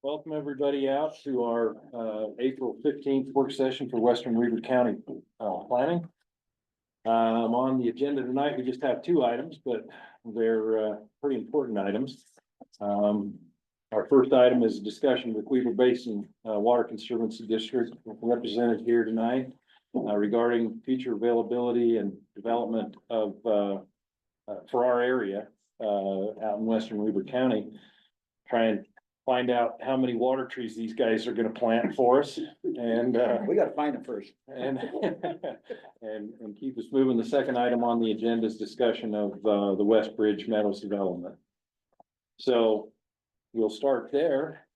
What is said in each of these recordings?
Welcome everybody out to our April 15th work session for Western Weaver County planning. On the agenda tonight, we just have two items, but they're pretty important items. Our first item is a discussion with Weaver Basin Water Conservancy District represented here tonight regarding future availability and development of for our area out in Western Weaver County. Try and find out how many water trees these guys are gonna plant for us, and We gotta find them first. and and keep us moving. The second item on the agenda is discussion of the Westbridge Meadows development. So we'll start there.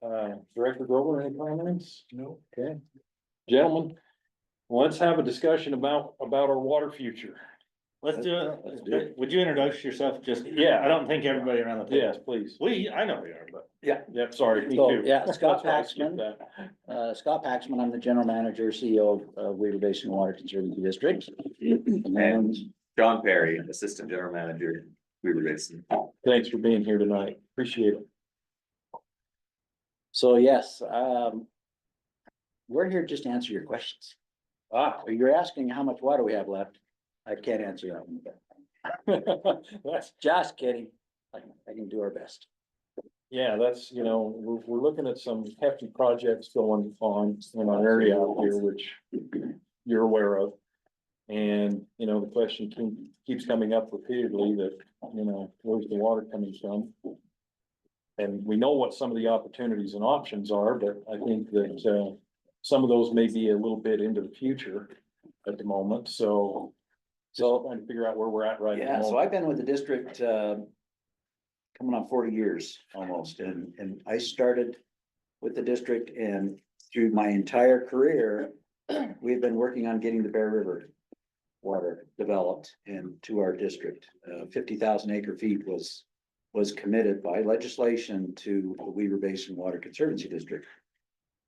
Director Grover, any comments? No. Okay, gentlemen, let's have a discussion about our water future. Let's do Let's do it. it. Would you introduce yourself? Just, Yeah. I don't think everybody around the table. Yes, please. I know we are, but. Yep, sorry, me So, too. yeah, Scott That's why I skipped Paxman. that. Scott Paxman, I'm the general manager, CEO of Weaver Basin Water Conservancy District. And John Perry, Assistant General Manager, Weaver Basin. Thanks for being here tonight. Appreciate it. so, yes, we're here just to answer your questions. You're asking how much water we have left. I can't answer that one. That's, Just kidding. I can do our best. yeah, that's, we're looking at some hefty projects going on in our area out here, which you're aware of. And, the question keeps coming up repeatedly that, where's the water coming from? And we know what some of the opportunities and options are, but I think that, some of those may be a little bit into the future at the moment, so. So trying to figure out where we're at right now. Yeah, so I've been with the district, coming on 40 years almost, and I started with the district, and through my entire career, we've been working on getting the Bear River water developed into our district. 50,000 acre feet was committed by legislation to the Weaver Basin Water Conservancy District.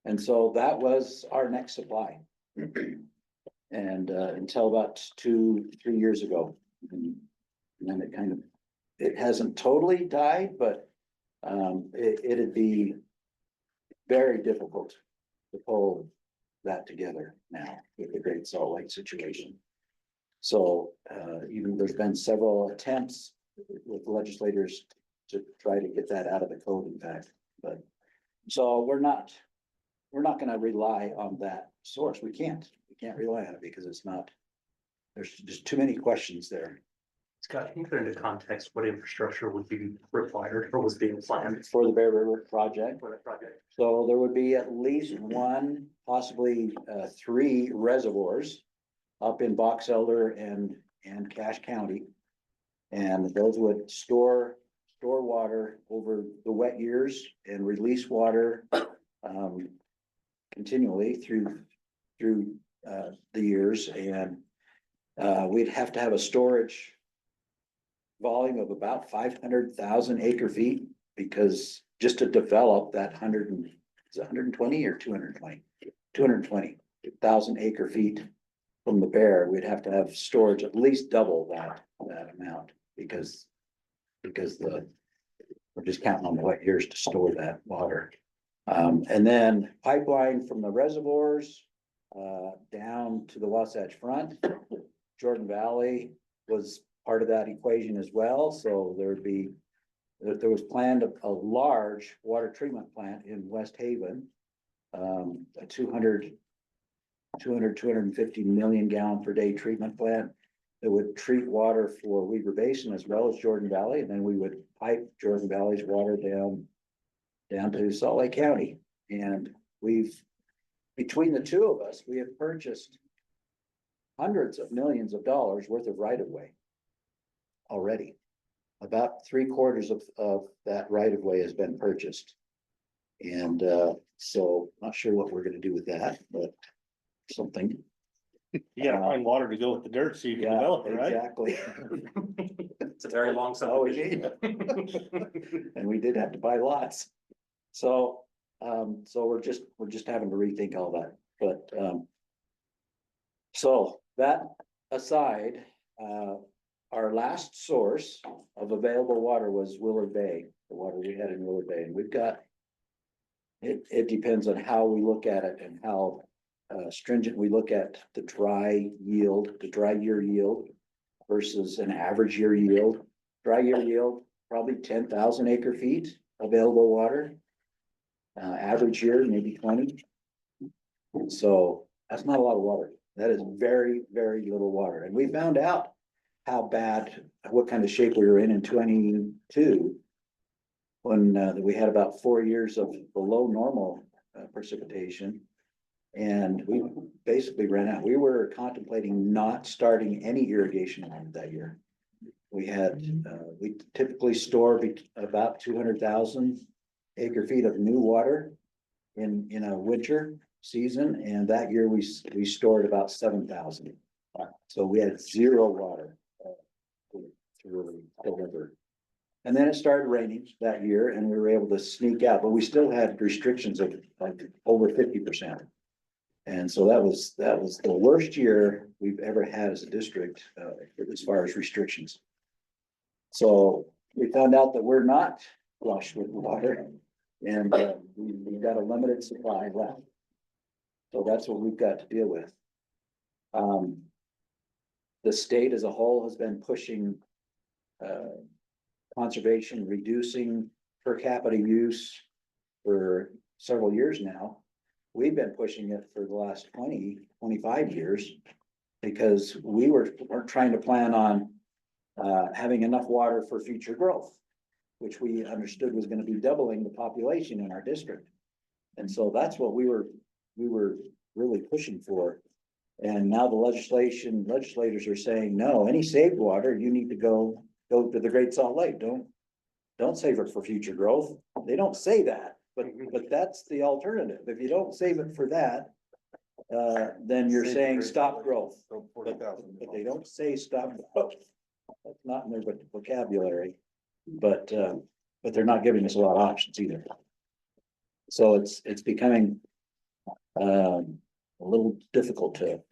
And so that was our next supply. And until about 2-3 years ago. And then it hasn't totally died, but it'd be very difficult to pull that together now with the Great Salt Lake situation. So even there's been several attempts with legislators to try to get that out of the code, in fact, but so we're not gonna rely on that source. We can't rely on it because there's just too many questions there. Scott, can you put into context what infrastructure would be required or was being planned For the Bear River project. for that project? So there would be at least one, possibly 3 reservoirs up in Box Elder and Cache County. And those would store water over the wet years and release water continually through the years. And we'd have to have a storage volume of about 500,000 acre feet, because just to develop that 120 or 220,000 acre feet from the Bear, we'd have to have storage at least double that amount, because we're just counting on the wet years to store that water. And then pipeline from the reservoirs down to the Wasatch Front. Jordan Valley was part of that equation as well, so there was planned a large water treatment plant in West Haven. A 250 million gallon per day treatment plant that would treat water for Weaver Basin as well as Jordan Valley, and then we would pipe Jordan Valley's water down to Salt Lake County. And between the two of us, we have purchased hundreds of millions of dollars worth of right of way already. About 3/4 of that right of way has been purchased. And so not sure what we're gonna do with that, but something. You gotta find water to go with the dirt so you can Yeah, develop it, right? exactly. It's a very long Oh, we subdivision. did. And we did have to buy lots. So we're just having to rethink all that, but so that aside, our last source of available water was Willard Bay, the water we had in Willard Bay, and we've got It depends on how we look at it and how stringent we look at the dry year yield versus an average year yield. Dry year yield, probably 10,000 acre feet available water. Average year, maybe 20. So that's not a lot of water. That is very, very little water. And we found out how bad, what kind of shape we were in 22. When we had about 4 years of below normal precipitation. And we basically ran out. We were contemplating not starting any irrigation that year. We typically store about 200,000 acre feet of new water in a winter season, and that year we stored about 7,000. So we had zero water to really deliver. And then it started raining that year, and we were able to sneak out, but we still had restrictions of like over 50%. And so that was the worst year we've ever had as a district as far as restrictions. So we found out that we're not flush with water, and we've got a limited supply left. So that's what we've got to deal with. The state as a whole has been pushing conservation, reducing per capita use for several years now. We've been pushing it for the last 25 years because we're trying to plan on having enough water for future growth, which we understood was going to be doubling the population in our district. And so that's what we were really pushing for. And now the legislators are saying, no, any saved water, you need to go to the Great Salt Lake. Don't save it for future growth. They don't say that, but that's the alternative. If you don't save it for that, then you're saying stop growth. But they don't say stop growth. That's not in their vocabulary, but they're not giving us a lot of options either. So it's becoming a little difficult to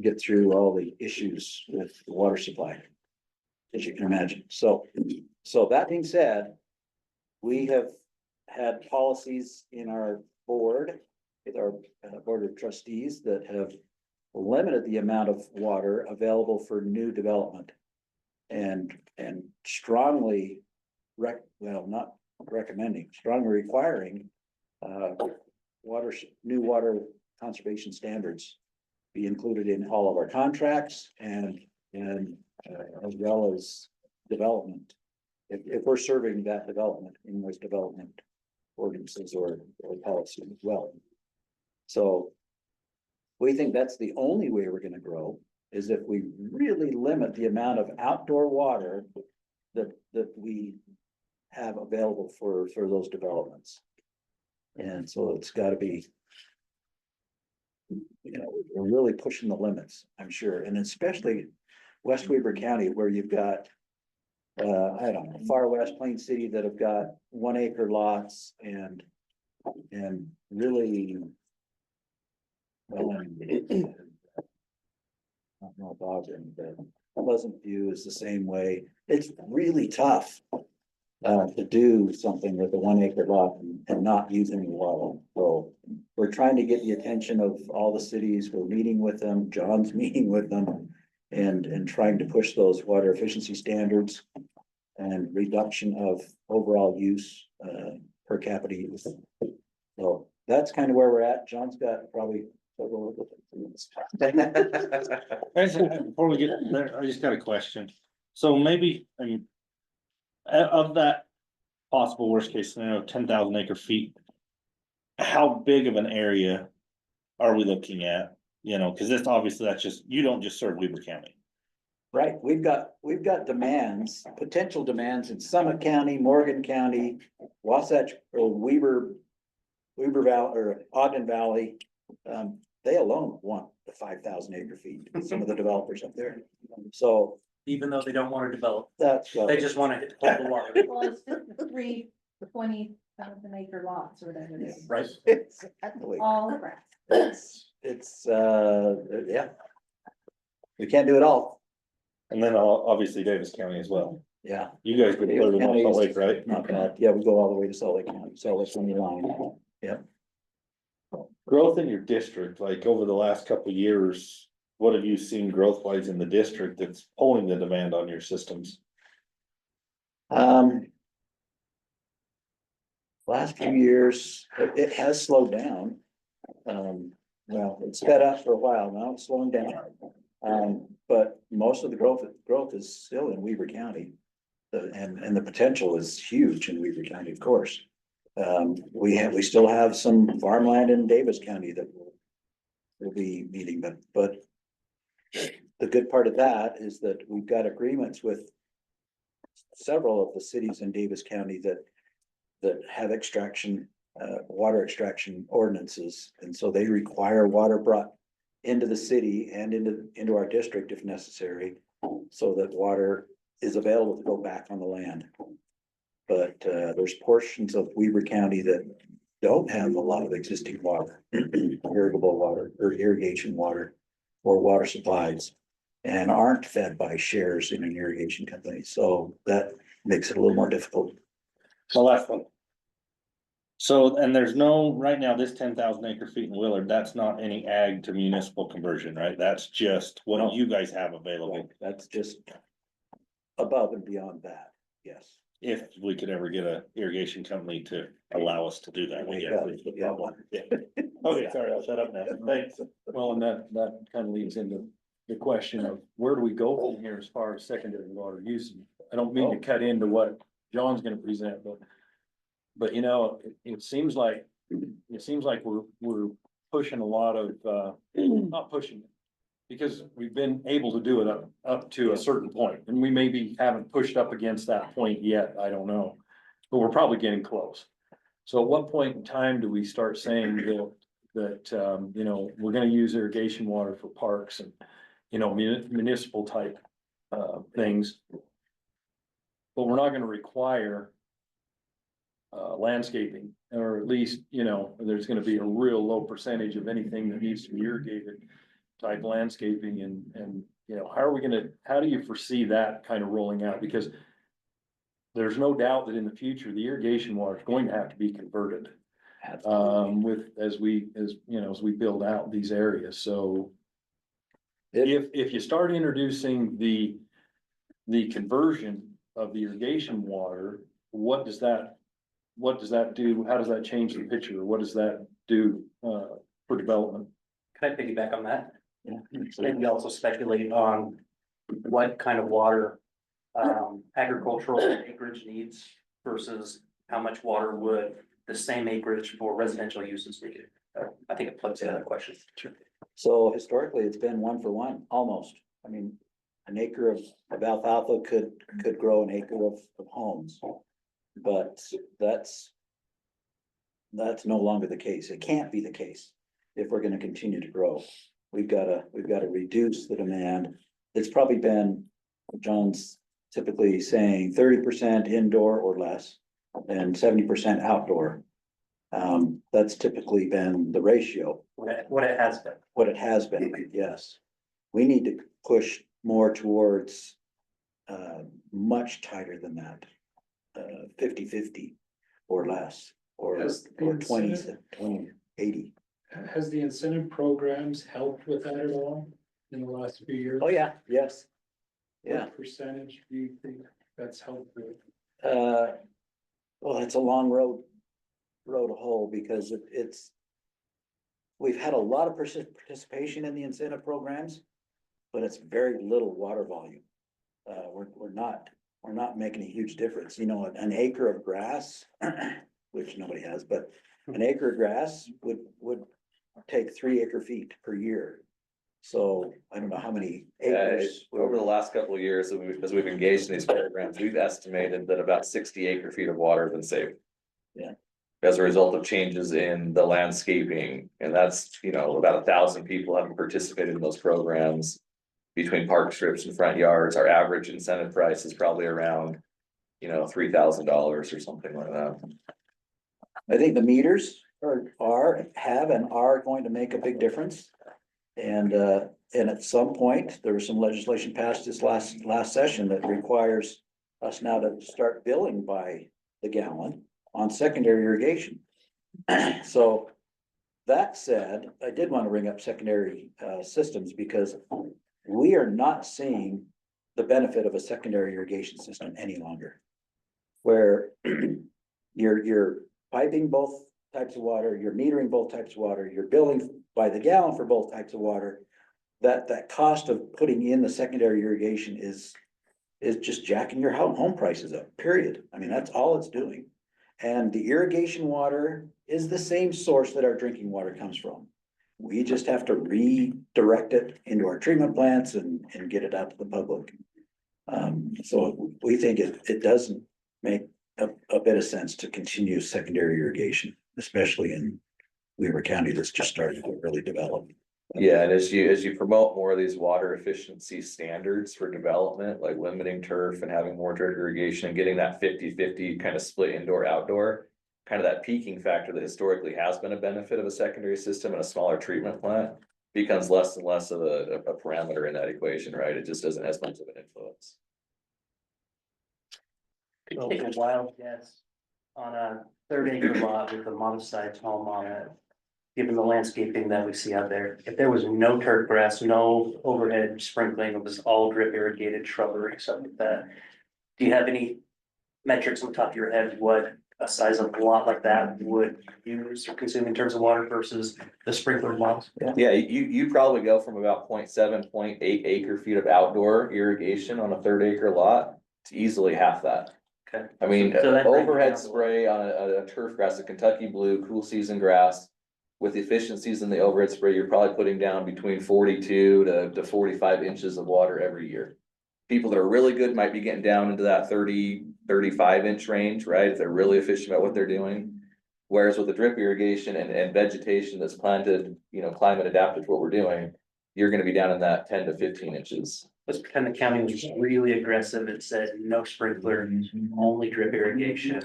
get through all the issues with the water supply, as you can imagine. So that being said, we have had policies in our board, with our board of trustees, that have limited the amount of water available for new development, and strongly not recommending, strongly requiring new water conservation standards be included in all of our contracts and as well as development. If we're serving that development in those development ordinances or policy as well. So we think that's the only way we're going to grow, is if we really limit the amount of outdoor water that we have available for those developments. And so it's got to be, we're really pushing the limits, I'm sure. And especially West Weber County, where you've got, I don't know, far west Plain City that have got 1 acre lots and really, well, I don't know about it, but Pleasant View is the same way. It's really tough to do something with a 1 acre lot and not use any water. So we're trying to get the attention of all the cities. We're meeting with them. John's meeting with them and trying to push those water efficiency standards and reduction of overall use per capita use. So that's kind of where we're at. John's got probably several other things. Before we get there, I just got a question. So maybe, I mean, of that possible worst case scenario, 10,000 acre feet, how big of an area are we looking at? Because this obviously, that's just, you don't just serve Weber County. Right, we've got demands, potential demands in Summit County, Morgan County, Wasatch, or Weber Valley, or Ogden Valley. They alone want the 5,000 acre feet, some of the developers up there. So Even though they don't want to develop, that's. they just want to hold the water. Well, it's just 320,000 acre lots or whatever it is. Right. Exactly. All grass. It's yeah. We can't do it all. And then obviously Davis County as well. Yeah, You guys go clear to North Salt Lake, right? not bad. Yeah, we go all the way to Salt Lake County, Salt Lake County line. Growth in your district, like over the last couple of years, what have you seen growth wise in the district that's pulling the demand on your systems? Last few years, it has slowed down. Well, it's sped up for a while, now it's slowing down. But most of the growth is still in Weaver County. And the potential is huge in Weaver County, of course. We still have some farmland in Davis County that will be meeting, but the good part of that is that we've got agreements with several of the cities in Davis County that have extraction, water extraction ordinances. And so they require water brought into the city and into our district if necessary, so that water is available to go back on the land. But there's portions of Weaver County that don't have a lot of existing water, irrigable water or irrigation water or water supplies, and aren't fed by shares in an irrigation company. So that makes it a little more difficult. The last one. So, and there's no, right now, this 10,000 acre feet in Willard, that's not any ag to municipal conversion, right? That's just No. what you guys have available. That's just above and beyond that, yes. If we could ever get a irrigation company to allow us to do that. Yeah. Okay, sorry, I'll shut up now. Thanks. Well, and that kind of leads into the question of where do we go from here as far as secondary water use? I don't mean to cut into what John's gonna present, but you know, it seems like we're pushing a lot of, not pushing it. Because we've been able to do it up to a certain point, and we maybe haven't pushed up against that point yet, I don't know. But we're probably getting close. So at what point in time do we start saying that, you know, we're gonna use irrigation water for parks and, you know, municipal type, things. But we're not gonna require landscaping, or at least, you know, there's gonna be a real low percentage of anything that needs to be irrigated type landscaping and, you know, how do you foresee that kind of rolling out? Because there's no doubt that in the future, the irrigation water is going to have to be converted. As we build out these areas, so. If you start introducing the conversion of the irrigation water, what does that do? How does that change the picture? What does that do for development? Can I piggyback on that? Yeah. Maybe also speculate on what kind of water agricultural acreage needs versus how much water would the same acreage for residential uses need. I think it plugs into that question. So historically, it's been 1-for-1, almost. I mean, an acre of alfalfa could grow an acre of homes. But that's no longer the case. It can't be the case if we're gonna continue to grow. We've gotta reduce the demand. It's probably been, John's typically saying 30% indoor or less and 70% outdoor. That's typically been the ratio. What it has been. What it has been, yes. We need to push more towards much tighter than that. 50-50 or less, or Has the 20-80. Has the incentive programs helped with that at all in the last few years? Oh, yeah, yes. Yeah, What percentage do you think that's helped with? well, it's a long road to hoe because we've had a lot of participation in the incentive programs, but it's very little water volume. We're not making a huge difference. You know, an acre of grass, which nobody has, but an acre of grass would take 3 acre feet per year. So I don't know how many acres. Over the last couple of years, as we've engaged in these programs, we've estimated that about 60 acre feet of water have been saved. Yeah. As a result of changes in the landscaping, and that's, you know, about 1,000 people have participated in those programs. Between park strips and front yards, our average incentive price is probably around, you know, $3,000 or something like that. I think the meters have and are going to make a big difference. And at some point, there was some legislation passed this last session that requires us now to start billing by the gallon on secondary irrigation. So that said, I did want to bring up secondary systems because we are not seeing the benefit of a secondary irrigation system any longer. Where you're piping both types of water, you're metering both types of water, you're billing by the gallon for both types of water. That cost of putting in the secondary irrigation is just jacking your home prices up, period. I mean, that's all it's doing. And the irrigation water is the same source that our drinking water comes from. We just have to redirect it into our treatment plants and get it out to the public. So we think it doesn't make a bit of sense to continue secondary irrigation, especially in Weaver County that's just starting to really develop. Yeah, and as you promote more of these water efficiency standards for development, like limiting turf and having more drip irrigation and getting that 50-50 kind of split indoor outdoor. Kind of that peaking factor that historically has been a benefit of a secondary system and a smaller treatment plant becomes less and less of a parameter in that equation, right? It just doesn't have as much of an influence. Could take a wild guess on a 30-acre lot with a modest-sized home on it. Given the landscaping that we see out there, if there was no turf grass, no overhead sprinkling, it was all drip irrigated shrubbery, something like that. Do you have any metrics on the top of your head, what a size of a lot like that would use or consume in terms of water versus the sprinkler models? Yeah, you probably go from about 0.7, 0.8 acre feet of outdoor irrigation on a 30-acre lot to easily half that. Okay. I mean, So that brings it overhead down to spray on a turf grass, a Kentucky blue, cool season grass. With the efficiencies in the overhead spray, you're probably putting down between 42 to 45 inches of water every year. People that are really good might be getting down into that 30-35 inch range, right? If they're really efficient about what they're doing. Whereas with the drip irrigation and vegetation that's planted, climate adapted to what we're doing, you're gonna be down in that 10 to 15 inches. Let's pretend the county was really aggressive and said no sprinkler, only drip irrigation.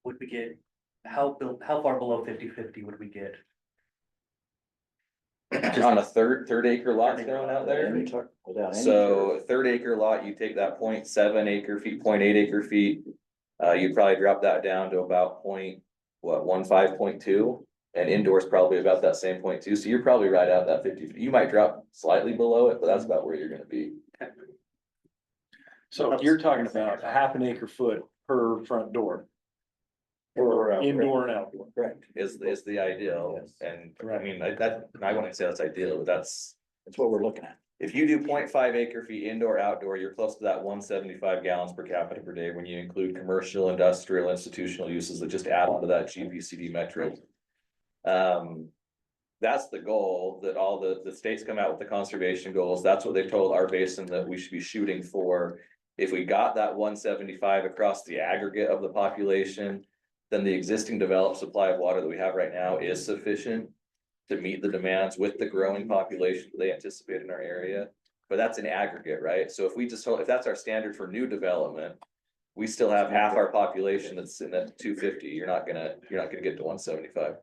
Would we get, how far below 50-50 would we get? On a third acre lot going out there. And we talk without any So turf. 30-acre lot, you take that 0.7 acre feet, 0.8 acre feet. You'd probably drop that down to about 15, 0.2, and indoors probably about that same 0.2. So you're probably right out that 50. You might drop slightly below it, but that's about where you're gonna be. So you're talking about a half an acre foot per front door, indoor and outdoor. Correct. Is the ideal, Yes. and I mean, I wouldn't say that's ideal, but That's what we're looking at. if you do 0.5 acre feet indoor, outdoor, you're close to that 175 gallons per capita per day when you include commercial, industrial, institutional uses that just add on to that GPCD metric. That's the goal that all the states come out with the conservation goals. That's what they've told our basin that we should be shooting for. If we got that 175 across the aggregate of the population, then the existing developed supply of water that we have right now is sufficient to meet the demands with the growing population they anticipate in our area. But that's an aggregate, right? So if that's our standard for new development, we still have half our population that's in that 250. You're not gonna get to 175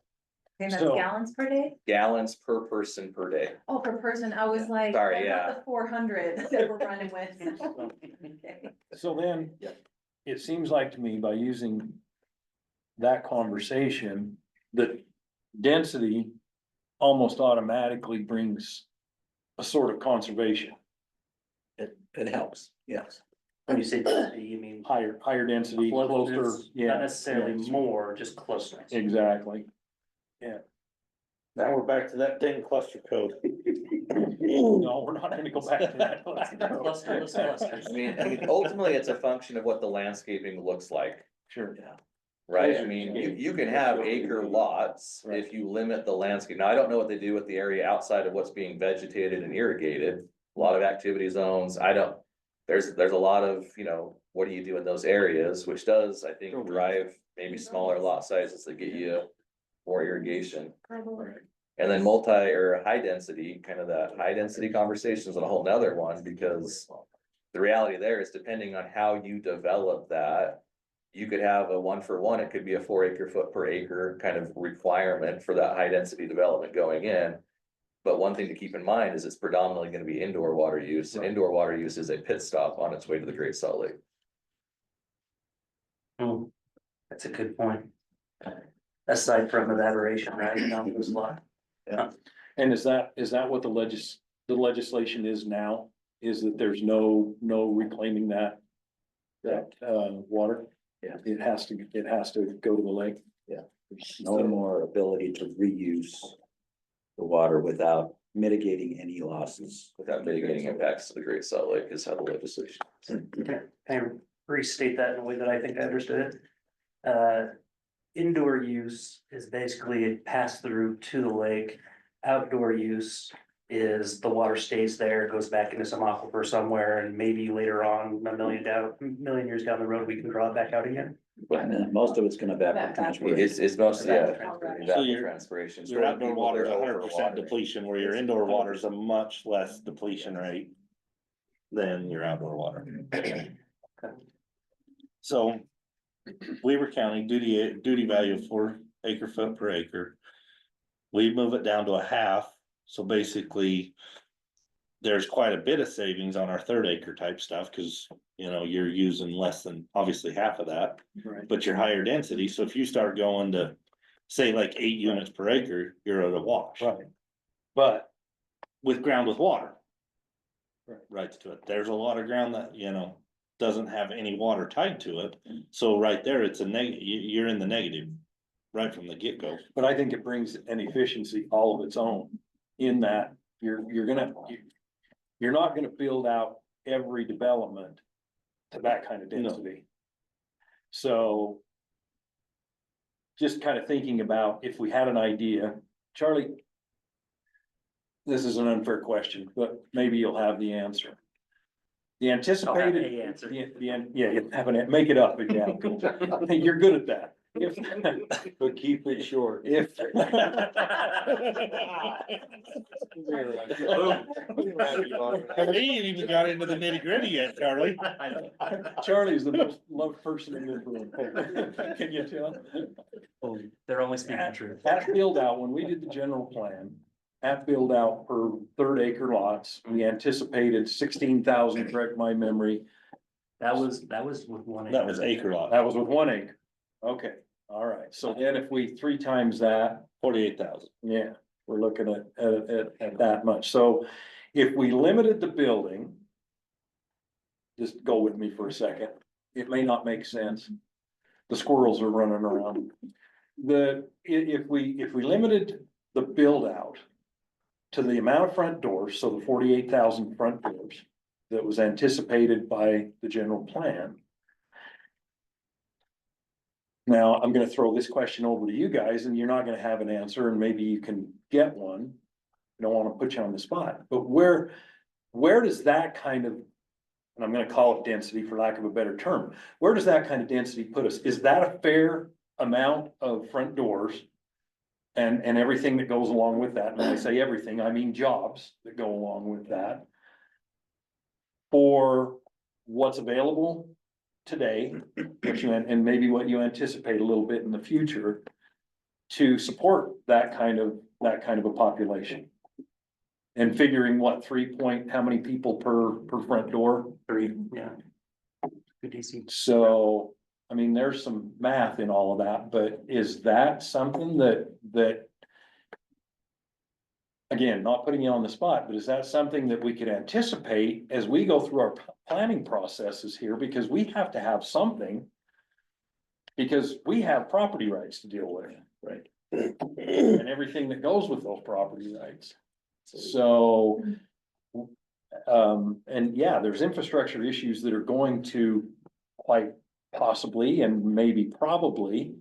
And that's So- gallons per day? gallons per person per day. Oh, per person, I was like, Sorry, I yeah. got the 400 that we're running with. Okay. So then, Yeah. it seems like to me by using that conversation, that density almost automatically brings a sort of conservation, It helps, yes. When you say density, you mean higher density, closer, closeness, yeah. not necessarily more, just closeness. Exactly. Now we're back to that dang cluster code. No, we're not gonna go back to that. Cluster, cluster. I mean, ultimately, it's a function of what the landscaping looks like, Sure. right? I mean, you can have acre lots if you limit the landscape. Now, I don't know what they do with the area outside of what's being vegetated and irrigated. A lot of activity zones, there's a lot of, what do you do in those areas, which does, I think, drive maybe smaller lot sizes that get you more irrigation. And then high density, kind of that high density conversation is a whole nother one, because the reality there is depending on how you develop that, you could have a 1-for-1, it could be a 4 acre foot per acre kind of requirement for that high density development going in. But one thing to keep in mind is it's predominantly going to be indoor water use, and indoor water use is a pit stop on its way to the Great Salt Lake. That's a good point. Aside from the aberration, right, down this lot. And is that what the legislation is now? Is that there's no reclaiming that water? Yeah. It has to go to the lake. There's no more ability to reuse the water without mitigating any losses. Without mitigating impacts to the Great Salt Lake is how the legislation. Can I restate that in a way that I think I understood it? Indoor use is basically a pass through to the lake. Outdoor use is the water stays there, goes back into some aquifer somewhere, and maybe later on, a million years down the road, we can draw it back out again. And then most of it's gonna That- evapotranspire. It's mostly, yeah, So your- evapotranspiration. Your outdoor People water is that are 100% overwatering. depletion, where your indoor water is a much less depletion rate than your outdoor water. So Weaver County duty value of 4 acre foot per acre. We move it down to a half, so basically there's quite a bit of savings on our 3rd acre type stuff, cause you know, you're using less than obviously half of that. Right. But you're higher density, so if you start going to, say, like 8 units per acre, you're at a wash. Right. But With ground with water. Right. Right to it, there's a lot of ground that, you know, doesn't have any water tied to it, so right there, it's a you're in the negative. Right from the get-go. But I think it brings an efficiency all of its own in that you're not gonna build out every development to that kind of density. So just kind of thinking about if we had an idea, Charlie, this is an unfair question, but maybe you'll have the answer. The anticipated, a answer. yeah, you have make it up, yeah, cool. You're good at that. But keep it short. If. He ain't even got into the nitty gritty yet, Charlie. Charlie's the most loved person in this room. Can you tell? They're only speaking truth. At build out, when we did the general plan, at build out per 3rd acre lots, we anticipated 16,000, correct my memory. That was with one. That was acre lot, That was with 1 acre. Okay, all right. So then if we 3 times that, 48,000. yeah, we're looking at that much. So if we limited the building, just go with me for a second. It may not make sense. The squirrels are running around. If we limited the build out to the amount of front doors, so the 48,000 front doors that was anticipated by the general plan. Now, I'm gonna throw this question over to you guys, and you're not gonna have an answer, and maybe you can get one. I don't wanna put you on the spot, but where does that kind of, and I'm gonna call it density for lack of a better term, where does that kind of density put us? Is that a fair amount of front doors? And everything that goes along with that, and when I say everything, I mean jobs that go along with that. For what's available today, and maybe what you anticipate a little bit in the future. To support that kind of a population. And figuring what how many people per front door? 3, yeah. Good DC. So, I mean, there's some math in all of that, but is that something that. Again, not putting you on the spot, but is that something that we could anticipate as we go through our planning processes here, because we have to have something. Because we have property rights to deal with, right? And everything that goes with those property rights. So. And yeah, there's infrastructure issues that are going to quite possibly and maybe probably.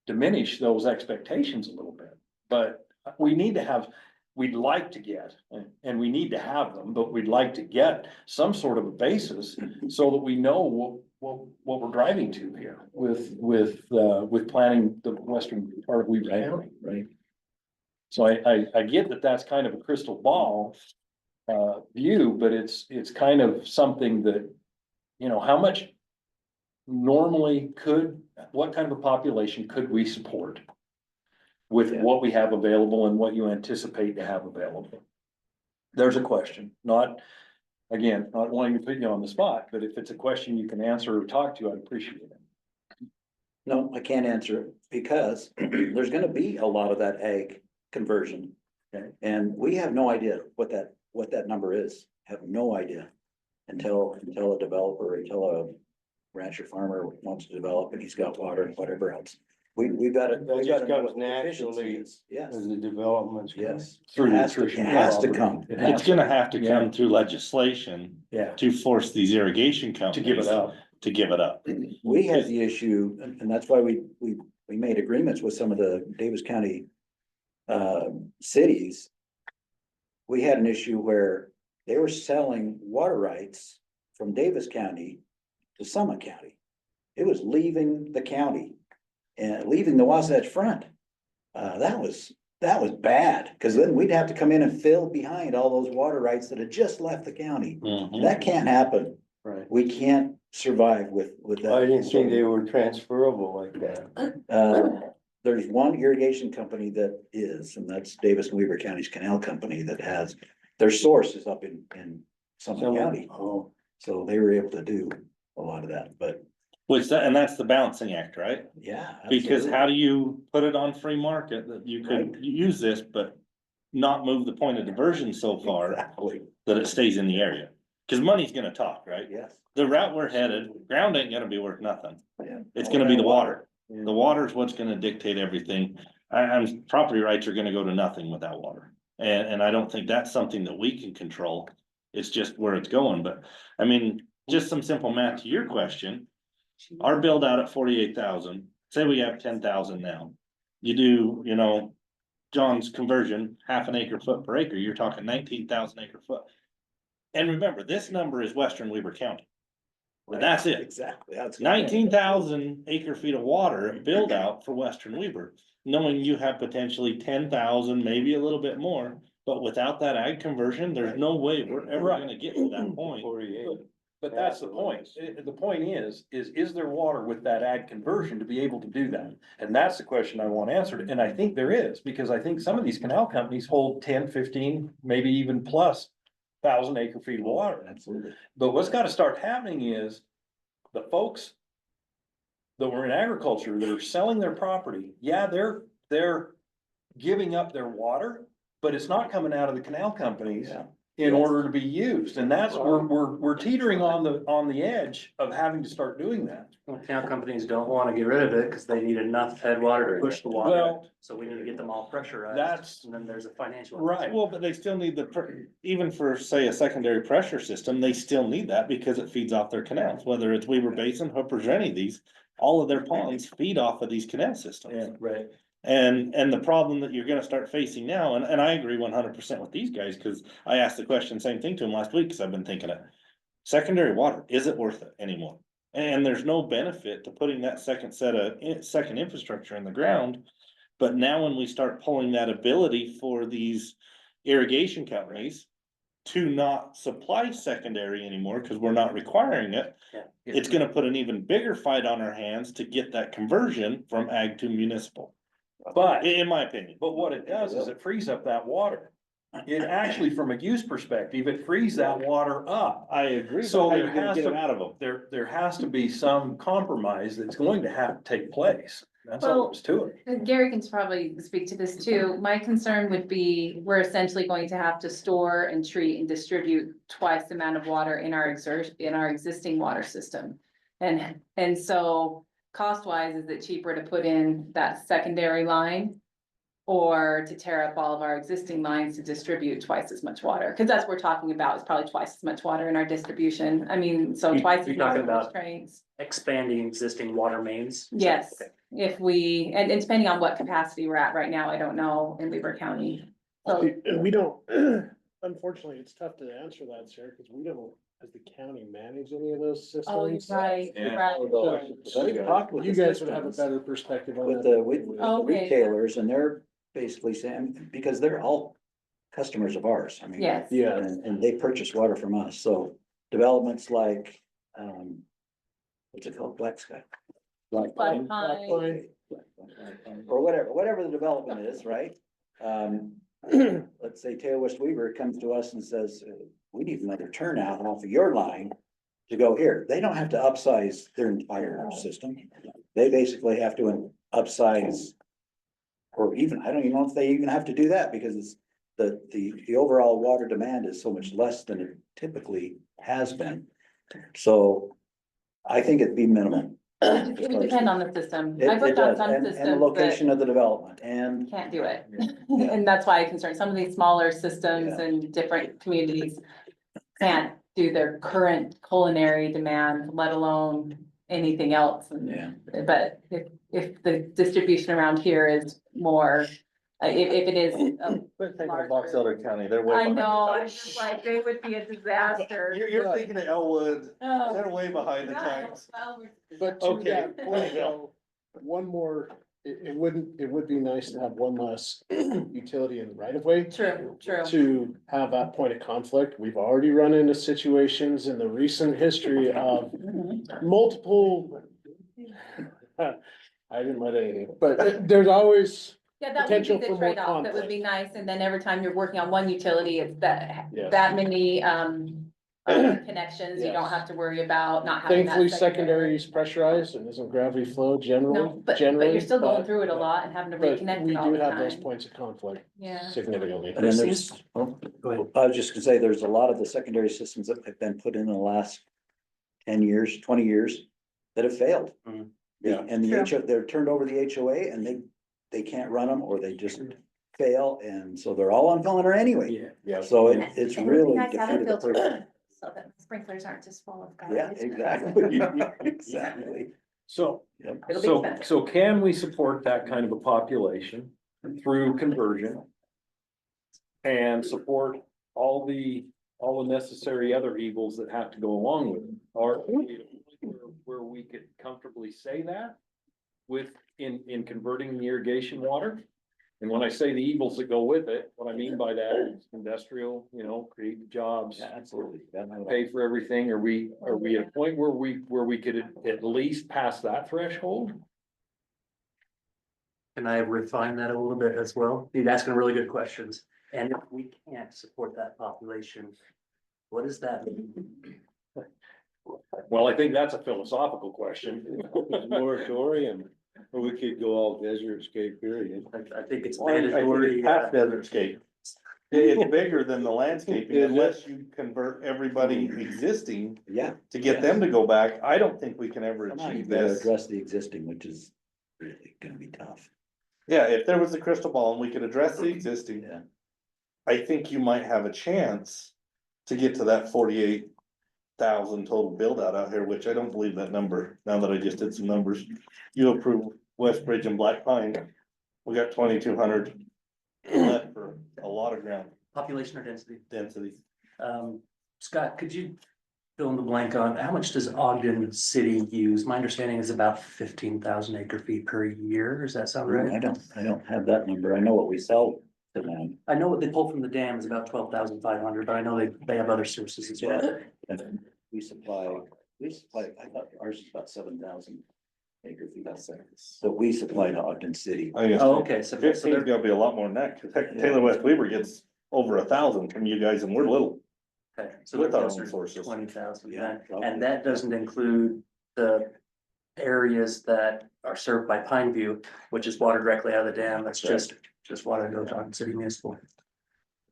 Diminish those expectations a little bit, but we'd like to get, and we need to have them, but we'd like to get some sort of a basis. So that we know what we're driving to here with planning the western part of Weaver County, right? So I get that that's kind of a crystal ball view, but it's kind of something that, how much normally what kind of a population could we support with what we have available and what you anticipate to have available? There's a question, not wanting to put you on the spot, but if it's a question you can answer or talk to, I'd appreciate it. No, I can't answer it because there's gonna be a lot of that ag conversion. Okay. And we have no idea what that number is. Have no idea. Until a developer, until a rancher farmer wants to develop and he's got water and whatever else. We've got to. That just comes naturally Yes, as the developments. yes. Through It has to- nutrition It has to property. come. It's gonna have to come through legislation Yeah. to force these irrigation To companies. give it up. To give it up. We had the issue, and that's why we made agreements with some of the Davis County cities. We had an issue where they were selling water rights from Davis County to Summit County. It was leaving the county and leaving the Wasatch Front. That was bad, because then we'd have to come in and fill behind all those water rights that had just left the county. Mhm. That can't happen. Right. We can't survive with that. I didn't think they were transferable like that. There's one irrigation company that is, and that's Davis and Weaver County's Canal Company that has, their source is up in Summit County. Oh, So they were able to do a lot of that, but And that's the balancing act, right? yeah. Because absolutely. how do you put it on free market that you could use this, but not move the point of diversion so far Exactly, that it stays in the area? Cause money's gonna talk, right? yes. The route we're headed, ground ain't gonna be worth nothing. Yeah. It's gonna be the water. The water is what's gonna dictate everything. Property rights are gonna go to nothing without water. And I don't think that's something that we can control. It's just where it's going, but I mean, just some simple math to your question. Our build out at 48,000, say we have 10,000 now. You do, John's conversion, half an acre foot per acre, you're talking 19,000 acre foot. And remember, this number is Western Weber County. And that's it. Exactly. That's 19,000 acre feet of water build out for Western Weber, knowing you have potentially 10,000, maybe a little bit more. But without that ag conversion, there's no way we're ever gonna get to that point. 48. But that's the point. The point is there water with that ag conversion to be able to do that? And that's the question I want answered. And I think there is, because I think some of these canal companies hold 10, 15, maybe even plus 1,000 acre feet of water. Absolutely. But what's gotta start happening is the folks that were in agriculture that are selling their property, yeah, they're giving up their water, but it's not coming out of the canal companies Yeah. in order to be used. And that's, we're teetering on the edge of having to start doing that. Canal companies don't wanna get rid of it, cause they need enough headwater to push the water, Well, so we need to get them all pressurized. that's And then there's a financial. right. Well, but they still need even for, say, a secondary pressure system, they still need that because it feeds off their canals, whether it's Weaver Basin, Hoopers, or any of these. All of their ponds feed off of these canal systems. Right. And the problem that you're gonna start facing now, and I agree 100% with these guys, cause I asked the question, same thing to them last week, cause I've been thinking it. Secondary water, is it worth it anymore? And there's no benefit to putting that second infrastructure in the ground. But now when we start pulling that ability for these irrigation companies to not supply secondary anymore, cause we're not requiring it. Yeah. It's gonna put an even bigger fight on our hands to get that conversion from ag to municipal, But, in my opinion. but what it does is it frees up that water. It actually, from a use perspective, it frees that water up. I agree. So So how there you gonna has get to- them out of them? There has to be some compromise that's going to have to take place. That's all there's to it. Gary can probably speak to this too. My concern would be, we're essentially going to have to store and treat and distribute twice the amount of water in our existing water system. And so cost wise, is it cheaper to put in that secondary line? Or to tear up all of our existing lines to distribute twice as much water? Cause that's what we're talking about, is probably twice as much water in our distribution. I mean, so twice. You're as talking much about- trains. Expanding existing water mains. Yes, Okay. if we, and depending on what capacity we're at right now, I don't know in Weaver County. So, And we don't, unfortunately, it's tough to answer that, Sarah, because we don't, as the county, manage any of those systems. oh, you're right, you're right. So we've talked with You the guys would have a systems, better perspective on with that. the Okay. retailers, and they're basically saying, because they're all customers of ours. I mean. Yes. Yeah, And they purchase water from us, so developments like, what's it called, Black Sky? Black Pine. Blackline, Or whatever the development is, right? Let's say Taylor West Weaver comes to us and says, we need another turnout off of your line to go here. They don't have to upsize their entire system. they basically have to upsize. Or even, I don't even know if they even have to do that, because it's, the overall water demand is so much less than it typically has been. So I think it'd be minimal. It would depend on the system. It, I've it worked on does, some and the systems location that of the development, and can't do it. Yeah. And that's why I'm concerned. Some of these smaller systems Yeah. and different communities can't do their current culinary demand, let alone anything else. And yeah. But if the distribution around here is more, if it is, But think of Box Elder County, they're way I behind. know, I'm just like, they would be a disaster. You're thinking of Elwood, Oh, they're way behind the God, times. well, But to Okay. that point, though, one more, it would be nice to have one less utility in the right of way. True, true. To have that point of conflict. We've already run into situations in the recent history of Mhm. multiple. I didn't let anything, but there's always, Yeah, that would potential be for the more trade-off. That would be conflict. nice. And then every time you're working on one utility, it's Yes. that many, connections. You don't Yes. have to worry about not having that. thankfully, secondary is pressurized and isn't gravity flow generally. No, but generally, you're still going but- through it a lot and having to But reconnect we it all do the have those time. points of conflict Yeah. significantly. And then there's, oh, Go ahead. I was just gonna say, there's a lot of the secondary systems that have been put in the last 10 years, 20 years that have failed. Mhm. Yeah. And the True. they're turned over to the HOA and they can't run them, or they just fail, and so they're all on Pelleter anyway. Yeah. So it's It would be really nice to have a defeated the filter, purpose. so that sprinklers aren't just full of Yeah, garbage. exactly, exactly. So, Yep. It'll be so, expensive. so can we support that kind of a population through conversion? And support all the necessary other evils that have to go along with it? Or where we could comfortably say that with, in converting the irrigation water? And when I say the evils that go with it, what I mean by that is industrial, create the jobs, Yeah, absolutely. pay for everything. Are we at a point where we could at least pass that threshold? Can I refine that a little bit as well? You're asking really good questions. And if we can't support that population, what does that mean? Well, I think that's a philosophical question. Moratorium, or we could go all desert scape period. I think it's I think mandatory. it's half desert scape. It's bigger than the landscaping Is it? unless you convert everybody existing Yeah. to get them to go back. I don't think we can ever Somehow you achieve better this. address the existing, which is really gonna be tough. Yeah, if there was a crystal ball and we could address the existing, Yeah. I think you might have a chance to get to that 48,000 total build out here, which I don't believe that number, now that I just did some numbers. You approve Westbridge and Black Pine, we got 2,200 left for a lot of ground Population or density? density. Scott, could you fill in the blank on how much does Ogden City use? My understanding is about 15,000 acre feet per year. Does that sound right? I don't have that number. I know what we sell to them. I know what they pull from the dam is about 12,500, but I know they have other sources as well. And we supply, I thought ours is about 7,000 acre feet. So we supply to Ogden City. I guess Oh, okay, so 15's gotta be a lot more than that, cause heck, Taylor West Weaver gets over 1,000 from you guys and we're little. okay, so they're With our own closer to sources. 20,000 Yeah, then. probably. And that doesn't include the areas that are served by Pineview, which is water directly out of the dam. That's just water that goes to Ogden City Municipal.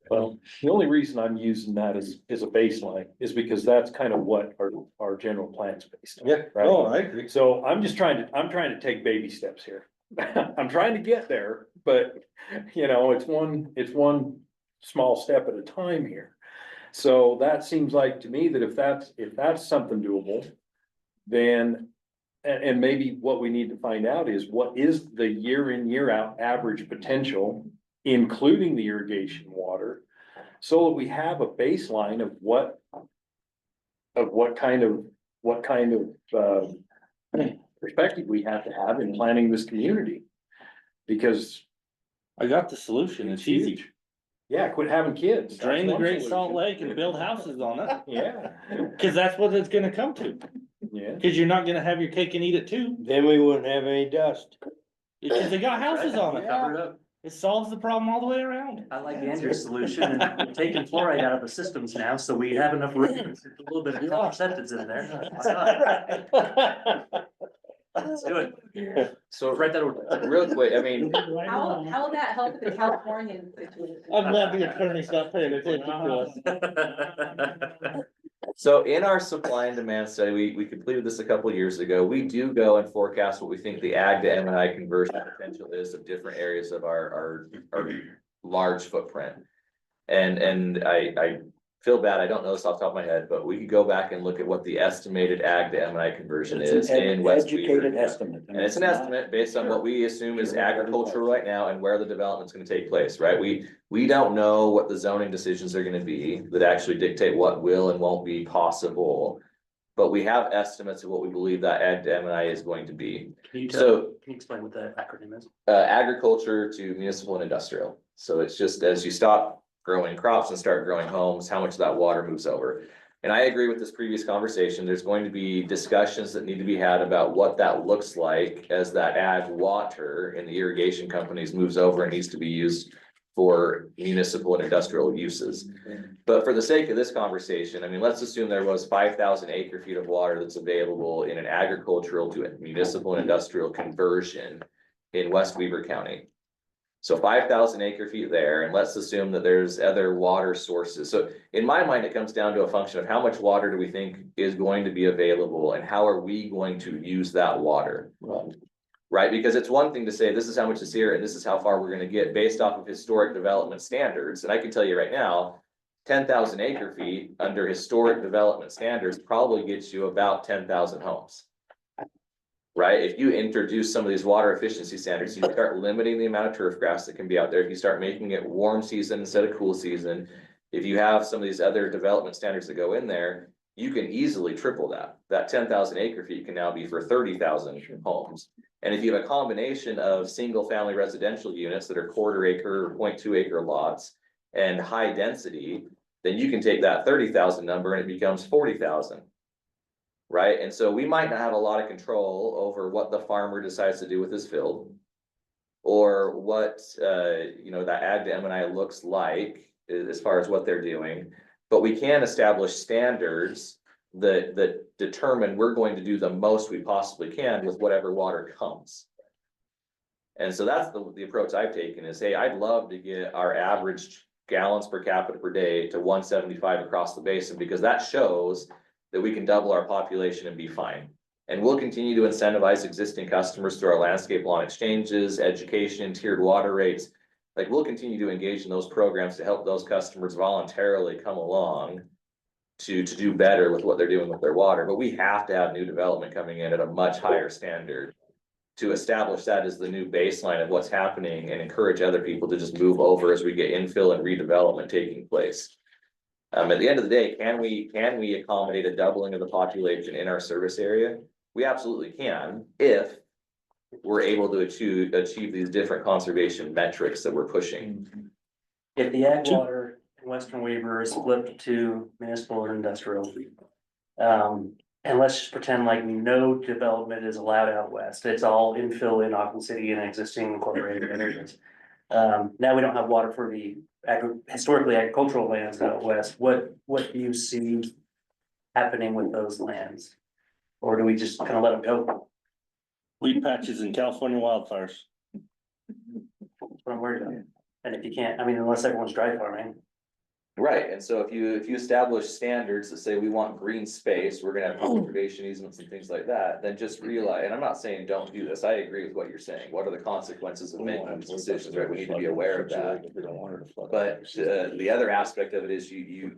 Well, the only reason I'm using that as a baseline is because that's kind of what our general plan's based on. Right? Oh, I agree. So I'm trying to take baby steps here. I'm trying to get there, but it's one small step at a time here. So that seems like to me that if that's something doable, then, and maybe what we need to find out is what is the year in, year out average potential, including the irrigation water, so that we have a baseline of what kind of perspective we have to have in planning this community. Because I got the solution, it's easy. huge. Yeah, quit having kids. Drain the That's one Great Salt solution. Lake and build houses on it, Yeah, cause that's what it's gonna come to. yeah. Cause you're not gonna have your cake and eat it too, Then we wouldn't have any dust. because they got houses on it. Cover it up. It solves the problem all the way around. I like Andrew's solution, and we're taking fluoride out of the systems now, so we have enough room, a little bit of contraceptives in there. Let's do it. So Write that over. real quick, I mean, How will that help the Californian situation? I'm glad the attorney's not paying attention to us. so in our supply and demand study, we completed this a couple years ago. We do go and forecast what we think the ag to M&I conversion potential is of different areas of our large footprint. And I feel bad, I don't know this off the top of my head, but we could go back and look at what the estimated ag to M&I conversion is in West Weaver. Educated estimate. And it's an estimate based on what we assume is agricultural right now and where the development's gonna take place, right? We don't know what the zoning decisions are gonna be that actually dictate what will and won't be possible. But we have estimates of what we believe that ag to M&I is going to be. Can you explain what the acronym is? Agriculture to municipal and industrial. So it's just as you stop growing crops and start growing homes, how much of that water moves over. And I agree with this previous conversation. There's going to be discussions that need to be had about what that looks like as that ag water in the irrigation companies moves over and needs to be used for municipal and industrial uses. But for the sake of this conversation, I mean, let's assume there was 5,000 acre feet of water that's available in an agricultural to a municipal and industrial conversion in West Weaver County. So 5,000 acre feet there, and let's assume that there's other water sources. So in my mind, it comes down to a function of how much water do we think is going to be available and how are we going to use that water? Right, because it's one thing to say, this is how much is here and this is how far we're gonna get based off of historic development standards. And I can tell you right now, 10,000 acre feet under historic development standards probably gets you about 10,000 homes. Right, if you introduce some of these water efficiency standards, you start limiting the amount of turf grass that can be out there. If you start making it warm season instead of cool season, if you have some of these other development standards that go in there, you can easily triple that. That 10,000 acre feet can now be for 30,000 homes. And if you have a combination of single family residential units that are quarter acre or 0.2 acre lots and high density, then you can take that 30,000 number and it becomes 40,000. Right, and so we might not have a lot of control over what the farmer decides to do with his field. Or what, that ag to M&I looks like as far as what they're doing. But we can establish standards that determine we're going to do the most we possibly can with whatever water comes. And so that's the approach I've taken is, hey, I'd love to get our average gallons per capita per day to 175 across the basin, because that shows that we can double our population and be fine. And we'll continue to incentivize existing customers through our landscape lawn exchanges, education, tiered water rates. Like, we'll continue to engage in those programs to help those customers voluntarily come along to do better with what they're doing with their water. But we have to have new development coming in at a much higher standard to establish that as the new baseline of what's happening and encourage other people to just move over as we get infill and redevelopment taking place. At the end of the day, can we accommodate a doubling of the population in our service area? We absolutely can, if we're able to achieve these different conservation metrics that we're pushing. If the ag water in Western Weaver is flipped to municipal or industrial. And let's just pretend like no development is allowed out west. It's all infill in Auckland City and existing incorporated areas. Now we don't have water for the historically agricultural lands out west. What do you see happening with those lands? Or do we just kind of let them go? Weed patches and California wildfires. That's what I'm worried about. And if you can't, I mean, unless everyone's dry farming. Right, and so if you establish standards that say we want green space, we're gonna have conservation easements and things like that, then just realize, and I'm not saying don't do this, I agree with what you're saying. What are the consequences of making these decisions, right? We need to be aware of that. But the other aspect of it is you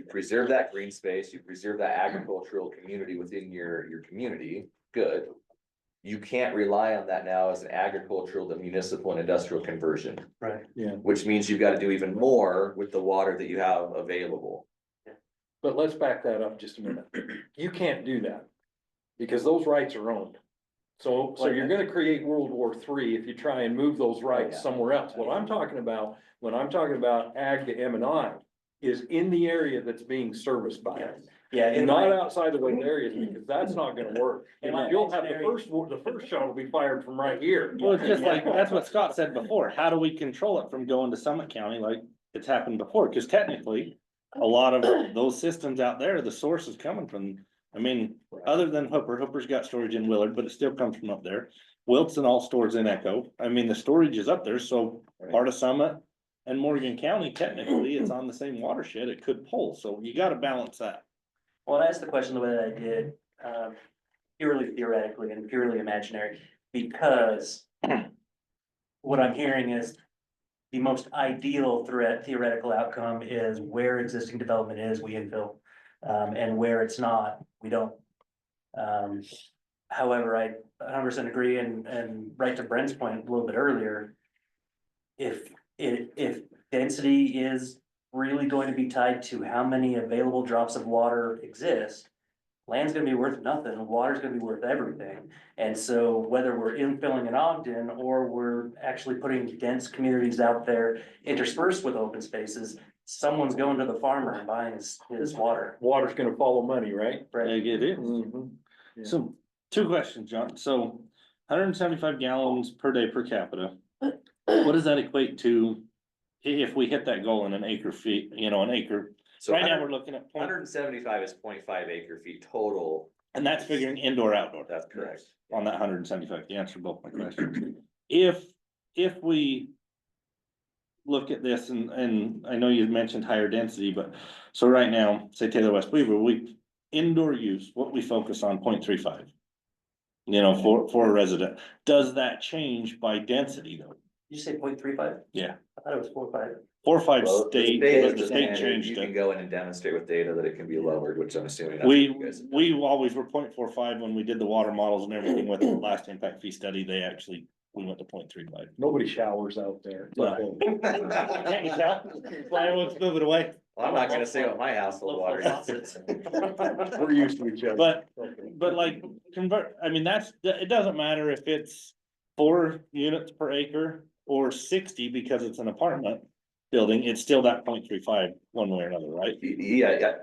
preserve that green space, you preserve that agricultural community within your community, good. You can't rely on that now as an agricultural to municipal and industrial conversion. Right. Yeah, Which means you've got to do even more with the water that you have available. but let's back that up just a minute. You can't do that because those rights are owned. So you're gonna create World War III if you try and move those rights somewhere else. What I'm talking about, when I'm talking about ag to M&I, is in the area that's being serviced by it. Yeah. And not outside of those areas, because that's not gonna work. In my You'll have the imaginary- first shot will be fired from right here. Well, it's just like, that's what Scott said before. How do we control it from going to Summit County like it's happened before? Cause technically, a lot of those systems out there, the source is coming from I mean, other than Hooper's got storage in Willard, but it still comes from up there. Wilson all stores in Echo. I mean, the storage is up there, so part of Summit and Morgan County, technically, it's on the same watershed. It could pull, so you gotta balance that. Well, I asked the question the way that I did, purely theoretically and purely imaginary, because what I'm hearing is the most ideal theoretical outcome is where existing development is, we infill, and where it's not, we don't. However, I 100% agree, and right to Brent's point a little bit earlier, if density is really going to be tied to how many available drops of water exist, land's gonna be worth nothing, water's gonna be worth everything. And so whether we're infilling in Ogden or we're actually putting dense communities out there interspersed with open spaces, someone's going to the farmer and buying his water. Water's gonna follow money, right? I get it. Mhm. Yeah. So, two questions, John. So, 175 gallons per day per capita. What does that equate to if we hit that goal in an acre feet, an acre? So Right now, we're looking at point, 175 is 0.5 acre feet total. and that's figuring indoor, outdoor. That's correct. On that 175, you answered both my questions. If we look at this, and I know you mentioned higher density, but so right now, say Taylor West Weaver, indoor use, what we focus on 0.35. For a resident, does that change by density though? Did you say 0.35? Yeah. I thought it was 4.5. 4 or 5 Well, the state, state is but the the state standard. changed You can it. go in and demonstrate with data that it can be lowered, which I'm assuming. that's what you guys have done. We always were 0.45 when we did the water models and everything with the last impact fee study, we went to 0.35. Nobody showers out there. Well, Can't you tell? Fireworks moving away. Well, I'm not gonna say what my household water is. We're used to each other. But like I mean, it doesn't matter if it's 4 units per acre or 60 because it's an apartment building, it's still that 0.35 one way or another, right? Yeah.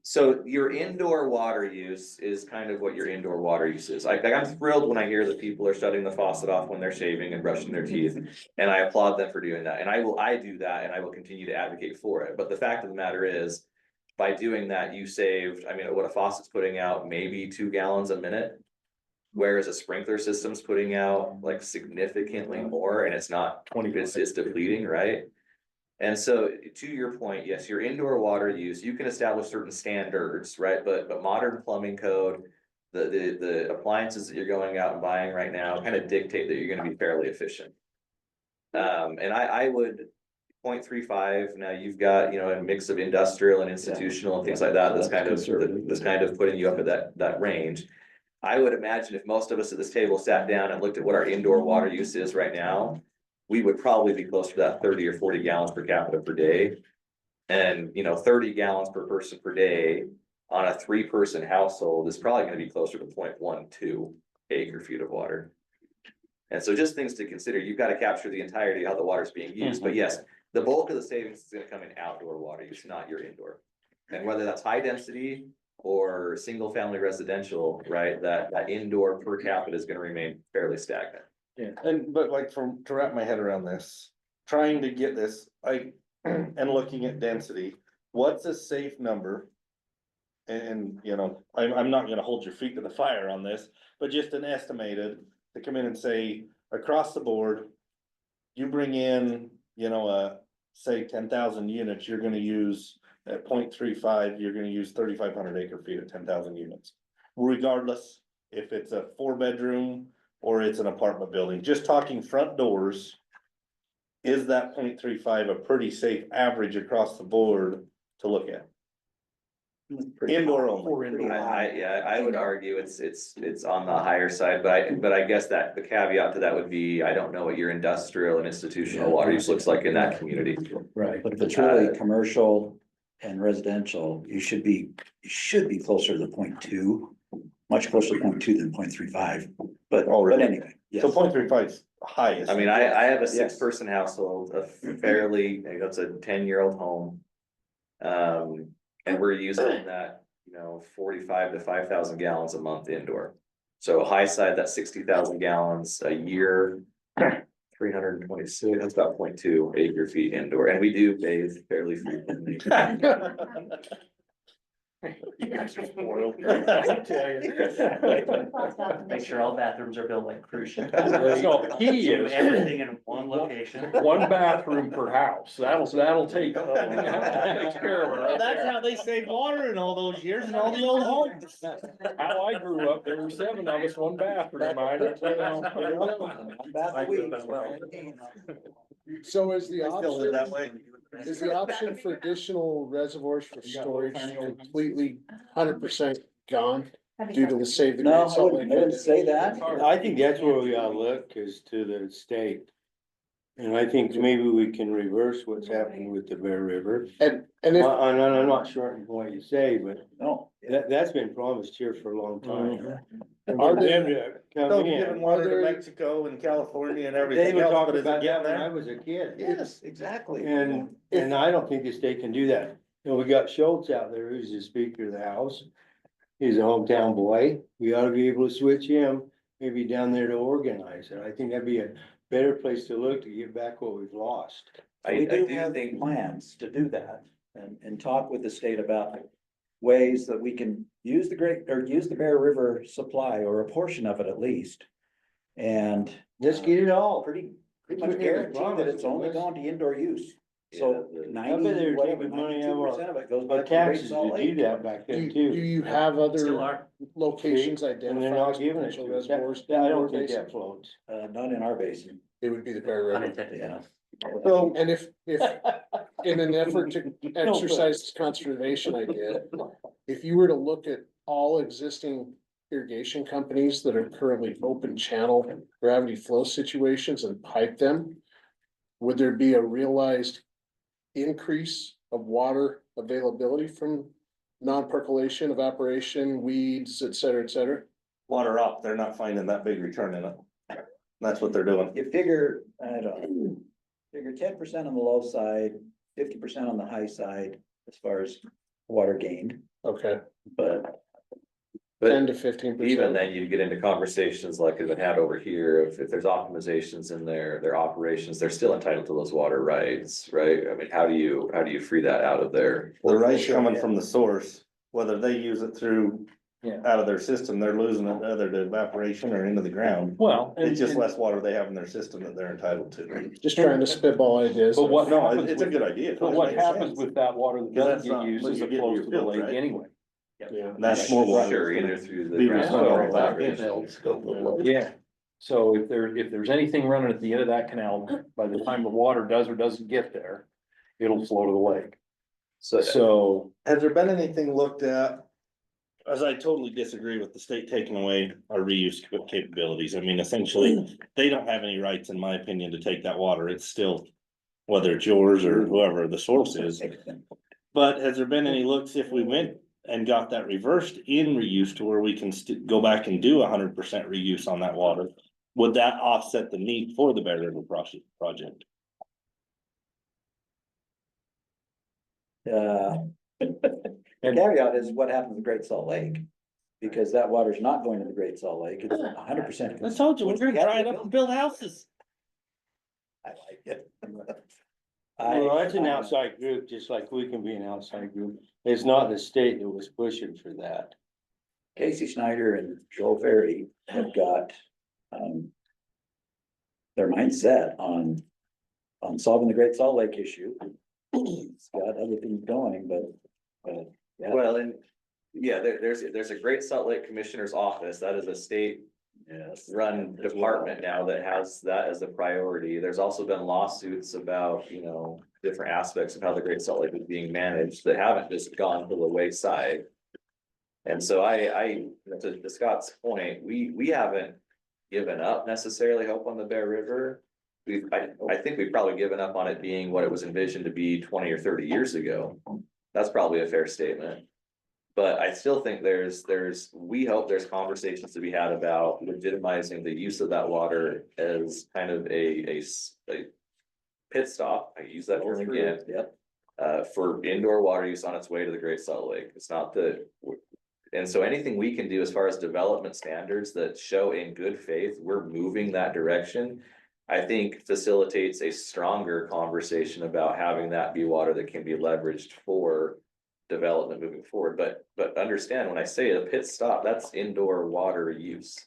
So your indoor water use is kind of what your indoor water use is. I'm thrilled when I hear that people are shutting the faucet off when they're shaving and brushing their teeth. And I applaud them for doing that. And I do that and I will continue to advocate for it. But the fact of the matter is, by doing that, you saved, what a faucet's putting out, maybe 2 gallons a minute. Whereas a sprinkler system's putting out like significantly more, and it's not, it's depleting, right? And so to your point, yes, your indoor water use, you can establish certain standards, right? But modern plumbing code, the appliances that you're going out and buying right now kind of dictate that you're gonna be fairly efficient. And I would 0.35, now you've got, a mix of industrial and institutional and things like that, that's kind of putting you up at that range. I would imagine if most of us at this table sat down and looked at what our indoor water use is right now, we would probably be closer to that 30 or 40 gallons per capita per day. And 30 gallons per person per day on a 3-person household is probably gonna be closer to 0.12 acre feet of water. And so just things to consider, you've got to capture the entirety of how the water is being used, but yes, the bulk of the savings is gonna come in outdoor water use, not your indoor. And whether that's high density or single family residential, right, that indoor per capita is gonna remain fairly stagnant. Yeah, but like to wrap my head around this, trying to get this, and looking at density, what's a safe number? And, I'm not gonna hold your feet to the fire on this, but just an estimated to come in and say, across the board, you bring in, say 10,000 units, you're gonna use at 0.35, you're gonna use 3,500 acre feet at 10,000 units. Regardless if it's a 4-bedroom or it's an apartment building, just talking front doors. Is that 0.35 a pretty safe average across the board to look at? Indoor only. I would argue it's on the higher side, but I guess that the caveat to that would be, I don't know what your industrial and institutional water use looks like in that community. Right, but if it's really commercial and residential, you should be closer to 0.2, much closer to 0.2 than 0.35. But anyway, yes. So 0.35 is highest. I have a 6-person household, that's a 10-year-old home. And we're using that, 45 to 5,000 gallons a month indoor. So high side, that's 60,000 gallons a year, 326, that's about 0.2 acre feet indoor, and we do bathe fairly frequently. You guys are spoiled. Make sure all bathrooms are built like cruise ships. So he So is. everything in one location. One bathroom per house, that'll take care of it right That's there. how they saved water in all those years in all the old homes. How I grew up, there were 7 of us, one bathroom, I don't know. Bath a week. So is the I still live that option, way. is the option for additional reservoirs for storage completely 100% gone due to the Save the No, Great Salt Lake? I wouldn't say that. I think that's where we gotta look, is to the state. And I think maybe we can reverse what's happening with the Bear River. And if, I'm not sure what you say, but No. that's been promised here for a long time. And Are for there- them to come Still in. giving water to Mexico and California and everything They were else, talking but is it about that getting when I there? was a kid. Yes, exactly. And I don't think the state can do that. You know, we got Schultz out there, who's the Speaker of the House. He's a hometown boy. We ought to be able to switch him, maybe down there to organize it. I think that'd be a better place to look to get back what we've lost. We do do have think- plans to do that and talk with the state about ways that we can use use the Bear River supply or a portion of it at least. And Let's get it all. pretty much That's what they guarantee that promised it's only us. going to indoor use. So Yeah, the- I bet they 90, were whatever, taking money out of 92% of it goes Our back to the Great taxes Salt to do Lake. that back do then you, too. do you have Still other are. locations And they're identified not as giving it potential to us. reservoirs? I in your don't think basin? that floats. Not in our basin, It would be the Bear River. Unintended. yeah. So, And if, in an effort to exercise this conservation idea, if you were to look at all existing irrigation companies that are currently open channel gravity flow situations and pipe them, would there be a realized increase of water availability from non-percolation, evaporation, weeds, et cetera, et cetera? water up, they're not finding that big return in it. That's what they're doing. You figure, I don't know, figure 10% on the low side, 50% on the high side as far as water gained, Okay, but 10 But to 15%. even then, you get into conversations like we've had over here, if there's optimizations in their operations, they're still entitled to those water rights, right? I mean, how do you free that out of their? The rice coming from the source, whether they use it through, Yeah. out of their system, they're losing it either to evaporation or into the ground. Well, It's just less water they have in their system that they're entitled to. Just trying to spitball ideas. But what No, happens it's a with- good idea. But what It makes happens sense. with that water that Because doesn't that's get not used what is you it get in flows your to the field, lake right? anyway. Yeah. That's more water. Sure, either through the. Be ground recycled or back evaporation. Yeah, so if there's anything running at the end of that canal, by the time the water does or doesn't get there, it'll flow to the lake. So, Has there been anything looked at? As I totally disagree with the state taking away our reuse capabilities. I mean, essentially, they don't have any rights, in my opinion, to take that water. It's still, whether it's yours or whoever the source is. But has there been any looks if we went and got that reversed in reuse to where we can go back and do 100% reuse on that water? Would that offset the need for the Bear River project? The caveat is what happened to the Great Salt Lake, because that water's not going to the Great Salt Lake, it's 100%. I told you, we're gonna dry it up and build houses. I like it. Well, that's an outside group, just like we can be an outside group. It's not the state that was pushing for that. Casey Schneider and Joel Ferry have got, their mindset on solving the Great Salt Lake issue. It's got other things going, but, yeah. Well, and, yeah, there's a Great Salt Lake Commissioner's Office, that is a state Yes. run department now that has that as a priority. There's also been lawsuits about, different aspects of how the Great Salt Lake is being managed that haven't just gone to the wayside. And so to Scott's point, we haven't given up necessarily hope on the Bear River. I think we've probably given up on it being what it was envisioned to be 20 or 30 years ago. That's probably a fair statement. But I still think we hope there's conversations to be had about legitimizing the use of that water as kind of a pit stop. I use that term again. Yep. For indoor water use on its way to the Great Salt Lake. It's not and so anything we can do as far as development standards that show in good faith, we're moving that direction. I think facilitates a stronger conversation about having that be water that can be leveraged for development moving forward, but understand when I say a pit stop, that's indoor water use.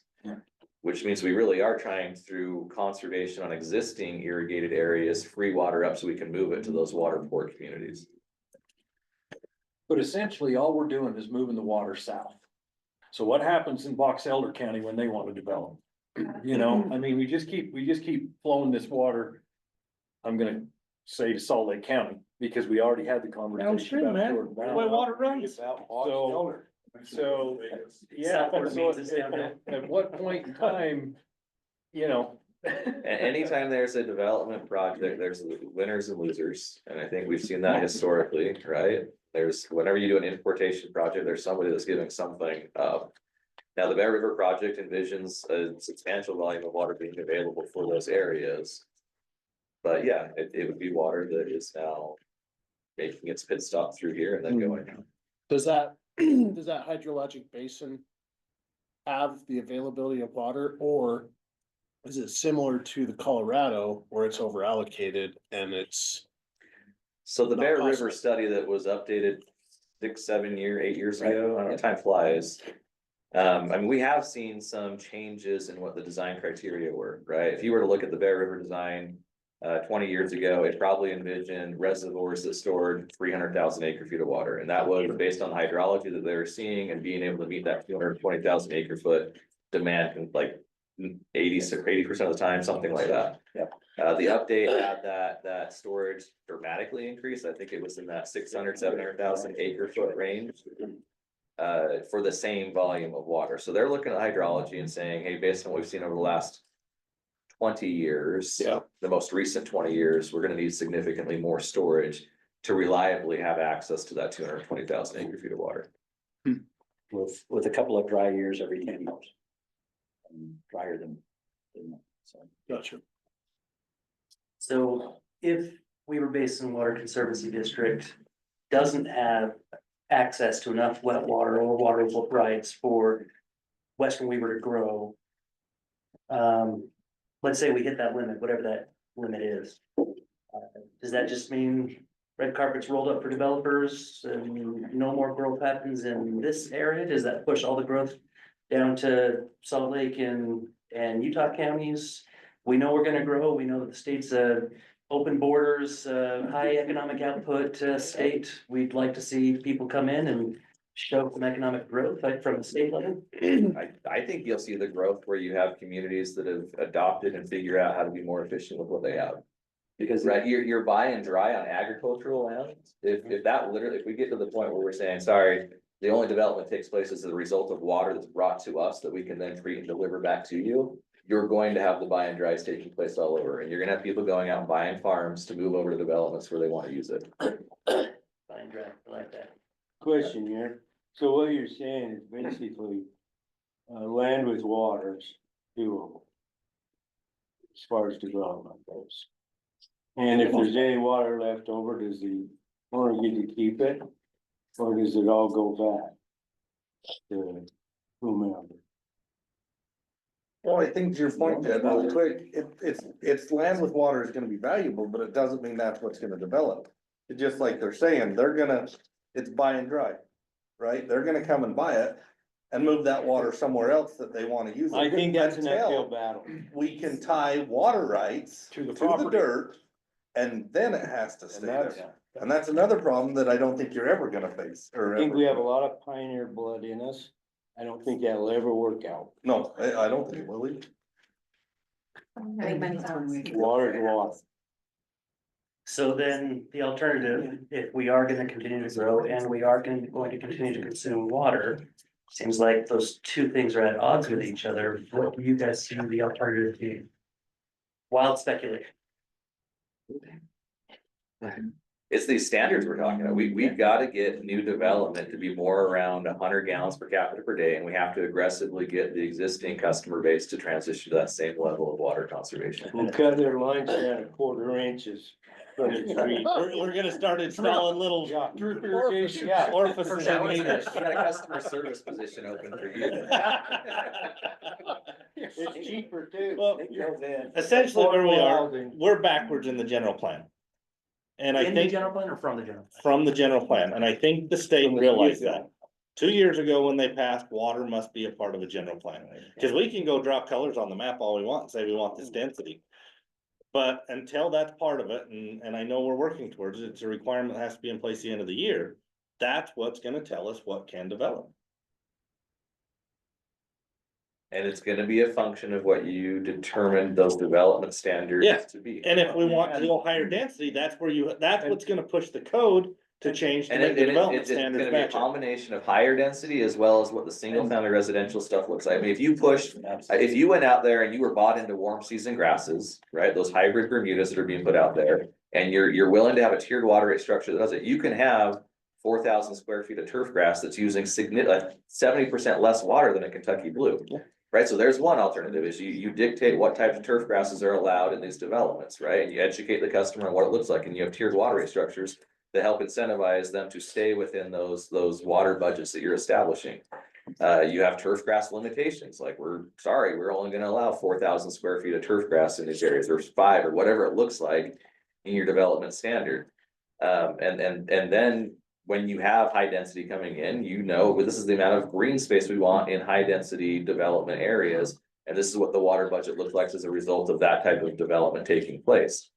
Which means we really are trying through conservation on existing irrigated areas, free water up so we can move it to those water poor communities. But essentially, all we're doing is moving the water south. So what happens in Box Elder County when they want to develop? You know, I mean, we just keep flowing this water. I'm gonna say to Salt Lake County, because we already had the conversation. Downstream, about man. Jordan That's Valley. the way water runs. So, yeah, Southward so means it's downhill. at what point in time, you know? Anytime there's a development project, there's winners and losers, and I think we've seen that historically, right? There's, whenever you do an importation project, there's somebody that's giving something up. Now, the Bear River project envisions a substantial volume of water being available for those areas. But yeah, it would be water that is now making its pit stop through here and then going out. Does that hydrologic basin have the availability of water, or is it similar to the Colorado where it's over allocated and it's? So the Not Bear possible. River study that was updated 8 years ago, I don't know, time flies. I mean, we have seen some changes in what the design criteria were, right? If you were to look at the Bear River design 20 years ago, it probably envisioned reservoirs that stored 300,000 acre feet of water. And that was based on the hydrology that they were seeing and being able to meet that 220,000 acre foot demand, like 80% of the time, something like that. Yep. The update had that storage dramatically increased. I think it was in that 700,000 acre foot range. For the same volume of water. So they're looking at hydrology and saying, hey, based on what we've seen over the last 20 years, Yeah. the most recent 20 years, we're gonna need significantly more storage to reliably have access to that 220,000 acre feet of water. With a couple of dry years every 10 years. Drier than, so. Gotcha. So if Weaver Basin Water Conservancy District doesn't have access to enough wet water or water rights for Western Weaver to grow. Let's say we hit that limit, whatever that limit is. Does that just mean red carpet's rolled up for developers and no more growth happens in this area? Does that push all the growth down to Salt Lake and Utah counties? We know we're gonna grow. We know that the state's open borders, high economic output state. We'd like to see people come in and show some economic growth from the state level. I think you'll see the growth where you have communities that have adopted and figure out how to be more efficient with what they have. Because Right, you're buy and dry on agricultural land. If that literally, if we get to the point where we're saying, sorry, the only development takes place as a result of water that's brought to us that we can then treat and deliver back to you. You're going to have the buy and dries taking place all over, and you're gonna have people going out and buying farms to move over to developments where they want to use it. Fine, draft, I like that. Question here, so what you're saying is basically, land with water is doable. As far as development goes. And if there's any water left over, does the owner get to keep it? Or does it all go back? To whomever? Well, I think to your point, Ted, real quick, it's land with water is gonna be valuable, but it doesn't mean that's what's gonna develop. It's just like they're saying, it's buy and dry, right? They're gonna come and buy it and move that water somewhere else that they wanna use. I think that's an until uphill battle. We can tie water rights To the to the property. dirt, and then it has to stay And that's, there. And that's another problem that I don't think you're ever gonna face, or I think we have a ever. lot of pioneer blood in us. I don't think that'll ever work out. No, I don't think it will either. I think many times. Water's water. So then the alternative, if we are gonna continue to grow and we are going to continue to consume water. Seems like those two things are at odds with each other. What do you guys see the alternative to be? Wild speculation. It's these standards we're talking about. We've got to get new development to be more around 100 gallons per capita per day, and we have to aggressively get the existing customer base to transition to that same level of water conservation. We'll cut their lines down 1/4 inches from the tree. We're gonna start installing little Drip irrigation. yeah, orifices Now in we meters. got a customer service position open for you. It's cheaper too. Well, It goes in. essentially where we are, Affordable housing. we're backwards in the general plan. And I In the think general plan or from the general? from the general plan, and I think the state From the- realized that. 2 years ago, when they passed, water must be a part of a general plan, cause we can go draw colors on the map all we want and say we want this density. But until that's part of it, and I know we're working towards it, it's a requirement that has to be in place the end of the year. That's what's gonna tell us what can develop. And it's gonna be a function of what you determine those development standards Yeah. to be. And if we want to go higher density, that's what's gonna push the code to change to And make the development it's gonna standards be a match up. combination of higher density as well as what the single family residential stuff looks like. I mean, if you pushed, if you went out there and you were bought into warm season grasses, right, those hybrid Bermudas that are being put out there. And you're willing to have a tiered water rate structure that does it, you can have 4,000 square feet of turf grass that's using 70% less water than a Kentucky blue. Right, so there's one alternative, is you dictate what types of turf grasses are allowed in these developments, right? And you educate the customer on what it looks like, and you have tiered water rate structures that help incentivize them to stay within those water budgets that you're establishing. You have turf grass limitations, like we're only gonna allow 4,000 square feet of turf grass in these areas, or 5, or whatever it looks like in your development standard. And then when you have high density coming in, well, this is the amount of green space we want in high density development areas. And this is what the water budget looks like as a result of that type of development taking place.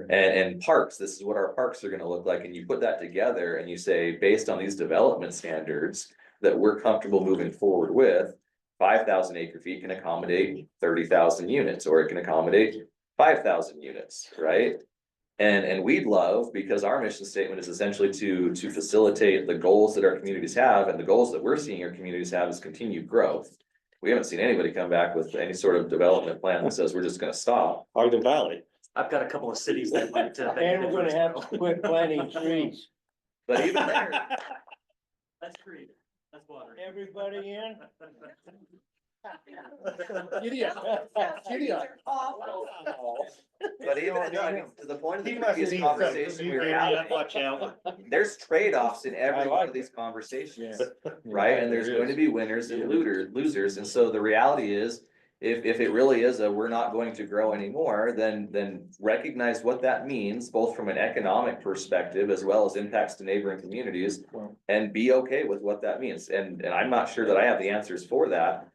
And parks, this is what our parks are gonna look like, and you put that together and you say, based on these development standards that we're comfortable moving forward with, 5,000 acre feet can accommodate 30,000 units, or it can accommodate 5,000 units, right? And we'd love, because our mission statement is essentially to facilitate the goals that our communities have, and the goals that we're seeing our communities have is continued growth. We haven't seen anybody come back with any sort of development plan that says we're just gonna stop. Ogden Valley. I've got a couple of cities that might. And we're gonna have to quit planting trees. But even there, That's free, that's water. Everybody in? Giddy up, giddy up. but even, I mean, to the point of the He must previous need conversation we were having, Watch out. there's trade-offs in every I one like of these conversations. Yeah. Right, and there's going to be winners and losers, and so the reality is, if it really is we're not going to grow anymore, then recognize what that means, both from an economic perspective as well as impacts to neighboring communities. And be okay with what that means, and I'm not sure that I have the answers for that.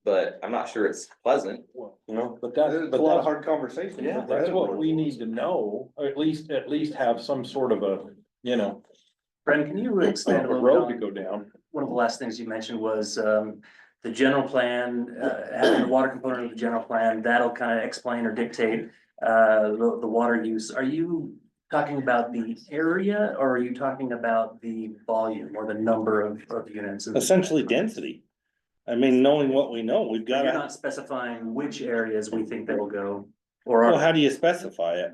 But I'm not sure it's pleasant. No, but It's a lot of that's, hard conversations. Yeah. that's what we need to know, or at least have some sort of a, Brendan, can you expand a a little road to bit go on, down. one of the last things you mentioned was, the general plan, having the water component of the general plan, that'll kind of explain or dictate, the water use. Are you talking about the area, or are you talking about the volume or the number of units? Essentially density. I mean, knowing what we know, we've You're got not specifying which areas we think they will go, or well, are, how do you specify it?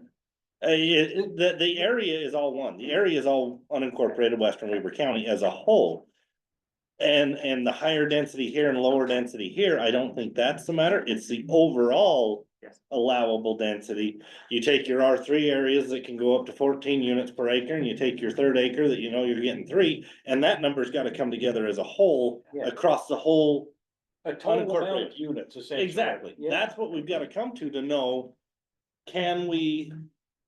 The area is all one. The area is all unincorporated Western Weaver County as a whole. And the higher density here and lower density here, I don't think that's the matter. It's the overall Yes. allowable density. You take your R3 areas that can go up to 14 units per acre, and you take your third acre that you're getting 3, and that number's gotta come together as a whole Yeah. across the whole. A total amount Unincorporated. of units, essentially. Exactly. Yeah. That's what we've gotta come to know. Can we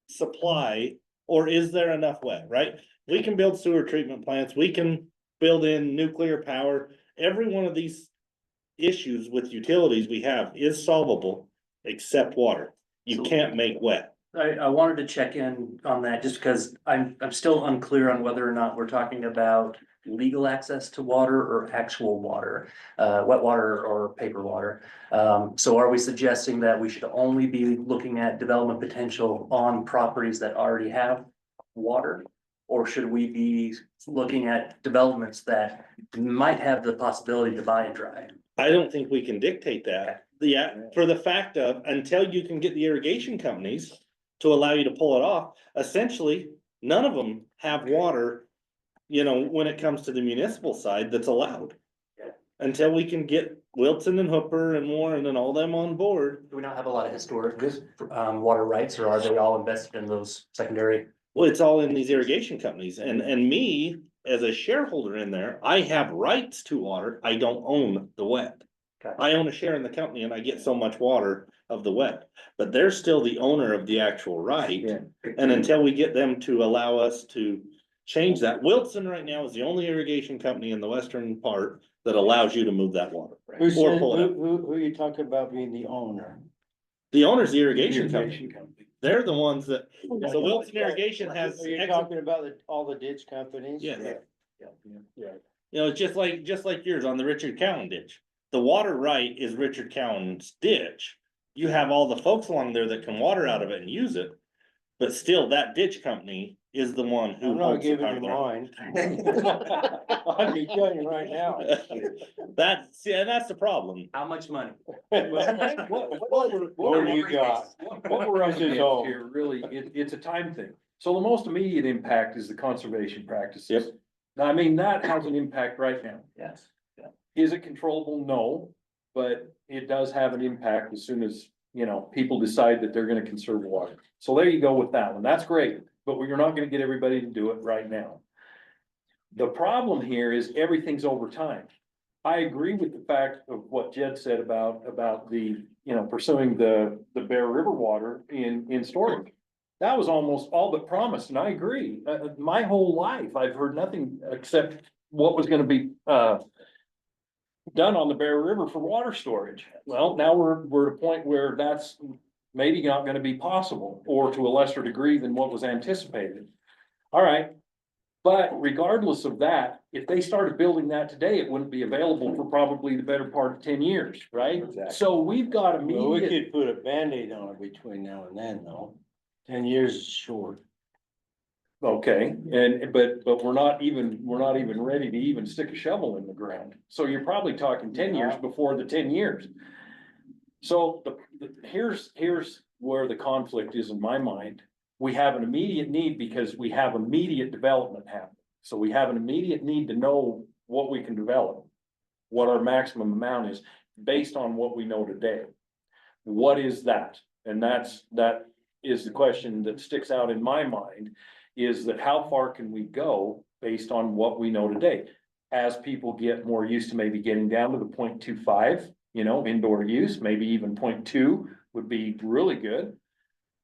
supply, or is there enough wet, right? We can build sewer treatment plants, we can build in nuclear power. Every one of these issues with utilities we have is solvable, except water. You can't make wet. I wanted to check in on that just because I'm still unclear on whether or not we're talking about legal access to water or actual water, wet water or paper water. So are we suggesting that we should only be looking at development potential on properties that already have water? Or should we be looking at developments that might have the possibility to buy and dry? I don't think we can dictate that. For the fact of, until you can get the irrigation companies to allow you to pull it off, essentially, none of them have water. When it comes to the municipal side, that's allowed. Until we can get Wilson and Hooper and Warren and all them on board. Do we not have a lot of historic, water rights, or are they all invested in those secondary? Well, it's all in these irrigation companies, and me, as a shareholder in there, I have rights to water, I don't own the wet. Okay. I own a share in the company and I get so much water of the wet. But they're still the owner of the actual right. Yeah. And until we get them to allow us to change that, Wilson right now is the only irrigation company in the western part that allows you to move that water. Who said, Or pull it up. who are you talking about being the owner? The owner's the irrigation company. Irrigation company. They're the ones that, so Wilson Irrigation has. Are you talking about all the ditch companies? Yes. Yeah. You know, it's just like yours on the Richard Cowan ditch. The water right is Richard Cowan's ditch. You have all the folks along there that can water out of it and use it. But still, that ditch company is the one who. I'm not holds the giving power you there. mine. I'm just telling you right now. That's, yeah, that's the problem. How much money? What do you got? What we're up This is against all. here, really, it's a time thing. So the most immediate impact is the conservation practices. Yep. I mean, that has an impact right now. Yes. Is it controllable? No, but it does have an impact as soon as, you know, people decide that they're gonna conserve water. So there you go with that one. That's great, but we're not gonna get everybody to do it right now. The problem here is everything's over time. I agree with the fact of what Jed said about the, you know, pursuing the Bear River water in storage. That was almost all but promised, and I agree. My whole life, I've heard nothing except what was gonna be, done on the Bear River for water storage. Well, now we're at a point where that's maybe not gonna be possible, or to a lesser degree than what was anticipated. All right, but regardless of that, if they started building that today, it wouldn't be available for probably the better part of 10 years, right? Exactly. So we've got Well, we immediate, could put a Band-Aid on it between now and then, though. 10 years is short. okay, but we're not even ready to even stick a shovel in the ground. So you're probably talking 10 years before the 10 years. So here's where the conflict is in my mind. We have an immediate need because we have immediate development happening. So we have an immediate need to know what we can develop, what our maximum amount is based on what we know today. What is that? And that is the question that sticks out in my mind, is that how far can we go based on what we know today? As people get more used to maybe getting down to the 0.25, you know, indoor use, maybe even 0.2 would be really good.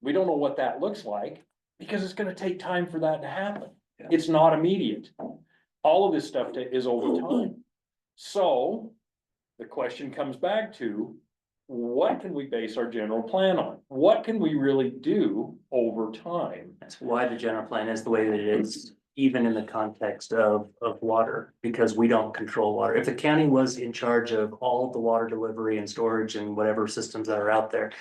We don't know what that looks like because it's gonna take time for that to happen. Yeah. It's not immediate. All of this stuff is over time. So the question comes back to, what can we base our general plan on? What can we really do over time? That's why the general plan is the way that it is, even in the context of water, because we don't control water. If the county was in charge of all the water delivery and storage and whatever systems that are out there,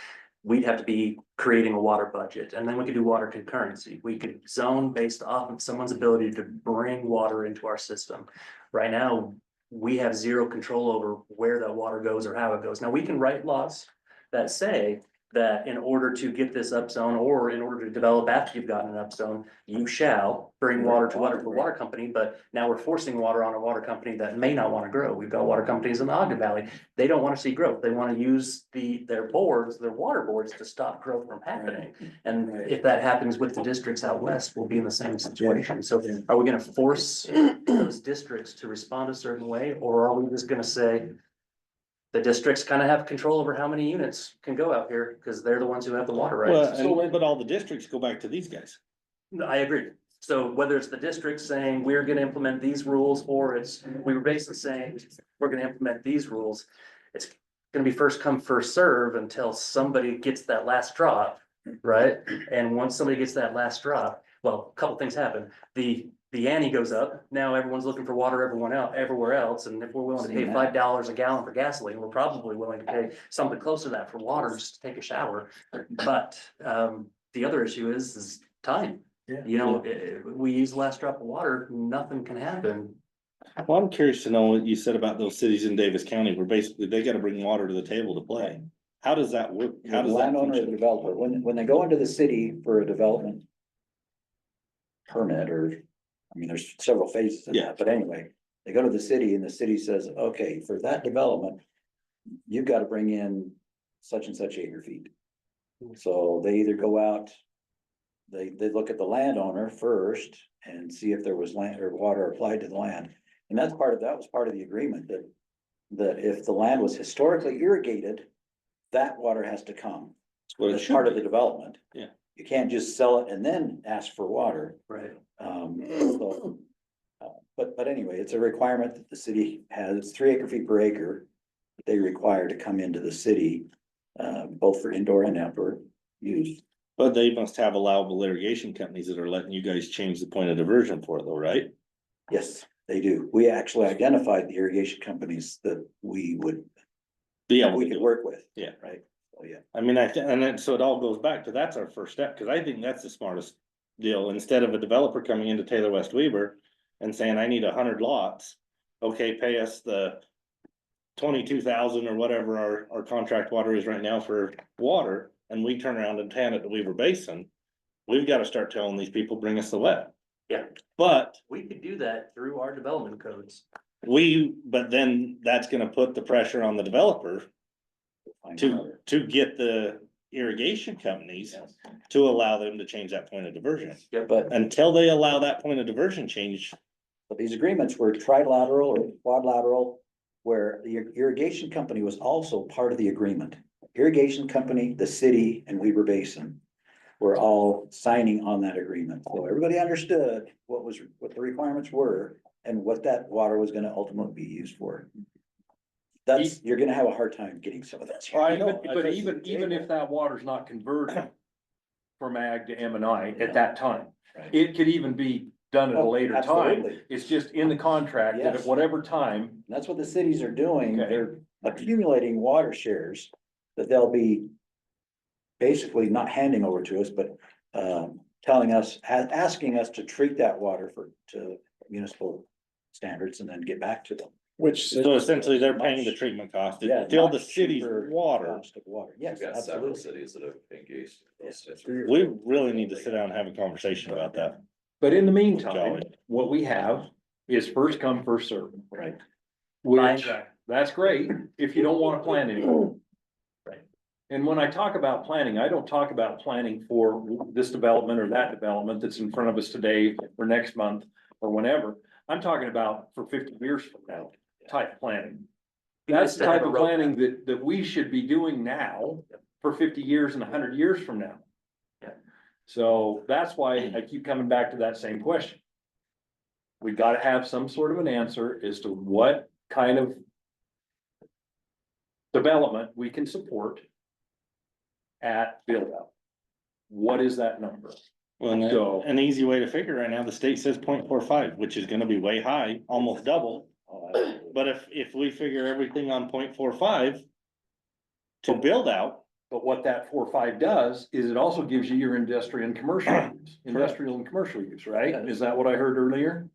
we'd have to be creating a water budget, and then we could do water concurrency. We could zone based off of someone's ability to bring water into our system. Right now, we have zero control over where that water goes or how it goes. Now, we can write laws that say that in order to get this upzone, or in order to develop after you've gotten an upzone, you shall bring water to the water company, but now we're forcing water on a water company that may not want to grow. We've got water companies in the Ogden Valley. They don't want to see growth. They want to use their water boards to stop growth from happening. And if that happens with the districts out west, we'll be in the same situation. So are we gonna force those districts to respond a certain way, or are we just gonna say, the districts kind of have control over how many units can go out here, because they're the ones who have the water rights? But all the districts go back to these guys. I agree. So whether it's the district saying we're gonna implement these rules, or we were basically saying we're gonna implement these rules, it's gonna be first come, first serve until somebody gets that last drop, right? And once somebody gets that last drop, well, a couple things happen. The ante goes up. Now everyone's looking for water everywhere else. And if we're willing to pay $5 a gallon for gasoline, we're probably willing to pay something close to that for water, just to take a shower. But the other issue is time. You know, we use the last drop of water, nothing can happen. Well, I'm curious to know what you said about those cities in Davis County where basically they gotta bring water to the table to play. How does that work? How The does that landowner or the function? developer, when they go into the city for a development permit, or, I mean, there's several phases in Yeah. that, but anyway, they go to the city and the city says, okay, for that development, you've got to bring in such and such acre feet. So they either go out, they look at the landowner first and see if there was land or water applied to the land. And that was part of the agreement, that if the land was historically irrigated that water has to come Well, it as should part of be. the development. Yeah. You can't just sell it and then ask for water. Right. But anyway, it's a requirement that the city has, it's 3 acre-feet per acre. that They require to come into the city, both for indoor and outdoor use. But they must have allowable irrigation companies that are letting you guys change the point of diversion for it though, right? Yes, they do. We actually identified the irrigation companies that we would, Yeah, we could work with. Yeah. Right, oh, yeah. I mean, and then, so it all goes back to, that's our first step, cause I think that's the smartest deal, instead of a developer coming into Taylor West Weaver and saying, I need 100 lots. Okay, pay us the 22,000 or whatever our contract water is right now for water, and we turn around and tan it to Weaver Basin. We've gotta start telling these people, bring us the wet. Yeah. But We could do that through our development codes. but then that's gonna put the pressure on the developer to get the irrigation companies Yes. to allow them to change that point of diversion. But Until they allow that point of diversion change, these agreements were trilateral or quadrilateral, where the irrigation company was also part of the agreement. Irrigation company, the city, and Weaver Basin were all signing on that agreement. So everybody understood what the requirements were and what that water was gonna ultimately be used for. You're gonna have a hard time getting some of that. But even if that water's not converted from ag to M and I at that time, Right. it could even be done at a Oh, later time. absolutely. It's just in the contract that at Yes. whatever time, That's what the cities are doing. Okay. They're accumulating water shares that they'll be basically not handing over to us, but telling us, asking us to treat that water to municipal standards and then get back to them. Which. so essentially they're paying the treatment cost, Yeah, it's still the much city's cheaper water. cost of water. Yes, We've got several absolutely. cities that have engaged. in those types of- We really need to sit down and have a conversation about that. but in the meantime, Golly. what we have is first come, first served. Right. Which, that's great, if you don't wanna plan anymore. Right. And when I talk about planning, I don't talk about planning for this development or that development that's in front of us today or next month or whenever. I'm talking about for 50 years from now type planning. That's the type of planning that we should be doing now for 50 years and 100 years from now. Yeah. So that's why I keep coming back to that same question. We gotta have some sort of an answer as to what kind of development we can support at build out. What is that number? Well, So- an easy way to figure right now, the state says 0.45, which is gonna be way high, almost double. Oh, absolutely. But if we figure everything on 0.45 to build out, But what that 4.5 does is it also gives you your industrial and commercial use, industrial and commercial use, right? Is that what I heard earlier?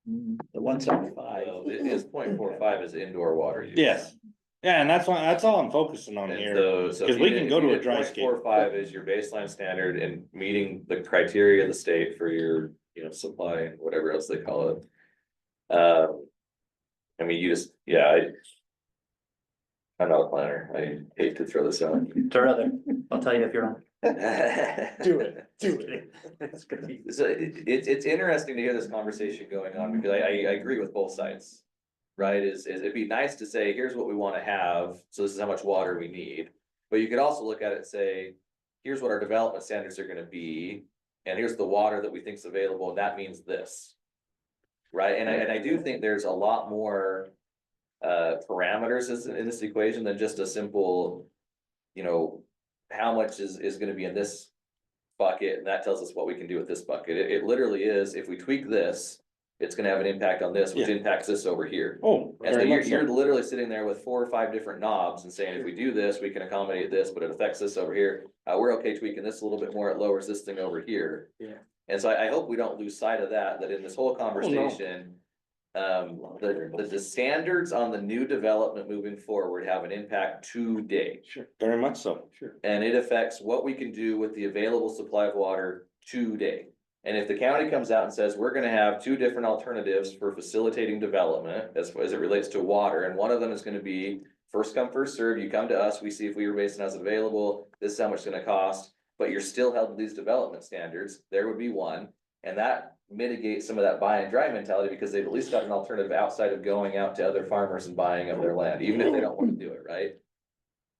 The 175. Well, it is 0.45 is indoor water use. yes. Yeah, and that's all I'm focusing on And here. so 'cause if we you can did- go if you to a did dry scale. 0.45 is your baseline standard and meeting the criteria of the state for your, supply and whatever else they call it. I mean, I'm not a planner. I hate to throw this out. Or other, I'll tell you if you're wrong. Do it, do it. It's gonna be. So it's interesting to hear this conversation going on because I agree with both sides. Right, it'd be nice to say, here's what we wanna have, so this is how much water we need. But you could also look at it and say, here's what our development standards are gonna be. And here's the water that we think is available, and that means this. Right, and I do think there's a lot more parameters in this equation than just a simple, how much is gonna be in this bucket, and that tells us what we can do with this bucket. It literally is, if we tweak this, it's gonna have an impact on this, which Yeah. impacts this over here. Oh, And so very you're, much so. you're literally sitting there with 4 or 5 different knobs and saying, if we do this, we can accommodate this, but it affects this over here. We're okay tweaking this a little bit more, it lowers this thing over here. Yeah. And so I hope we don't lose sight of that in this whole conversation. The standards on the new development moving forward have an impact today. Sure, Very much so. sure. And it affects what we can do with the available supply of water today. And if the county comes out and says, we're gonna have 2 different alternatives for facilitating development as it relates to water, and one of them is gonna be first come, first served, you come to us, we see if Weaver Basin has it available, this is how much it's gonna cost, but you're still held to these development standards, there would be one. And that mitigates some of that buy and dry mentality because they've at least got an alternative outside of going out to other farmers and buying up their land, even if they don't wanna do it, right?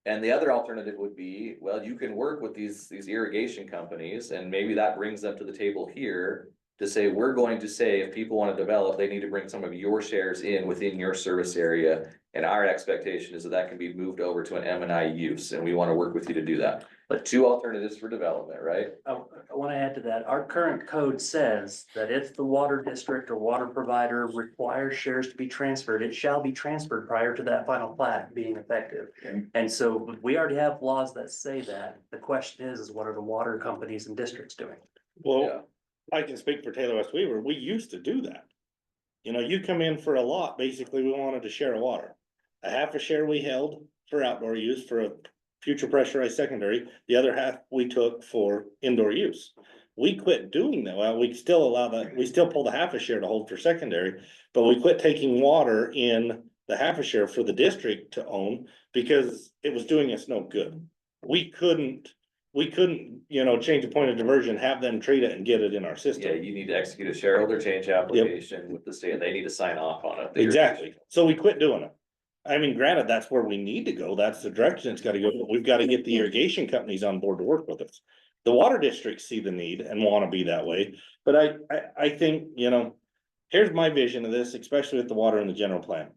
And the other alternative would be, well, you can work with these irrigation companies and maybe that brings them to the table here. To say, we're going to say if people want to develop, they need to bring some of your shares in within your service area. And our expectation is that that can be moved over to an M&I use, and we want to work with you to do that. But two alternatives for development, right? I want to add to that. Our current code says that if the water district or water provider requires shares to be transferred, it shall be transferred prior to that final plat being effective. And so we already have laws that say that. The question is what are the water companies and districts doing? Well, I can speak for Taylor West Weaver. We used to do that. You know, you come in for a lot, basically, we wanted to share a water. A half a share we held for outdoor use for a future pressurized secondary, the other half we took for indoor use. We quit doing that. Well, we still allow that, we still pull the half a share to hold for secondary, but we quit taking water in the half a share for the district to own because it was doing us no good. We couldn't, you know, change the point of diversion, have them treat it and get it in our system. Yeah, you need to execute a shareholder change application with the state, they need to sign off on it. Exactly. So we quit doing it. I mean, granted, that's where we need to go. That's the direction it's gotta go, but we've gotta get the irrigation companies on board to work with us. The water districts see the need and wanna be that way, but I think, you know, here's my vision of this, especially with the water in the general plan.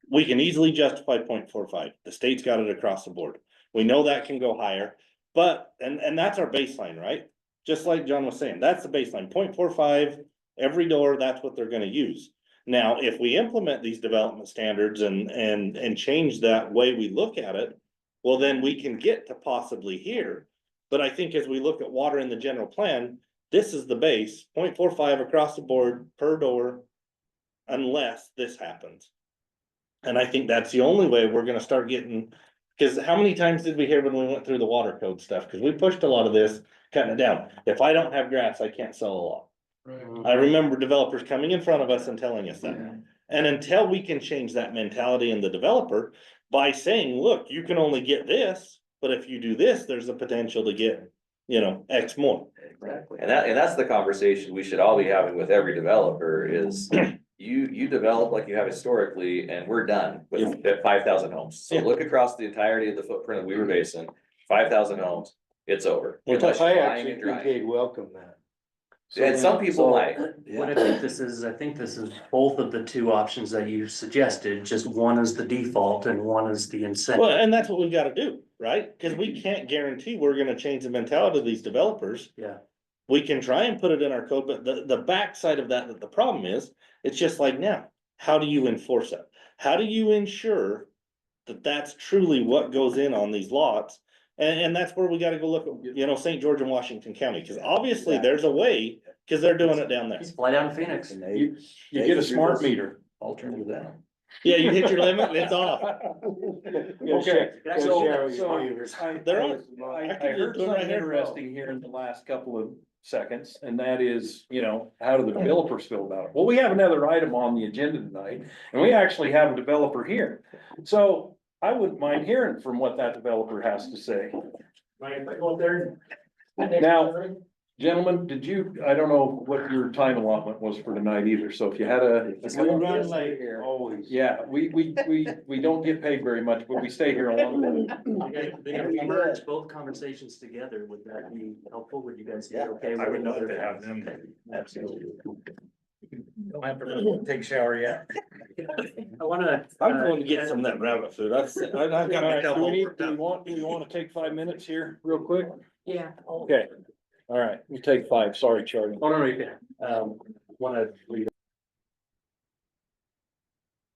We can easily justify 0.45. The state's got it across the board. We know that can go higher, but, and that's our baseline, right? Just like John was saying, that's the baseline, 0.45, every door, that's what they're gonna use. Now, if we implement these development standards and change that way we look at it, well, then we can get to possibly here. But I think as we look at water in the general plan, this is the base, 0.45 across the board per door, unless this happens. And I think that's the only way we're gonna start getting, because how many times did we hear when we went through the water code stuff? Because we pushed a lot of this, cutting it down. If I don't have grass, I can't sell a lot. I remember developers coming in front of us and telling us that. And until we can change that mentality in the developer by saying, look, you can only get this, but if you do this, there's a potential to get, you know, X more. Exactly, and that's the conversation we should all be having with every developer is. You develop like you have historically, and we're done with 5,000 homes. So Yeah. look across the entirety of the footprint of Weaver Basin, 5,000 homes, it's over. Well, Unless you're I buying actually and think drying. they'd welcome that. And some people might. What I think this is, I think this is both of the two options that you suggested, just one is the default and one is the incentive. Well, and that's what we've gotta do, right? Cause we can't guarantee we're gonna change the mentality of these developers. Yeah. We can try and put it in our code, but the backside of that the problem is, it's just like now, how do you enforce it? How do you ensure that that's truly what goes in on these lots? And that's where we gotta go look at, you know, St. George and Washington County, cause obviously there's a way, cause they're doing it down there. Just fly down to Phoenix. And they- You they get a can do smart this meter. Alternative that. Yeah, you hit your limit and it's off. Okay, They're on. I can heard do it right something here. interesting here in the last couple of seconds, and that is, you know, how do the developers feel about it? Well, we have another item on the agenda tonight, and we actually have a developer here. So I wouldn't mind hearing from what that developer has to say. Mind if I go up there? Now, gentlemen, did you, I don't know what your time allotment was for tonight either, so if you had a. We run late always. Yeah, we don't get paid very much, but we stay here a long time. If we merge both conversations together, would that be helpful? Would you guys be okay? I would love with to have it? them. Absolutely. Don't have to take a shower yet. I wanna. I'm going to get some of that rabbit food. I've got myself Do all we worked up. want to take 5 minutes here real quick? Yeah. Okay, all right, we'll take 5, sorry, Charlie. Oh, no, you can, wanna lead.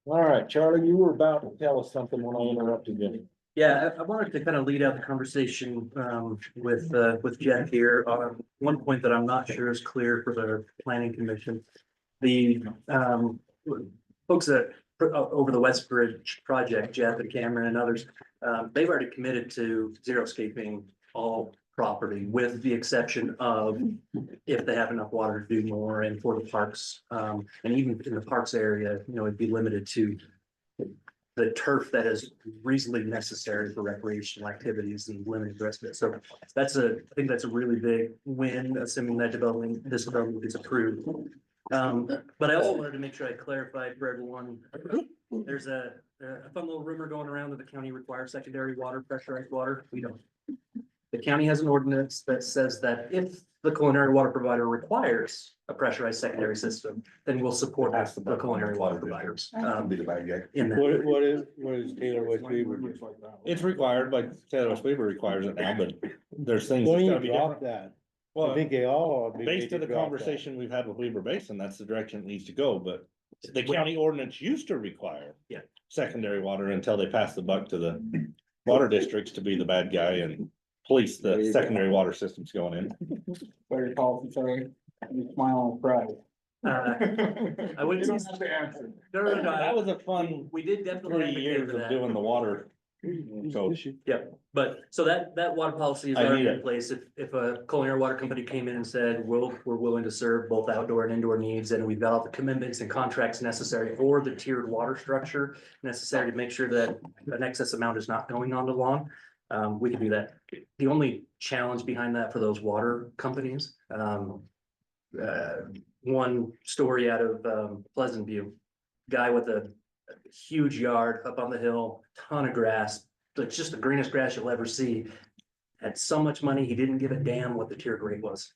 All right, Charlie, you were about to tell us something when I interrupted you. Yeah, I wanted to kind of lead out the conversation with Jeff here on one point that I'm not sure is clear for the planning commission. The folks that over the Westbridge project, Jeff and Cameron and others, they've already committed to xeriscaping all property with the exception of if they have enough water to do more and for the parks. And even in the parks area, you know, it'd be limited to the turf that is reasonably necessary for recreational activities and limited the rest of it. So I think that's a really big win, assuming that this development gets approved. But I also wanted to make sure I clarified for everyone, there's a fun little rumor going around that the county requires secondary water, pressurized water. We don't. The county has an ordinance that says that if the culinary water provider requires a pressurized secondary system, then we'll support the culinary water providers. Be the bad guy. In that. What is Taylor West Weaver? It's required, like Taylor West Weaver requires it now, but there's things Why that's don't gotta you be drop different. that? I think they all. Based on the conversation we've had with Weaver Basin, that's the direction it needs to go, but the county ordinance used to require. Yeah. Secondary water until they passed the buck to the water districts to be the bad guy and police the secondary water systems going in. Better call, sorry, you smile on pride. I wouldn't. You don't have to answer. No, That was a fun We did definitely 3 advocate years for of that. doing the water. So Yep, but so that water policy is I already need in it. place. If a culinary water company came in and said, we're willing to serve both outdoor and indoor needs, and we've got all the commitments and contracts necessary for the tiered water structure necessary to make sure that an excess amount is not going on the lawn, we can do that. The only challenge behind that for those water companies, one story out of Pleasant View, guy with a huge yard up on the hill, ton of grass, like just the greenest grass you'll ever see. Had so much money, he didn't give a damn what the tier grade was.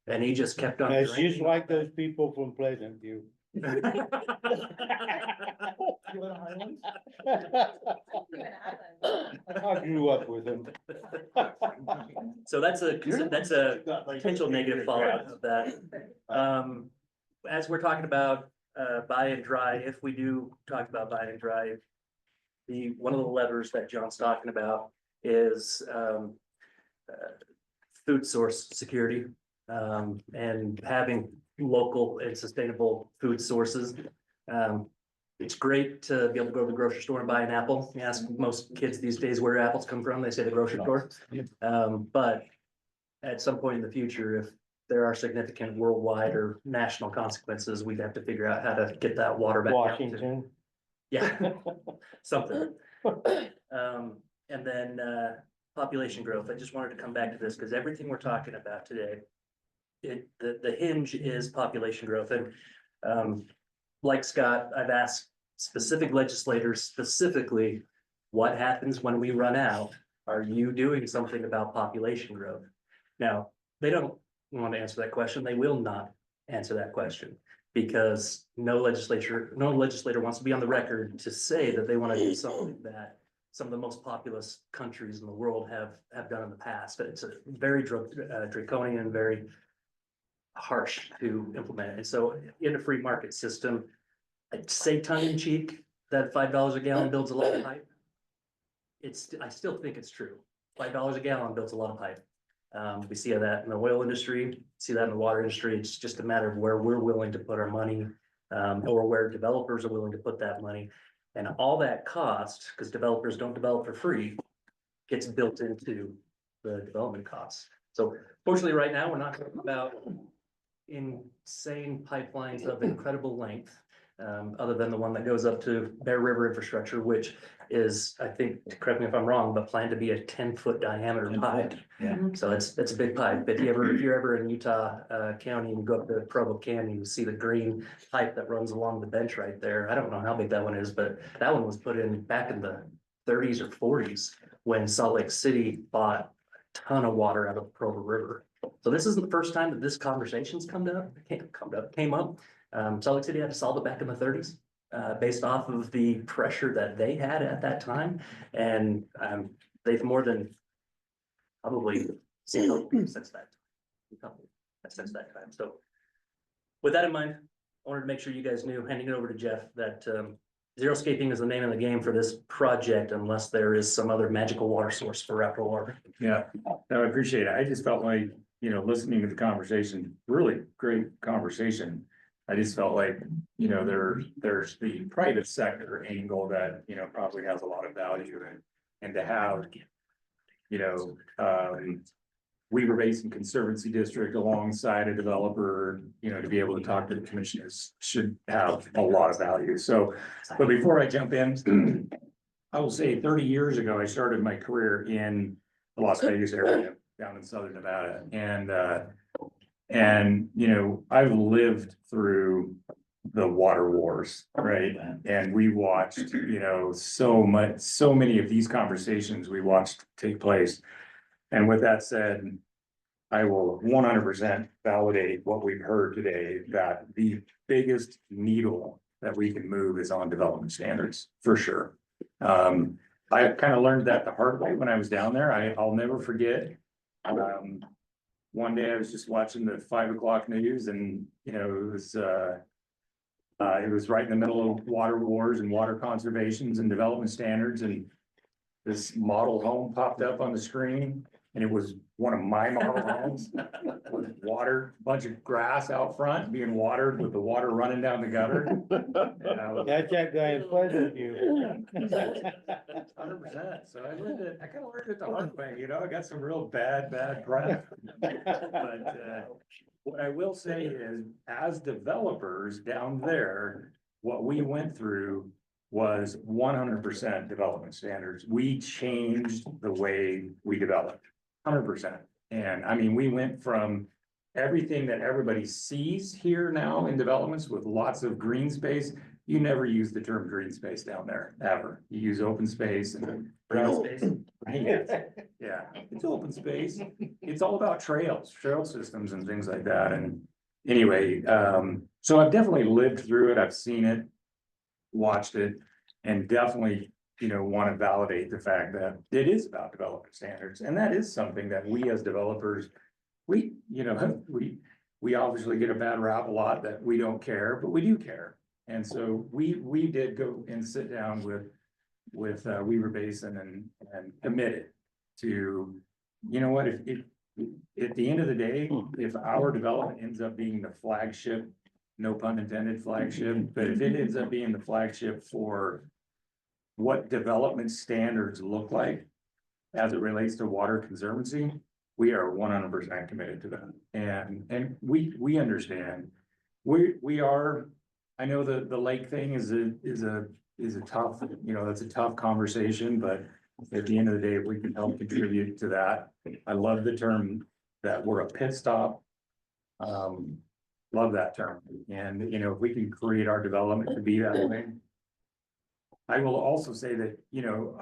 And he just kept on. It's just draining. like those people from Pleasant View. I grew up with them. So that's a potential negative fallout of that. As we're talking about buy and dry, if we do talk about buy and dry, one of the levers that John's talking about is food source security, and having local and sustainable food sources. It's great to be able to go to the grocery store and buy an apple. You ask most kids these days where apples come from, they say the grocery store. But at some point in the future, if there are significant worldwide or national consequences, we'd have to figure out how to get that water back. Washington. Yeah, something. And then population growth. I just wanted to come back to this because everything we're talking about today, the hinge is population growth. And like Scott, I've asked specific legislators specifically, what happens when we run out? Are you doing something about population growth? Now, they don't want to answer that question. They will not answer that question because no legislator wants to be on the record to say that they want to do something that some of the most populous countries in the world have done in the past. It's a very draconian, very harsh to implement. And so in a free market system, I'd say tongue in cheek that $5 a gallon builds a lot of pipe. I still think it's true. $5 a gallon builds a lot of pipe. We see that in the oil industry, see that in the water industry. It's just a matter of where we're willing to put our money, or where developers are willing to put that money. And all that cost, because developers don't develop for free, gets built into the development costs. So fortunately, right now, we're not talking about insane pipelines of incredible length, other than the one that goes up to Bear River infrastructure, which is, I think, correct me if I'm wrong, but planned to be a 10-foot diameter pipe. Yeah. So it's a big pipe. If you're ever in Utah County and you go up to Provo Canyon, you see the green pipe that runs along the bench right there. I don't know how big that one is, but that one was put in back in the 30s or 40s when Salt Lake City bought a ton of water out of the Provo River. So this isn't the first time that this conversation's came up. Salt Lake City had to solve it back in the 30s. Based off of the pressure that they had at that time. And they've more than probably since that time. So with that in mind, I wanted to make sure you guys knew, handing it over to Jeff, that xeriscaping is the name of the game for this project unless there is some other magical water source for outdoor water. Yeah, no, I appreciate it. I just felt like, listening to the conversation, really great conversation. I just felt like, there's the private sector angle that, probably has a lot of value and to have, Weaver Basin Conservancy District alongside a developer, to be able to talk to the commissioners should have a lot of value. So, but before I jump in, I will say 30 years ago, I started my career in the Las Vegas area down in Southern Nevada. And, you know, I've lived through the water wars, right? And we watched, you know, so many of these conversations we watched take place. And with that said, I will 100% validate what we've heard today, that the biggest needle that we can move is on development standards, for sure. I kind of learned that the hard way when I was down there. I'll never forget. One day I was just watching the 5 o'clock news, and, you know, it was right in the middle of water wars and water conservations and development standards, and this model home popped up on the screen, and it was one of my model homes with water, bunch of grass out front being watered with the water running down the gutter. And I was, That's that guy in Pleasant View. 100%. So I kind of learned it the hard way, you know, I got some real bad prep. But what I will say is, as developers down there, what we went through was 100% development standards. We changed the way we developed, 100%. And I mean, we went from everything that everybody sees here now in developments with lots of green space. You never use the term green space down there, ever. You use open space and brown space. Yeah, it's open space. It's all about trail systems and things like that. And anyway, so I've definitely lived through it. I've seen it, watched it, and definitely, you know, want to validate the fact that it is about development standards. And that is something that we as developers, we obviously get a bad rap a lot that we don't care, but we do care. And so we did go and sit down with Weaver Basin and committed to, you know what, if at the end of the day, if our development ends up being the flagship, no pun intended, flagship, but if it ends up being the flagship for what development standards look like as it relates to water conservancy, we are 100% committed to that. And we understand. We are, I know the lake thing is a tough, you know, that's a tough conversation, but at the end of the day, if we can help contribute to that, I love the term that we're a pit stop. Love that term. And, you know, if we can create our development to be that way. I will also say that, you know,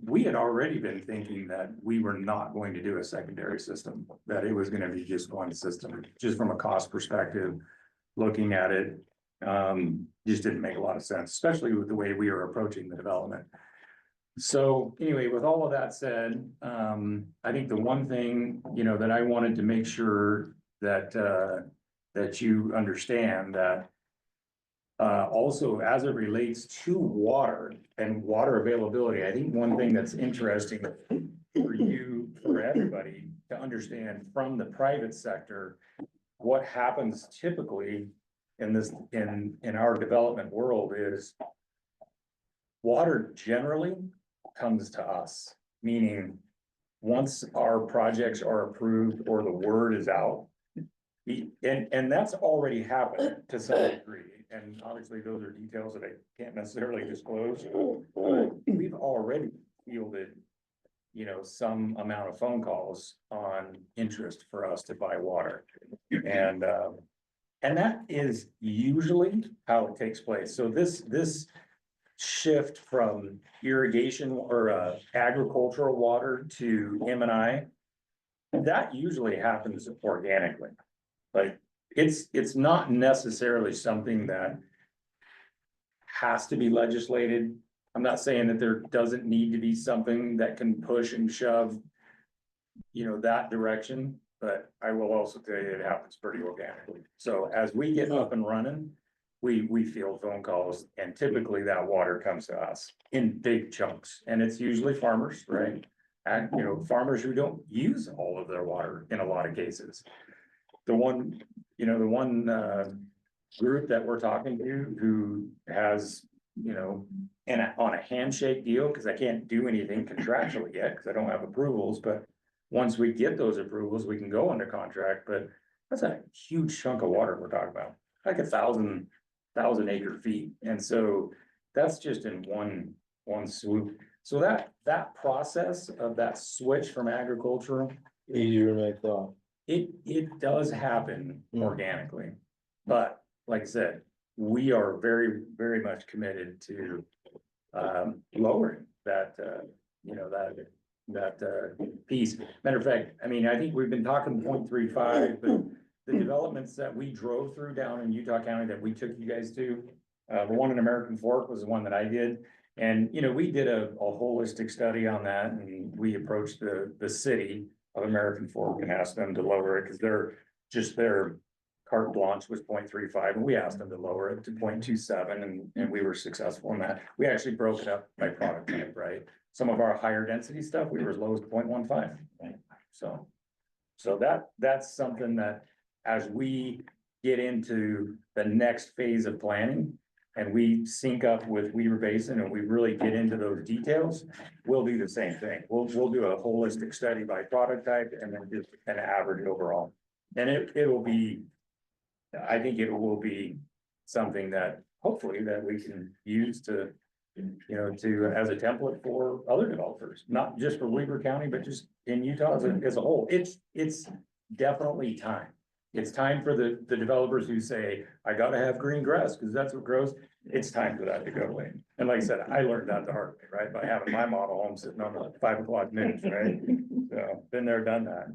we had already been thinking that we were not going to do a secondary system, that it was going to be just one system, just from a cost perspective, looking at it, just didn't make a lot of sense, especially with the way we are approaching the development. So anyway, with all of that said, I think the one thing, you know, that I wanted to make sure that, that you understand that also as it relates to water and water availability, I think one thing that's interesting for you, for everybody to understand from the private sector, what happens typically in this, in our development world is water generally comes to us, meaning once our projects are approved or the word is out, and that's already happened to some degree. And obviously those are details that I can't necessarily disclose. We've already fielded, you know, some amount of phone calls on interest for us to buy water. And that is usually how it takes place. So this shift from irrigation or agricultural water to M&I, that usually happens organically. Like it's not necessarily something that has to be legislated. I'm not saying that there doesn't need to be something that can push and shove, you know, that direction, but I will also tell you it happens pretty organically. So as we get up and running, we field phone calls, and typically that water comes to us in big chunks, and it's usually farmers, right? And, you know, farmers who don't use all of their water in a lot of cases. The one group that we're talking to who has, you know, and on a handshake deal, because I can't do anything contractually yet because I don't have approvals, but once we get those approvals, we can go under contract. But that's a huge chunk of water we're talking about, like 1,000 acre feet. And so that's just in one swoop. So that process of that switch from agricultural Easier than I thought. it does happen Mm. organically. But like I said, we are very, very much committed to lowering that, piece. Matter of fact, I mean, I think we've been talking 0.35, but the developments that we drove through down in Utah County that we took you guys to, the one in American Fork was the one that I did. And, we did a holistic study on that, and we approached the city of American Fork and asked them to lower it, because their carte blanche was 0.35, and we asked them to lower it to 0.27, and we were successful in that. We actually broke it up by product type, right? Some of our higher density stuff, we were as low as 0.15. So that's something that as we get into the next phase of planning and we sync up with Weaver Basin and we really get into those details, we'll do the same thing. We'll do a holistic study by product type and then just an average overall. And it will be, I think it will be something that hopefully that we can use to, as a template for other developers, not just for Weaver County, but just in Utah as a whole. It's definitely time. It's time for the developers who say, I gotta have green grass because that's what grows. It's time for that to go away. And like I said, I learned that the hard way, right? By having my model home sitting on the 5 o'clock news, right? So been there, done that.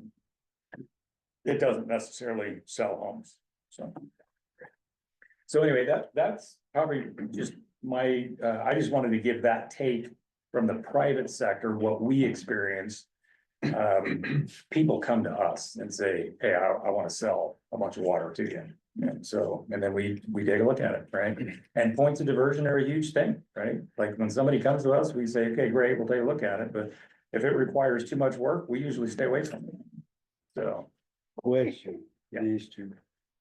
It doesn't necessarily sell homes, so anyway, that's probably just my, I just wanted to give that take from the private sector, what we experience. People come to us and say, hey, I want to sell a bunch of water to you. And then we take a look at it, right? And points of diversion are a huge thing, right? Like when somebody comes to us, we say, okay, great, we'll take a look at it. But if it requires too much work, we usually stay away from it. So. Question, Yeah. these two.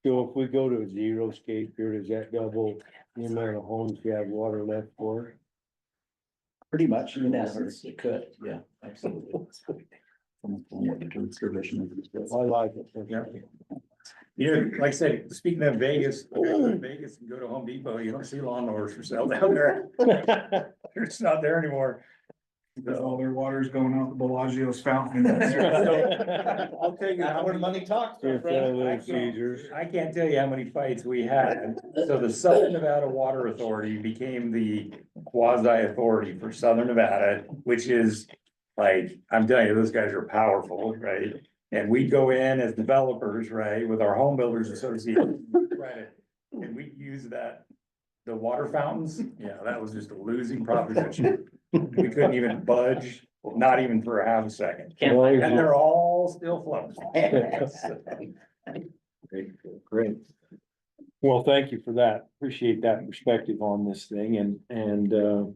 So if we go to a zero scape here, does that double the amount of homes you have water left for? Pretty much, in essence, it could, yeah, absolutely. Conservation. I like it. Yeah. Like I said, speaking of Vegas, Vegas and go to Home Depot, you don't see lawnmowers for sale down there. It's not there anymore. Because all their water's going out the Bellagio's fountain. I'll tell you how Where many, money talks. my If friend. Little Caesars. I can't tell you how many fights we had. So the Southern Nevada Water Authority became the quasi authority for Southern Nevada, which is like, I'm telling you, those guys are powerful, right? And we go in as developers, right, with our home builders association, and we use that. The water fountains, yeah, that was just a losing proposition. We couldn't even budge, not even for a half a second. Can't Well, And they're all still floating. Great. Well, thank you for that. Appreciate that perspective on this thing and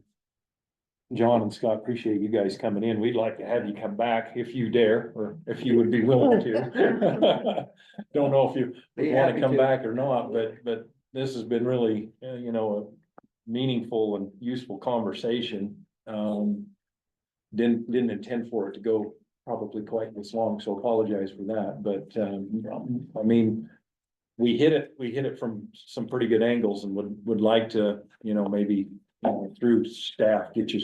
John and Scott, appreciate you guys coming in. We'd like to have you come back if you dare, or if you would be willing to. Don't know if you Be want happy to come to. back or not, but this has been really, a meaningful and useful conversation. Didn't intend for it to go probably quite this long, so apologize for that, but I mean, we hit it from some pretty good angles and would like to, maybe through staff, get you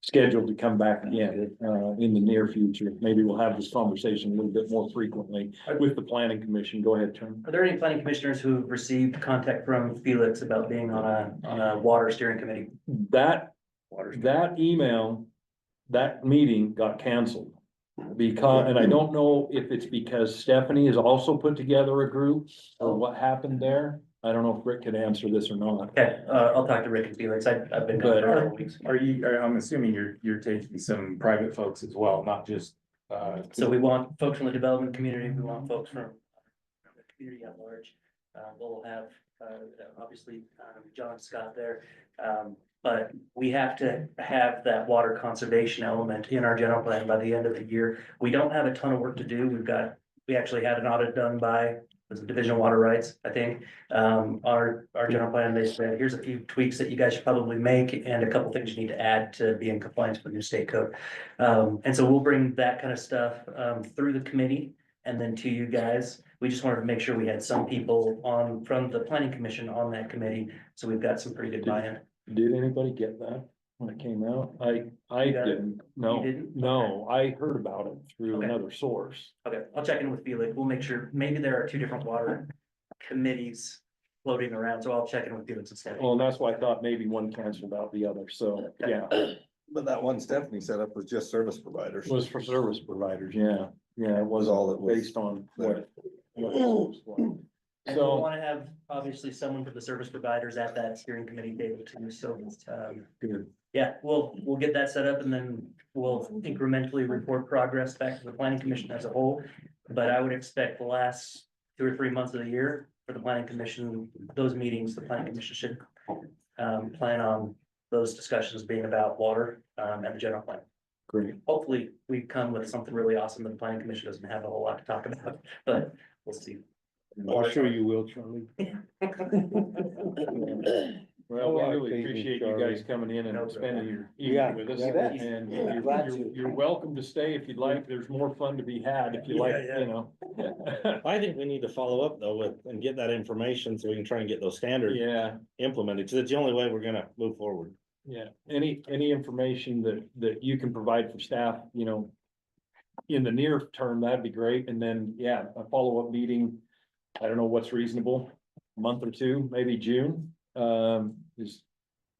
scheduled to come back again, in the near future. Maybe we'll have this conversation a little bit more frequently with the planning commission. Go ahead, Turner. Are there any planning commissioners who've received contact from Felix about being on a water steering committee? That email, that meeting got canceled. Because, and I don't know if it's because Stephanie has also put together a group or what happened there. I don't know if Rick could answer this or not. Okay, I'll talk to Rick and Felix. I've been gone for a couple weeks. I'm assuming you're taking some private folks as well, not just, So we want folks from the development community, we want folks from the community at large. We'll have, obviously, John Scott there. But we have to have that water conservation element in our general plan by the end of the year. We don't have a ton of work to do. We actually had an audit done by the Division of Water Rights, I think. Our general plan, they said, here's a few tweaks that you guys should probably make and a couple things you need to add to be in compliance with the new state code. And so we'll bring that kind of stuff through the committee and then to you guys. We just wanted to make sure we had some people from the planning commission on that committee. So we've got some pretty good buy-in. Did anybody get that? when it came out. I You got it? didn't, no, You didn't? no, I heard about it through Okay. another source. Okay, I'll check in with Felix. We'll make sure, maybe there are two different water committees floating around, so I'll check in with Felix instead. Well, and that's why I thought maybe one canceled out the other, so, yeah, But that one Stephanie set up was just service providers. it was for service providers, yeah, yeah, it was all it was based on what. And we'll So, wanna have, obviously, someone for the service providers at that steering committee table too, so, good. yeah, we'll get that set up and then we'll incrementally report progress back to the planning commission as a whole. But I would expect the last 2 or 3 months of the year for the planning commission, those meetings, the planning commission should plan on those discussions being about water, and the general plan. Great. Hopefully, we come with something really awesome that the planning commission doesn't have a whole lot to talk about, but we'll see. I'm sure you will, Charlie. Well, we Oh, really okay, appreciate you Charlie. guys coming in No and spending your Yeah, evening with us. you bet. And Yeah, glad to. you're welcome to stay if you'd like. There's more fun to be had if you like, Yeah, yeah. you know. I think we need to follow up though with, and get that information so we can try and get those standards Yeah, implemented, because it's the only way we're gonna move forward. yeah. Any information that you can provide for staff, you know, in the near term, that'd be great. And then, yeah, a follow-up meeting. I don't know what's reasonable, a month or two, maybe June. Is,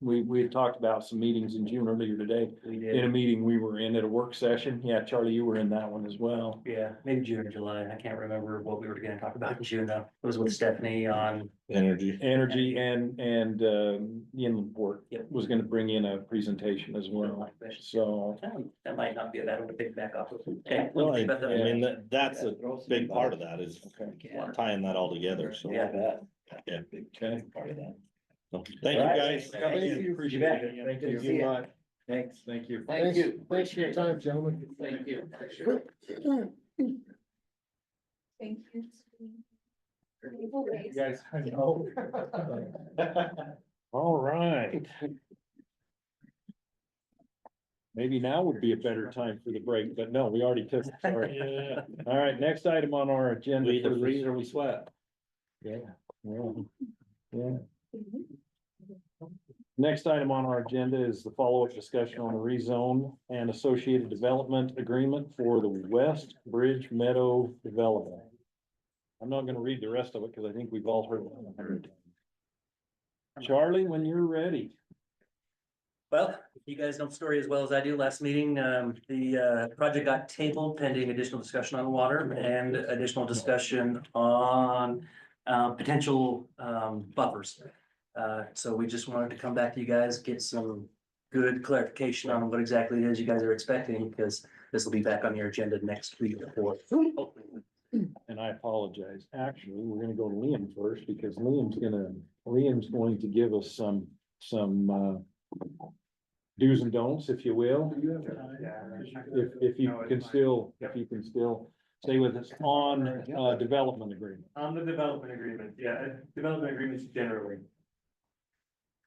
we had talked about some meetings in June earlier today. We In a did, meeting we were in at a work session. Yeah, Charlie, you were in that one as well. yeah, maybe June or July. I can't remember what we were gonna talk about in June though. It was with Stephanie on, Energy. Energy and Inland Port Yep. was gonna bring in a presentation as well. So, that might not be a bad one to pick back up. Okay. Well, I but the- mean, that's a big part of that is tying that all together, so. Yeah. Yeah. okay. Part of that. So, thank you guys. Thank you. Appreciate it. Thank Good to see you. you. Thanks. Thank you. Thanks for your time, gentlemen. Thank you. Thank you. You guys, I know. All right. Maybe now would be a better time for the break, but no, we already took it. Sorry. All right, next item on our agenda. We either for this- freeze or we sweat. Yeah, yeah, yeah. Next item on our agenda is the follow-up discussion on the rezone and associated development agreement for the Westbridge Meadow development. I'm not gonna read the rest of it because I think we've all heard it. Charlie, when you're ready. Well, you guys know the story as well as I do. Last meeting, the project got tabled pending additional discussion on water and additional discussion on potential buffers. So we just wanted to come back to you guys, get some good clarification on what exactly it is you guys are expecting, because this will be back on your agenda next week or And I apologize. Actually, we're gonna go to Liam first because Liam's going to give us some do's and don'ts, if you will. If you can still stay with us on development agreement. On the development agreement, yeah, development agreements generally.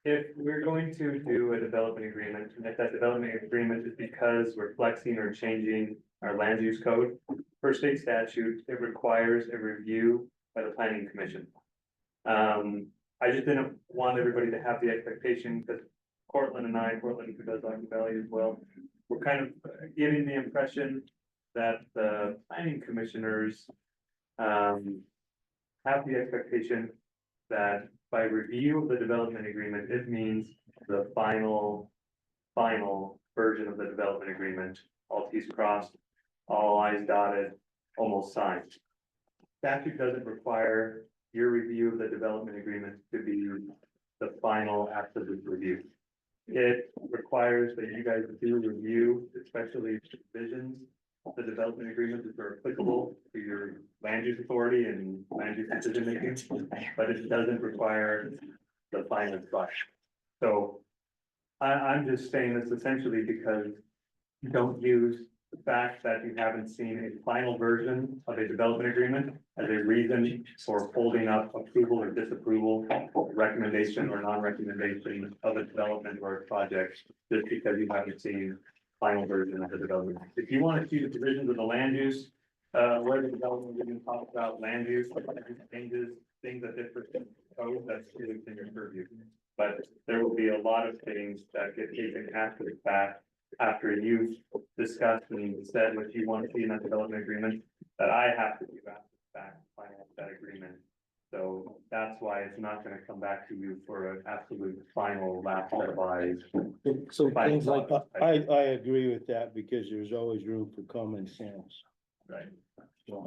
If we're going to do a development agreement, and if that development agreement is because we're flexing or changing our land use code, per state statute, it requires a review by the planning commission. I just didn't want everybody to have the expectation that Portland, who does Ogden Valley as well, we're kind of giving the impression that the planning commissioners have the expectation that by review of the development agreement, it means the final version of the development agreement, all T's crossed, all I's dotted, almost signed. Statute doesn't require your review of the development agreement to be the final absolute review. It requires that you guys do review, especially provisions of the development agreement that are applicable to your land use authority and land use decision making, but it doesn't require the final brush. So I'm just saying this essentially because you don't use the fact that you haven't seen a final version of a development agreement as a reason for holding up approval or disapproval, recommendation or non-recommendation of a development or a project, just because you haven't seen final version of the development. If you want to see the provisions of the land use, where the development agreement talks about land use, changes, things that differ, code, that's really in your purview. But there will be a lot of things that get taken after the fact, after you've discussed and said what you want to see in that development agreement, that I have to do after the fact, finalize that agreement. So that's why it's not gonna come back to you for an absolute final last advice. So things like, I agree with that because there's always room for common sense. Right.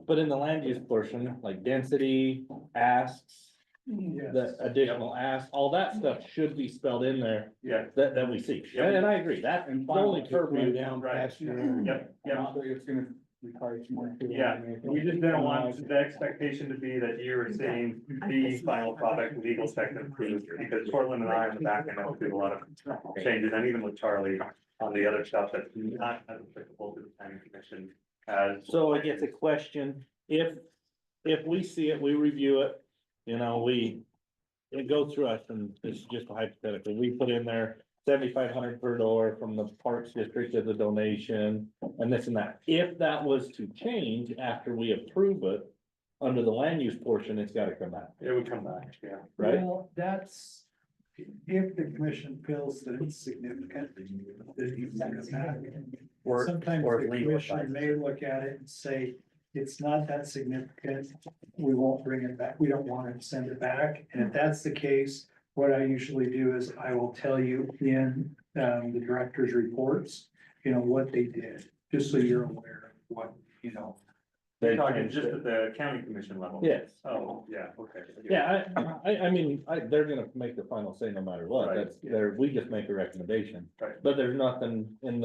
but in the land use portion, like density, asks, the additional asks, all that stuff should be spelled in there Yeah, that we see. And I agree, that And the only final, purview Down right. pasture. yep, yep. It's gonna require some more. Yeah, we just didn't want the expectation to be that you were seeing the final product legal spec approved, because Portland and I on the back end have to do a lot of changes, and even with Charlie on the other stuff that's not as applicable to the planning commission as. So I guess a question, if we see it, we review it, you know, it goes through us and it's just a hypothetical, we put in there 7,500 per door from the Parks District as a donation and this and that. If that was to change after we approve it, under the land use portion, it's gotta come back, It would come back, yeah. right? Well, that's, if the commission feels that it's significant, that you send it back. Or- Sometimes or the legal commission advice. may look at it and say, it's not that significant, we won't bring it back, we don't want to send it back. And if that's the case, what I usually do is I will tell you in the director's reports, you know, what they did, just so you're aware of what, you know. You're talking just at the county commission level? Yes. Oh, yeah, okay. Yeah, I mean, they're gonna make the final say no matter what, Right. that's, we just make a recommendation. Right. But there's nothing in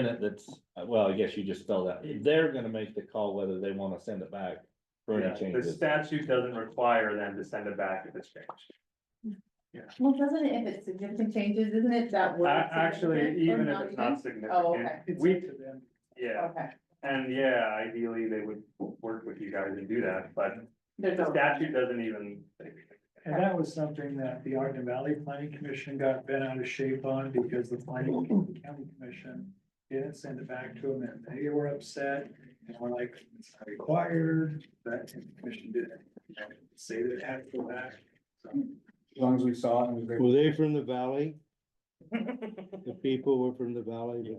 it that's, well, I guess you just spelled out, they're gonna make the call whether they wanna send it back for Yeah, any the changes. statute doesn't require them to send it back if it's changed. Well, doesn't it, if it's significant changes, isn't it that word? Actually, significant or even if it's not Oh, significant, okay. It's we, up to them. yeah, Okay, and yeah, ideally they would work with you guys and do that, but there's the no. statute doesn't even. And that was something that the Ogden Valley Planning Commission got bent out of shape on because the county commission didn't send it back to them and they were upset. And we're like, it's not required, that commission didn't say that it had to go back. So, As long as we saw it. and we- Were they from the valley? The people were from the valley?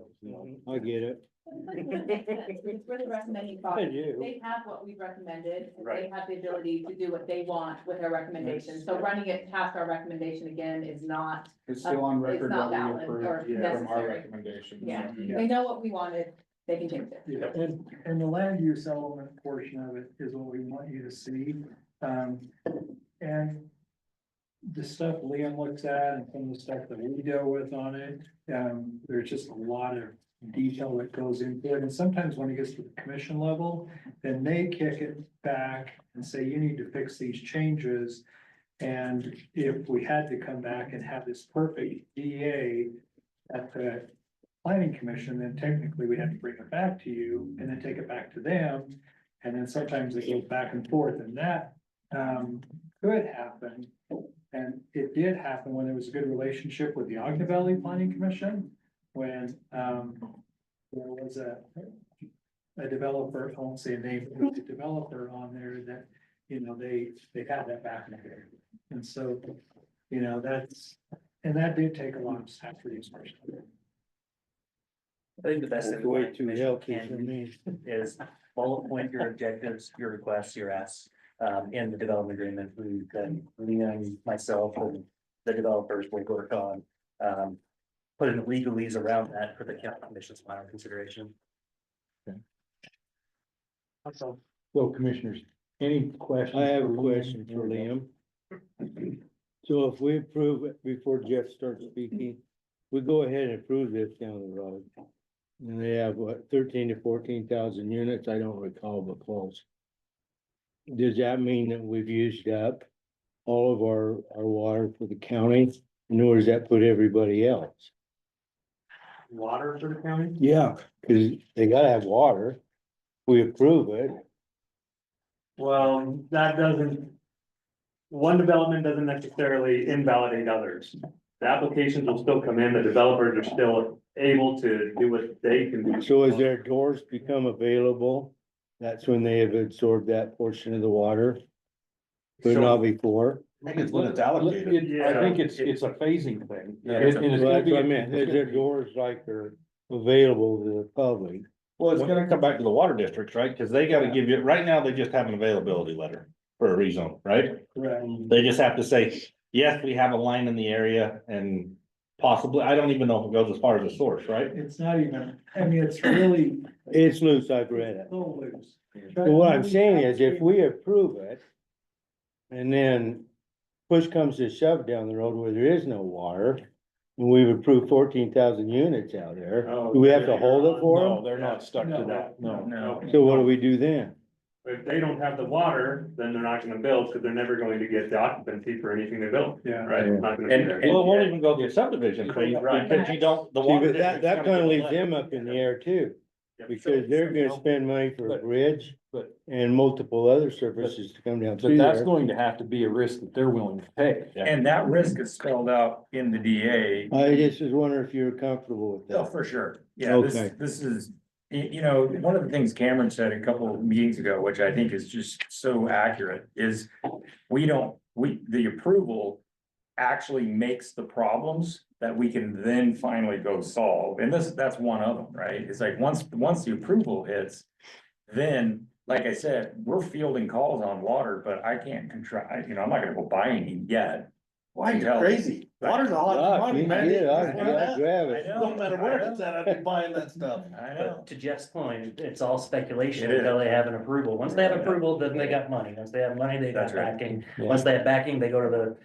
I get it. It's where the recommending I body, do. they have what we've recommended, and they Right. have the ability to do what they want with our recommendation. So running it past our recommendation again is not, It's still on It's record not what we valid approved or from our necessary. recommendation. yeah, Yeah. they know what we wanted, they can change it. Yeah, and the land use element portion of it is what we want you to see. And the stuff Liam looks at and some of the stuff that we deal with on it, there's just a lot of detail that goes into it. And sometimes when it gets to the commission level, then they kick it back and say, you need to fix these changes. And if we had to come back and have this perfect DA at the planning commission, then technically we have to bring it back to you and then take it back to them. And then sometimes it goes back and forth, and that could happen. And it did happen when there was a good relationship with the Ogden Valley Planning Commission, when there was a developer, I won't say a name, but there was a developer on there that, you know, they had that back and forth. And so, you know, and that did take a lot of staff resources. I think the best thing the Way planning too commission healthy can for do me. is bullet point your objectives, your requests, your asks, in the development agreement. We can, Leon, myself, and the developers will work on, putting the legalese around that for the county commission's final consideration. That's all. So commissioners, any questions? I have a question for Liam. So if we approve it before Jeff starts speaking, we go ahead and approve this down the road. And they have what, 13 to 14,000 units? I don't recall, but close. Does that mean that we've used up all of our water for the county? And where does that put everybody else? Water for the county? Yeah, cause they gotta have water. We approve it. Well, that doesn't. One development doesn't necessarily invalidate others. The applications will still come in, the developers are still able to do what they can do. So as their doors become available, that's when they have absorbed that portion of the water, but So- not before. I think it's when it's allocated. I think it's a phasing thing. Yeah. And it's Well, gonna that's be- what I meant, it's is there gonna be- doors like are available to the public? Well, it's gonna come back to the water districts, right? Cause they gotta give you, right now, they just have an availability letter for a rezone, right? They just have to say, yes, we have a line in the area and possibly, I don't even know if it goes as far as the source, right? It's not even, I mean, it's really It's loose, I've read it. so loose. But what I'm saying is if we approve it. And then push comes to shove down the road where there is no water. And we've approved 14,000 units out there. Oh, Do we have to hold it for No, them? they're not stuck to No. that, no. No. So what do we do then? If they don't have the water, then they're not gonna build, because they're never going to get the occupancy for anything they build. Yeah. Right, it's not gonna be there. Well, it won't even go to the subdivision phase Right. because you don't, the See, water. but that district's kind of gonna leaves let- them up in the air too, Yep. because they're gonna spend money for a But- bridge but- and multiple other services to come down But through that's there. going to have to be a risk that they're willing to pay. And that risk is spelled out in the DA. I just was wondering if you're comfortable with Oh, that. for sure. Yeah, Okay. this is, you know, one of the things Cameron said a couple of meetings ago, which I think is just so accurate, is the approval actually makes the problems that we can then finally go solve. And that's one of them, right? It's like, once the approval hits, then, like I said, we're fielding calls on water, but I can't I'm not gonna go buy any yet. Why, you're Until- crazy. Water's a hot Ah, commodity, you man. get it, I'd It grab it. Don't matter where it's at, I'd be buying that stuff. I know. But to Jeff's point, it's all speculation It is. until they have an approval. Once they have approval, then they got money. Once they have money, they got That's right. backing. Yeah. Once they have backing, they go to the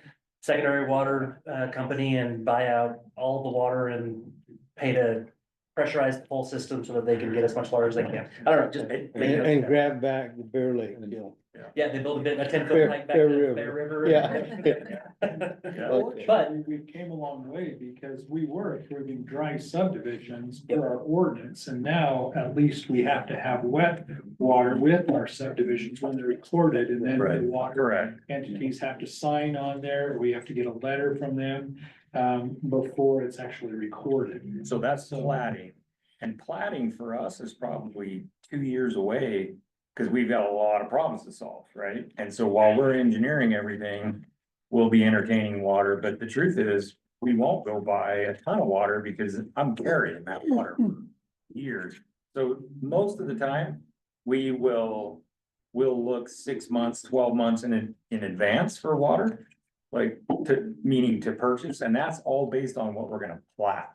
secondary water company and buy out all the water and pay to pressurize the whole system so that they can get as much water as they can. I don't know, just. And grab back the Bear Lake deal. Yeah, they build a 10-foot Bear- pipe back Bear to River. Bear River. Yeah. But We came a long way because we were approving dry subdivisions Yep. for our ordinance, and now at least we have to have wet water with our subdivisions when they're recorded, and then Right, the water correct. entities have to sign on there, we have to get a letter from them before it's actually recorded. So that's plating. And plating for us is probably 2 years away, because we've got a lot of problems to solve, right? And so while we're engineering everything, we'll be entertaining water, but the truth is, we won't go buy a ton of water because I'm carrying that water for years. So most of the time, we'll look 6 months, 12 months in advance for water. Like meaning to purchase, and that's all based on what we're gonna plat.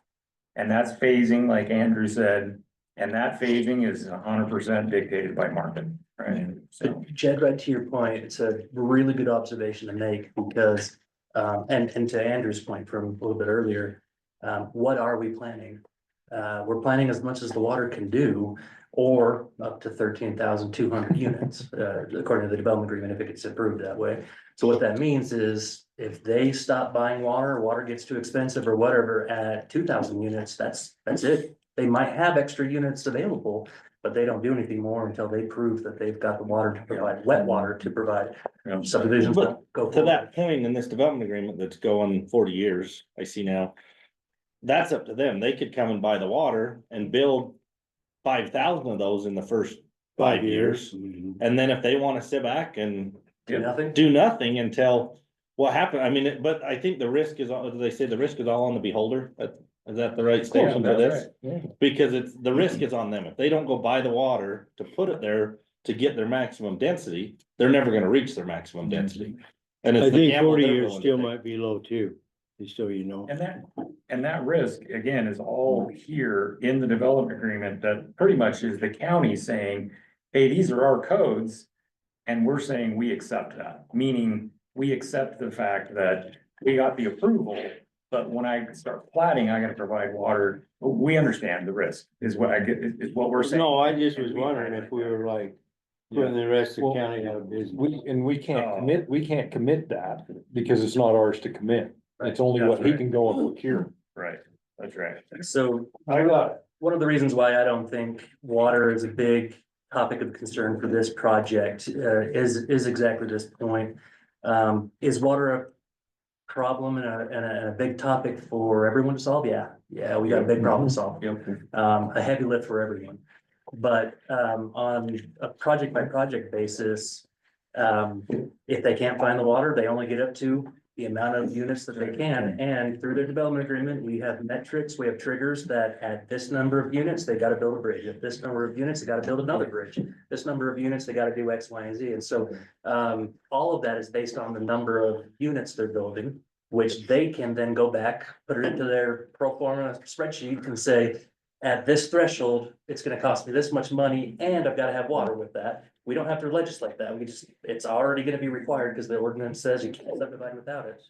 And that's phasing, like Andrew said, and that phasing is 100% dictated by market, right? So, Jed, right to your point, it's a really good observation to make because, and to Andrew's point from a little bit earlier, what are we planning? We're planning as much as the water can do, or up to 13,200 units, according to the development agreement, if it gets approved that way. So what that means is if they stop buying water, water gets too expensive or whatever at 2,000 units, that's it. They might have extra units available, but they don't do anything more until they prove that they've got the water to provide, wet water to provide. Subdivisions But don't go to forward. that point in this development agreement that's going 40 years, I see now. That's up to them. They could come and buy the water and build 5,000 of those in the first 5 years. And then if they want to sit back and Do nothing. do nothing until what happened, I mean, but I think the risk is, they say the risk is all on the beholder. Is that the right statement for this? Because the risk is on them. If they don't go buy the water to put it there to get their maximum density, they're never gonna reach their maximum density. And it's I the think gamble 40 they're years willing to still take. might be low too, just so you know. And that risk, again, is all here in the development agreement that pretty much is the county saying, hey, these are our codes. And we're saying we accept that, meaning we accept the fact that we got the approval. But when I start platting, I gotta provide water. We understand the risk is what I get, is what we're saying. No, I just was wondering if we were like, putting the rest of the county out of business. We can't Oh. commit that because it's not ours to commit. It's only That's what he right. can go and procure. Right, that's right. So I got it. one of the reasons why I don't think water is a big topic of concern for this project is exactly this point. Is water a problem and a big topic for everyone to solve? Yeah, we got a big problem to solve. A heavy lift for everyone. But on a project by project basis, If they can't find the water, they only get up to the amount of units that they can, and through their development agreement, we have metrics, we have triggers that at this number of units, they gotta build a bridge. At this number of units, they gotta build another bridge. This number of units, they gotta do X, Y, and Z. And so, all of that is based on the number of units they're building, which they can then go back, put it into their pro forma spreadsheet and say, at this threshold, it's gonna cost me this much money, and I've gotta have water with that. We don't have to legislate that. We just, it's already gonna be required because the ordinance says you can't subdivide without it.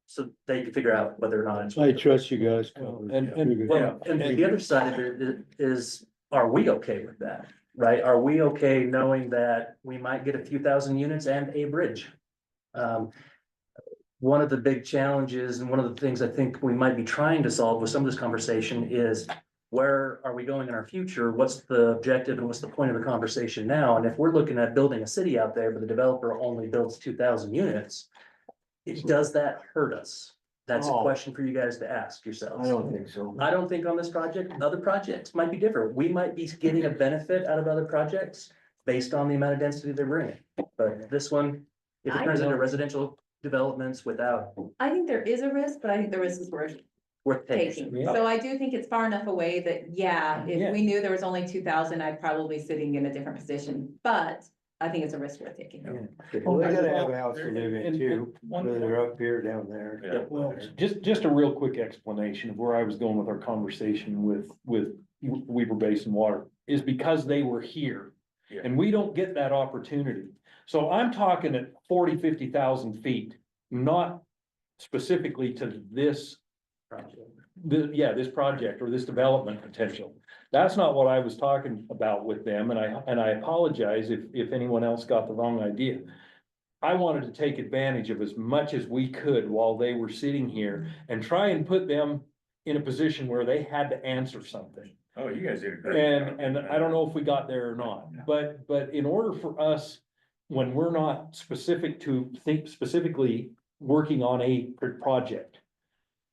So they can figure out whether or not it's. I trust you guys. Well, and the other side of it is, are we okay with that? Right? Are we okay knowing that we might get a few thousand units and a bridge? One of the big challenges and one of the things I think we might be trying to solve with some of this conversation is, where are we going in our future? What's the objective and what's the point of the conversation now? And if we're looking at building a city out there, but the developer only builds 2,000 units, does that hurt us? That's a question for you guys to ask yourselves. I don't think so. I don't think on this project, other projects might be different. We might be getting a benefit out of other projects based on the amount of density they're bringing. But this one, if it turns into residential developments without I think there is a risk, but I think the risk is worth taking. taking. So I do think it's far enough away that, yeah, Yeah. if we knew there was only 2,000, I'd probably be sitting in a different position, but I think it's a risk worth taking. Well, they gotta have a house to live in And- too, one- whether they're up here, down there. Yeah. Well, just a real quick explanation of where I was going with our conversation with Weaver Basin Water is because they were here. Yeah. And we don't get that opportunity. So I'm talking at 40, 50,000 feet, not specifically to this, this project or this development potential. That's not what I was talking about with them, and I apologize if anyone else got the wrong idea. I wanted to take advantage of as much as we could while they were sitting here and try and put them in a position where they had to answer something. Oh, you guys did a great job. And I don't know if we got there or not, but in order for us, when we're not specifically working on a project,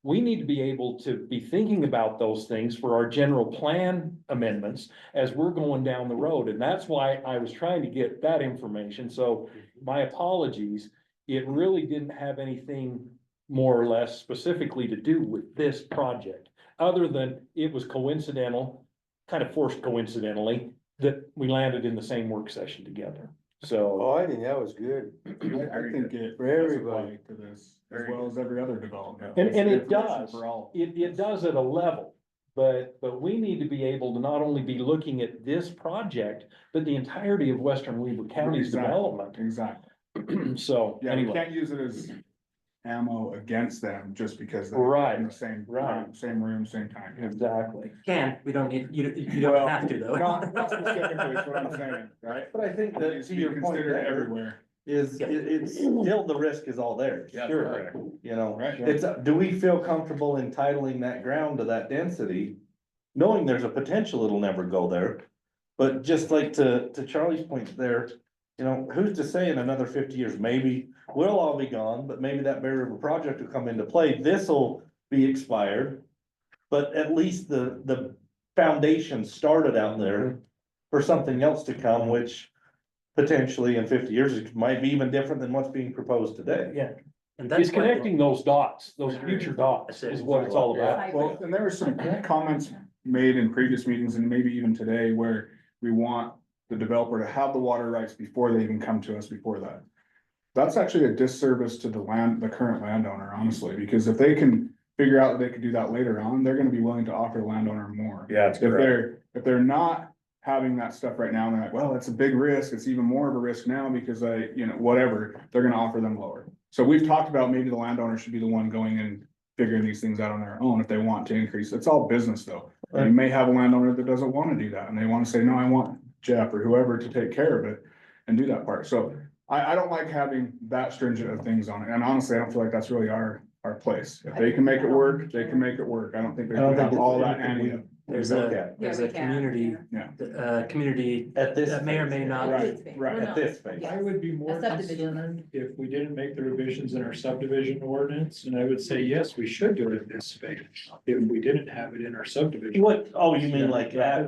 we need to be able to be thinking about those things for our general plan amendments as we're going down the road. And that's why I was trying to get that information. So my apologies. It really didn't have anything more or less specifically to do with this project, other than it was coincidental, kind of forced coincidentally, that we landed in the same work session together. So, Oh, I think that was good. I think it. For everybody. To this, as well as every other development. and it Information does, For all. it does at a level. But we need to be able to not only be looking at this project, but the entirety of Western Weaver County's Exactly. development. Exactly. So, Yeah, we anyway, can't use it as ammo against them just because they're Right, in the same, right. same room, same time. exactly. We don't need, you Well, don't have to though. Not specifically, is what I'm saying, right? But I think It that needs to to be your point considered there everywhere. is, it's still the risk is all there. Yeah, Sure. correct. You know, Right. it's, do we feel comfortable entitling that ground to that density? Knowing there's a potential it'll never go there. But just like to Charlie's point there, you know, who's to say in another 50 years, maybe we'll all be gone, but maybe that Bear River project will come into play. This'll be expired. But at least the foundation started out there for something else to come, which potentially in 50 years, it might be even different than what's being proposed today. Yeah. And that's It's why- connecting those dots, those future dots is what it's all about. Well, and there were some comments made in previous meetings and maybe even today where we want the developer to have the water rights before they even come to us before that. That's actually a disservice to the current landowner, honestly, because if they can figure out that they could do that later on, they're gonna be willing to offer the landowner more. Yeah, it's If they're not having that stuff right now, and they're like, well, it's a big risk, it's even more of a risk now because whatever, they're gonna offer them lower. So we've talked about maybe the landowner should be the one going and figuring these things out on their own if they want to increase. It's all business though. And you may have a landowner that doesn't wanna do that and they wanna say, no, I want Jeff or whoever to take care of it and do that part. So I don't like having that stringent of things on it. And honestly, I don't feel like that's really our place. If they can make it work, they can make it work. I don't think they I don't can have think all it's that anything ante there's Look a, at. there's Yeah, a we can, community, community At this. that may or may phase. not. Right, We're right. not- phase. I would be more A subdivision. concerned if we didn't make the revisions in our subdivision ordinance, and I would say, yes, we should do it at this phase. If we didn't have it in our subdivision. What, oh, you mean like Yeah.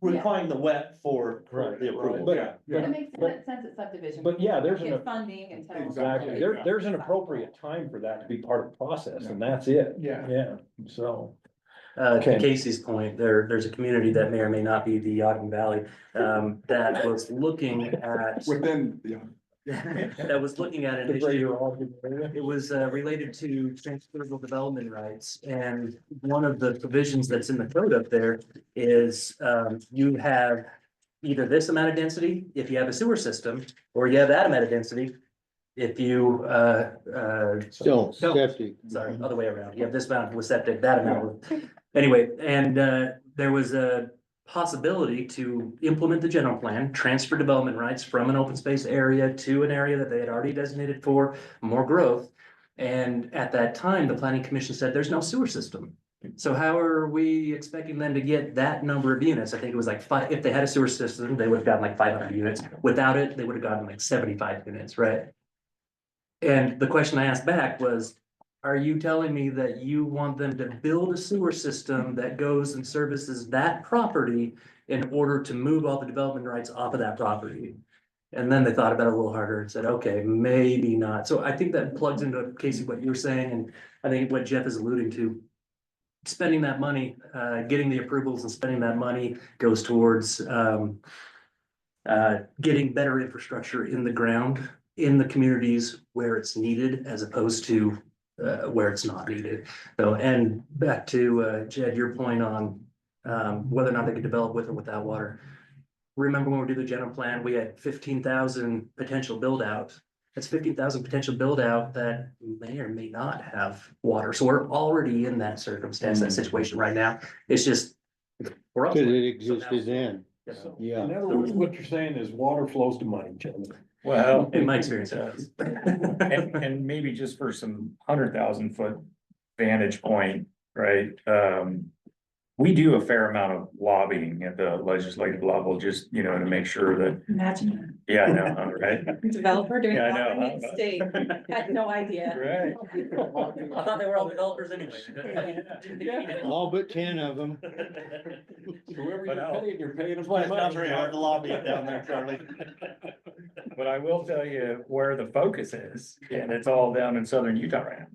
requiring the wet for Right, the approval? right. Yeah. Yeah. It makes sense at subdivision. But yeah, there's Get an, funding and. tell- Exactly. there's an appropriate time for that to be part of the process, and that's it. Yeah. Yeah, so. To Okay. Casey's point, there's a community that may or may not be the Ogden Valley, that was looking at, Within, that was looking at an issue. It was related to transferable development rights, and one of the provisions that's in the code up there is, you have either this amount of density if you have a sewer system, or you have that amount of density if you, Don't, septic. sorry, other way around. You have this amount with septic, that amount. Anyway, and there was a possibility to implement the general plan, transfer development rights from an open space area to an area that they had already designated for more growth. And at that time, the planning commission said, there's no sewer system. So how are we expecting them to get that number of units? I think it was like five, if they had a sewer system, they would have gotten like 500 units. Without it, they would have gotten like 75 units, right? And the question I asked back was, are you telling me that you want them to build a sewer system that goes and services that property in order to move all the development rights off of that property? And then they thought about it a little harder and said, okay, maybe not. So I think that plugs into, Casey, what you were saying, and I think what Jeff is alluding to. Spending that money, getting the approvals and spending that money goes towards getting better infrastructure in the ground in the communities where it's needed, as opposed to where it's not needed. So, and back to Jed, your point on whether or not they could develop with or without water. Remember when we did the general plan, we had 15,000 potential build out. That's 15,000 potential build out that may or may not have water. So we're already in that circumstance, that situation right now. It's just. We're up Cause to it it. So now- existed then, Yeah. yeah. In other words, what you're saying is water flows to money, gentlemen. Well, In my experience, it does. and maybe just for some 100,000 foot vantage point, right? We do a fair amount of lobbying at the legislative level, just, you know, to make sure that, Imagine yeah, I know, right? a developer doing. Yeah, I know, lobbying in huh? state. Had no idea. Right. I thought they were all developers anyway. All but 10 of them. Whoever But I'll- you're paying them. That's why it's not very hard to lobby it down there, Charlie. But I will tell you where the focus is, and it's all down in southern Utah right now.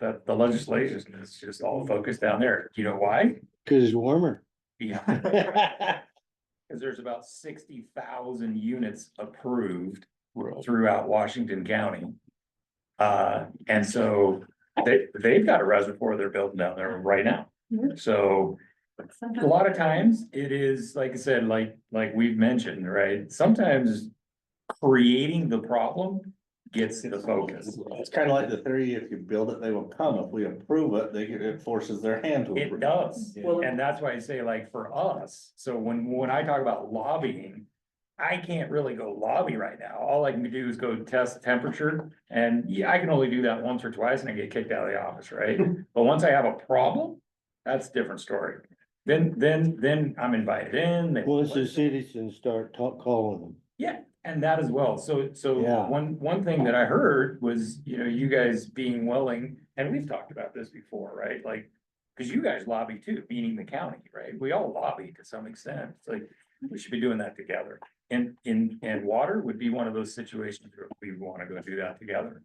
That the legislation is just all focused down there. Do you know why? Cause it's warmer. Yeah. Cause there's about 60,000 units approved throughout Washington County. And so they've got a reservoir they're building down there right now. So a lot of times it is, like I said, like we've mentioned, right? Sometimes creating the problem gets the focus. It's kind of like the theory, if you build it, they will come. If we approve it, it forces their hand to approve. It does, Yeah. and that's why I say, like, for us, so when I talk about lobbying. I can't really go lobby right now. All I can do is go test the temperature, and yeah, I can only do that once or twice and I get kicked out of the office, right? But once I have a problem, that's a different story. Then I'm invited in. they- Once the citizens start calling them. Yeah, and that as well. So Yeah. one thing that I heard was, you know, you guys being willing, and we've talked about this before, right? Like, cause you guys lobby too, meaning the county, right? We all lobby to some extent. It's like, we should be doing that together. And water would be one of those situations where we wanna go do that together.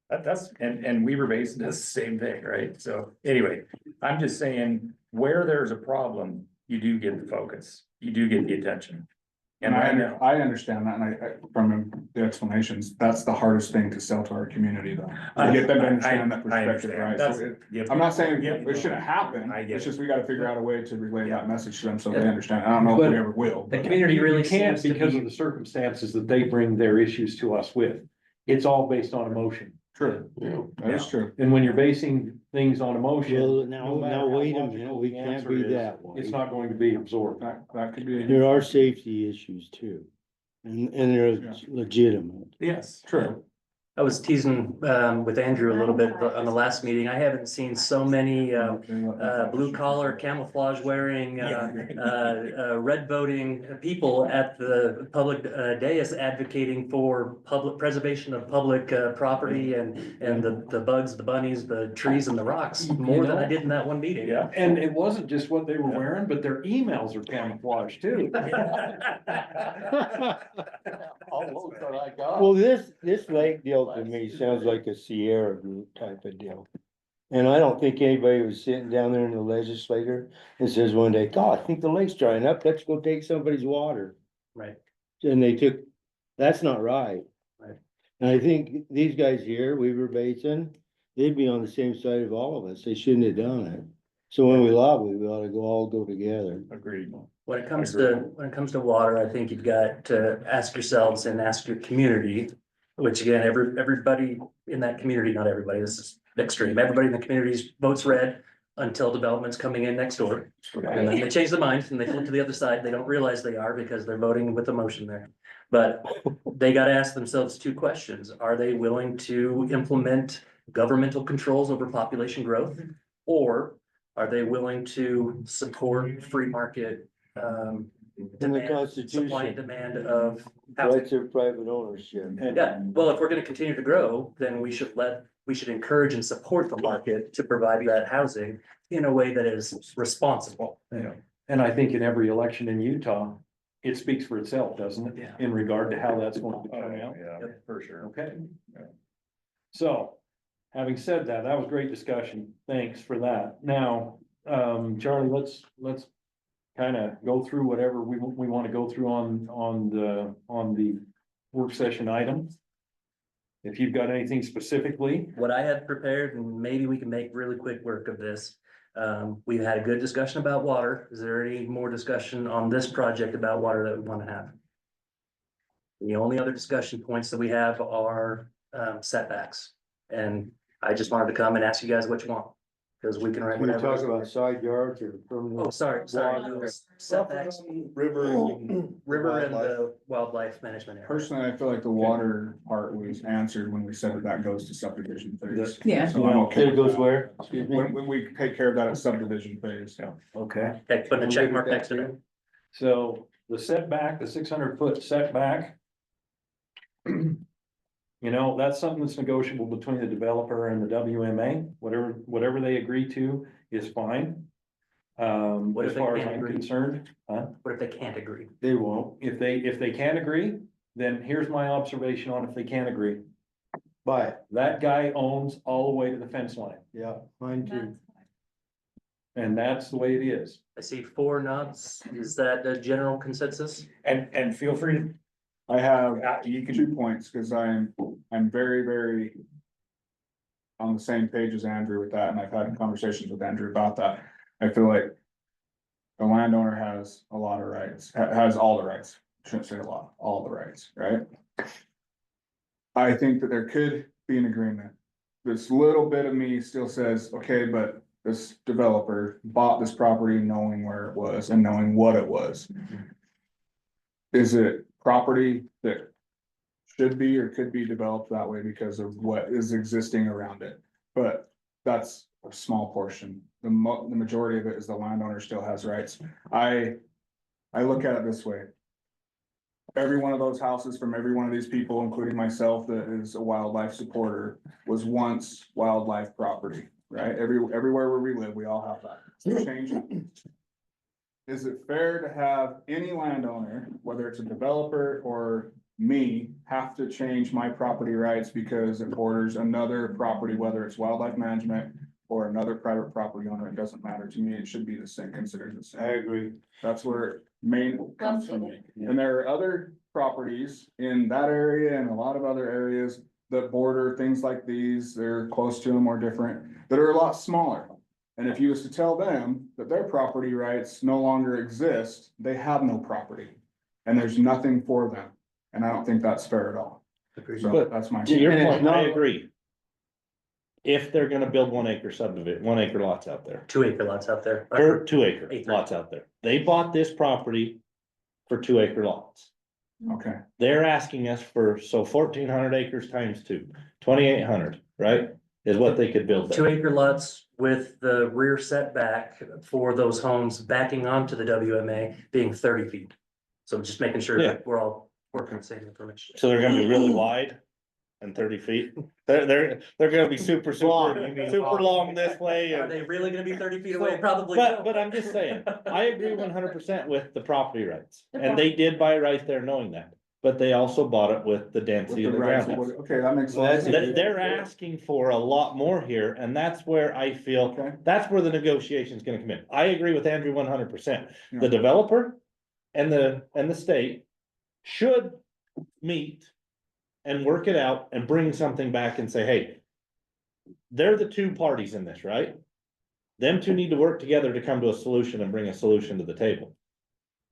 And Weaver Basin does the same thing, right? So anyway, I'm just saying, where there's a problem, you do get the focus, you do get the attention. And right now, I understand that, and I, from the explanations, that's the hardest thing to sell to our community, though. To get them to understand that I perspective, understand. right? That's- So yep. I'm not saying Yep. it shouldn't happen, I get it's it. just we gotta figure out a way to relay Yeah. that message to them so they understand. I don't know if we ever will. The but- community really You can't seems to because be. of the circumstances that they bring their issues to us with. It's all based on emotion. True, that is true. And when you're basing things on emotion. Well, no matter now how wait a minute, logical we the can't answer be is, that way. It's not going to be absorbed. That could be. There are safety issues too. And they're legitimate. yes, True. I was teasing with Andrew a little bit on the last meeting. I haven't seen so many blue collar camouflage wearing red voting people at the public dais advocating for public preservation of public property and the bugs, the bunnies, the trees and the rocks more than I did in that one meeting. Yeah, and it wasn't just what they were wearing, but their emails are camouflage too. Well, this lake deal to me sounds like a Sierra group type of deal. And I don't think anybody was sitting down there in the legislature and says one day, God, I think the lake's drying up, let's go take somebody's water. Right. And they took, that's not right. Right. And I think these guys here, Weaver Basin, they'd be on the same side of all of us. They shouldn't have done it. So when we lobby, we ought to all go together. Agreed. When it comes to water, I think you've got to ask yourselves and ask your community, which again, everybody in that community, not everybody, this is extreme, everybody in the community votes red until development's coming in next door. And then they change their minds and they flip to the other side. They don't realize they are because they're voting with emotion there. But they gotta ask themselves two questions. Are they willing to implement governmental controls over population growth? Or are they willing to support free market In the demand, supply and Constitution, demand of housing? rights of private ownership. Yeah, well, if we're gonna continue to grow, then we should encourage and support the market to provide that housing in a way that is responsible. Yeah, and I think in every election in Utah, it speaks for itself, doesn't it? Yeah. In regard to how that's going to turn out. Yeah, for sure. Okay. So, having said that, that was great discussion. Thanks for that. Now, Charlie, let's kind of go through whatever we want to go through on the work session item. If you've got anything specifically, What I had prepared, and maybe we can make really quick work of this. We've had a good discussion about water. Is there any more discussion on this project about water that we want to have? The only other discussion points that we have are setbacks. And I just wanted to come and ask you guys what you want. Because we can write When you whatever. talk about side yards or permanent. Oh, sorry. Setbacks, River. river and the wildlife management area. Personally, I feel like the water part was answered when we said that goes to subdivision phase. Yeah. So I'm okay. It goes where? Excuse me? When we take care of that at subdivision phase. Okay. Okay, putting a check mark next to it. so the setback, the 600-foot setback. You know, that's something that's negotiable between the developer and the WMA, whatever they agree to is fine. What if As they far as can't I'm agree? concerned, What if they can't agree? They won't, if they can't agree, then here's my observation on if they can't agree. but, That guy owns all the way to the fence line, yeah, mine too. and that's the way it is. I see 4 nods. Is that a general consensus? And feel free to. I have 2 points, because I'm very, very on the same page as Andrew with that, and I've had conversations with Andrew about that. I feel like the landowner has a lot of rights, has all the rights, shouldn't say a lot, all the rights, right? I think that there could be an agreement. This little bit of me still says, okay, but this developer bought this property knowing where it was and knowing what it was. Is it property that should be or could be developed that way because of what is existing around it? But that's a small portion. The majority of it is the landowner still has rights. I look at it this way. Every one of those houses from every one of these people, including myself, that is a wildlife supporter, was once wildlife property, right? Everywhere where we live, we all have that. It's changing. Is it fair to have any landowner, whether it's a developer or me, have to change my property rights because it borders another property, whether it's wildlife management or another private property owner? It doesn't matter to me. It should be the same, considered the same. I agree. That's where it main comes from me. And there are other properties in that area and a lot of other areas that border things like these, they're close to them or different, that are a lot smaller. And if you was to tell them that their property rights no longer exist, they have no property. And there's nothing for them. And I don't think that's fair at all. So that's my. To your And it's point, I not- agree. If they're gonna build 1 acre subdivision, 1 acre lots out there, 2 acre lots out there. or 2 acre Acre. lots out there, they bought this property for 2 acre lots. Okay, They're asking us for, so 1,400 acres times 2, 2,800, right? Is what they could build there. 2 acre lots with the rear setback for those homes backing onto the WMA being 30 feet. So just making sure Yeah. that we're all working on the same information. So they're gonna be really wide and 30 feet. They're gonna be super long this way. Are and- they really gonna be 30 feet away? Probably. But I'm just saying, I agree 100% with the property rights, and they did buy right there knowing that. But they also bought it with the with density the of the rights, ground. okay, that makes Well, sense. They're asking for a lot more here, and that's where I feel, Okay. that's where the negotiation is gonna come in. I agree with Andrew 100%. Yeah. The developer and the state should meet and work it out and bring something back and say, hey, they're the two parties in this, right? Them two need to work together to come to a solution and bring a solution to the table.